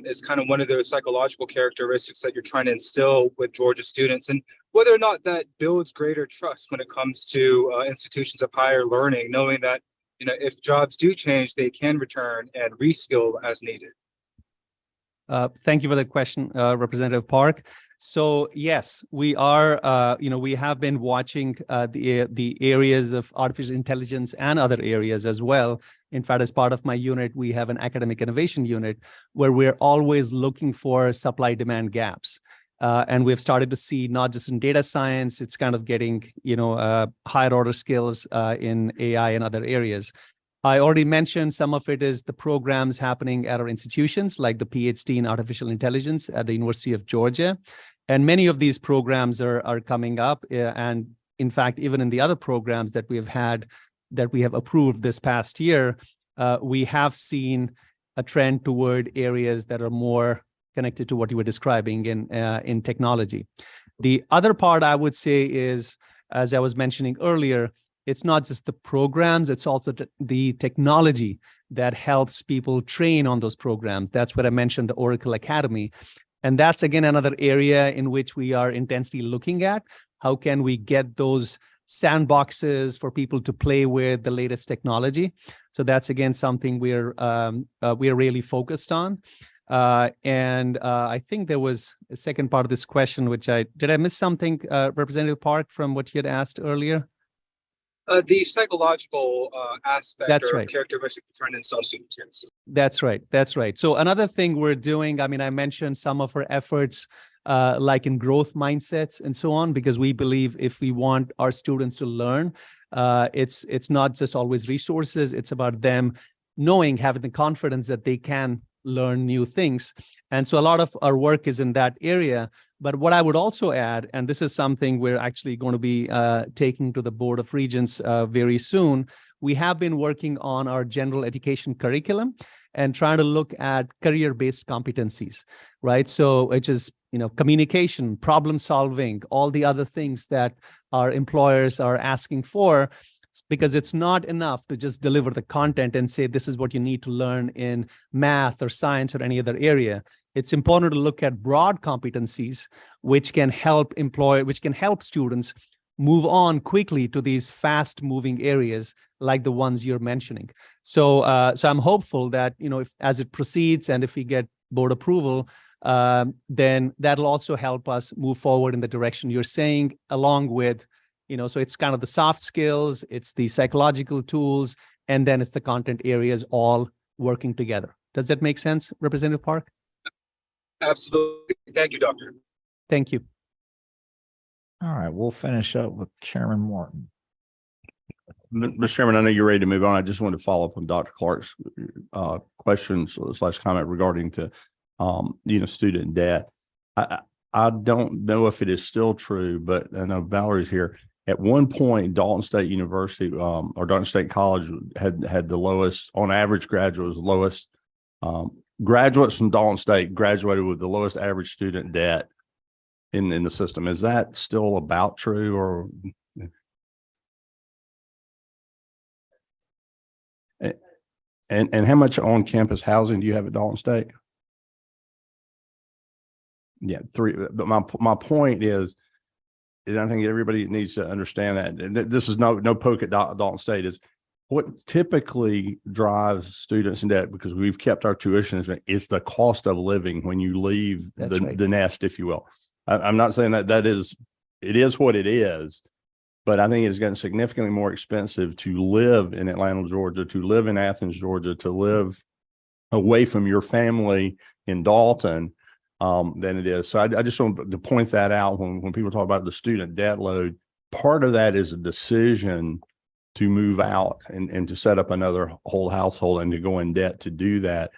is kind of one of those psychological characteristics that you're trying to instill with Georgia students, and whether or not that builds greater trust when it comes to institutions of higher learning, knowing that if jobs do change, they can return and reskill as needed. Thank you for that question, Representative Park. So yes, we are, we have been watching the areas of artificial intelligence and other areas as well. In fact, as part of my unit, we have an academic innovation unit where we're always looking for supply-demand gaps. And we've started to see not just in data science, it's kind of getting, higher order skills in AI and other areas. I already mentioned some of it is the programs happening at our institutions, like the PhD in artificial intelligence at the University of Georgia. And many of these programs are coming up. And in fact, even in the other programs that we have had, that we have approved this past year, we have seen a trend toward areas that are more connected to what you were describing in technology. The other part I would say is, as I was mentioning earlier, it's not just the programs, it's also the technology that helps people train on those programs. That's what I mentioned, the Oracle Academy. And that's, again, another area in which we are intensely looking at. How can we get those sandboxes for people to play with the latest technology? So that's, again, something we're really focused on. And I think there was a second part of this question, which did I miss something, Representative Park, from what you had asked earlier? The psychological aspect That's or right. characteristic of trying to install students. Yes. That's right. That's right. So another thing we're doing, I mean, I mentioned some of our efforts like in growth mindsets and so on, because we believe if we want our students to learn, It's not just always resources. It's about them knowing, having the confidence that they can learn new things. And so a lot of our work is in that area. But what I would also add, and this is something we're actually going to be taking to the Board of Regents very soon, we have been working on our general education curriculum and trying to look at career-based competencies, right? So which is, communication, problem solving, all the other things that our employers are asking for, because it's not enough to just deliver the content and say, this is what you need to learn in math or science or any other area. It's important to look at broad competencies, which can help students move on quickly to these fast moving areas like the ones you're mentioning. So I'm hopeful that, if as it proceeds and if we get board approval, then that'll also help us move forward in the direction you're saying, along with, so it's kind of the soft skills, it's the psychological tools, and then it's the content areas all working together. Does that make sense, Representative Park? Absolutely. Thank you, Doctor. Thank you. All right, we'll finish up with Chairman Morton. Mr. Chairman, I know you're ready to move on. I just wanted to follow up on Dr. Clark's questions / comment regarding to, student debt. I don't know if it is still true, but I know Valerie's here. At one point, Dalton State University or Dalton State College had the lowest, on average, graduates from Dalton State graduated with the lowest average student debt in the system. Is that still about true, or? And how much on-campus housing do you have at Dalton State? Yeah, 3. But my point is, and I think everybody needs to understand that this is no poke at Dalton State, is what typically drives students in debt, because we've kept our tuition, is the cost of living when you leave the nest, if you will. I'm not saying that it is what it is, but I think it's gotten significantly more expensive to live in Atlanta, Georgia, to live in Athens, Georgia, to live away from your family in Dalton than it is. So I just want to point that out when people talk about the student debt load. Part of that is a decision to move out and to set up another whole household and to go in debt to do that.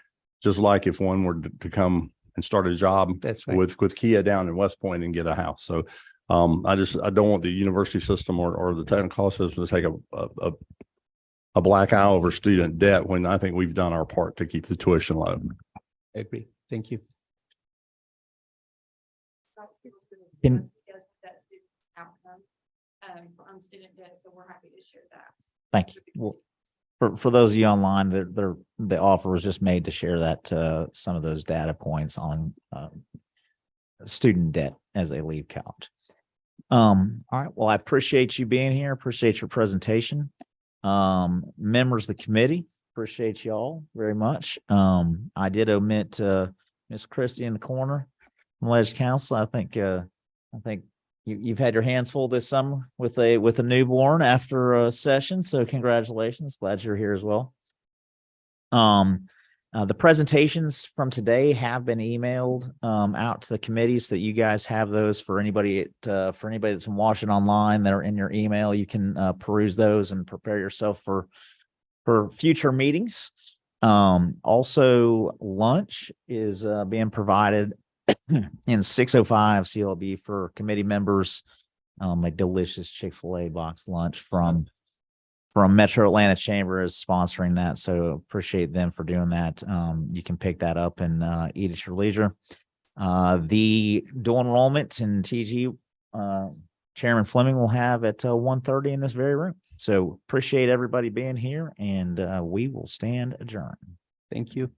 Just like if one were to come and start a job with Kia down in West Point and get a house. So I don't want the university system or the technical college system to take a black eye over student debt when I think we've done our part to keep the tuition low. I agree. Thank you. On student debt, so we're happy to share that. Thank you. Well, for those of you online, the offer was just made to share that some of those data points on student debt as they leave college. All right. Well, I appreciate you being here. Appreciate your presentation. Members of the committee, appreciate y'all very much. I did omit Miss Christie in the corner from Ledge Council. I think you've had your hands full this summer with a newborn after a session. So congratulations. Glad you're here as well. The presentations from today have been emailed out to the committee so that you guys have those for anybody that's watching online that are in your email. You can peruse those and prepare yourself for future meetings. Also, lunch is being provided in 605 CLB for committee members. A delicious Chick-fil-A box lunch from Metro Atlanta Chamber is sponsoring that, so appreciate them for doing that. You can pick that up and eat at your leisure. The dual enrollment in TG, Chairman Fleming will have at 1:30 in this very room. So appreciate everybody being here, and we will stand adjourned. Thank you.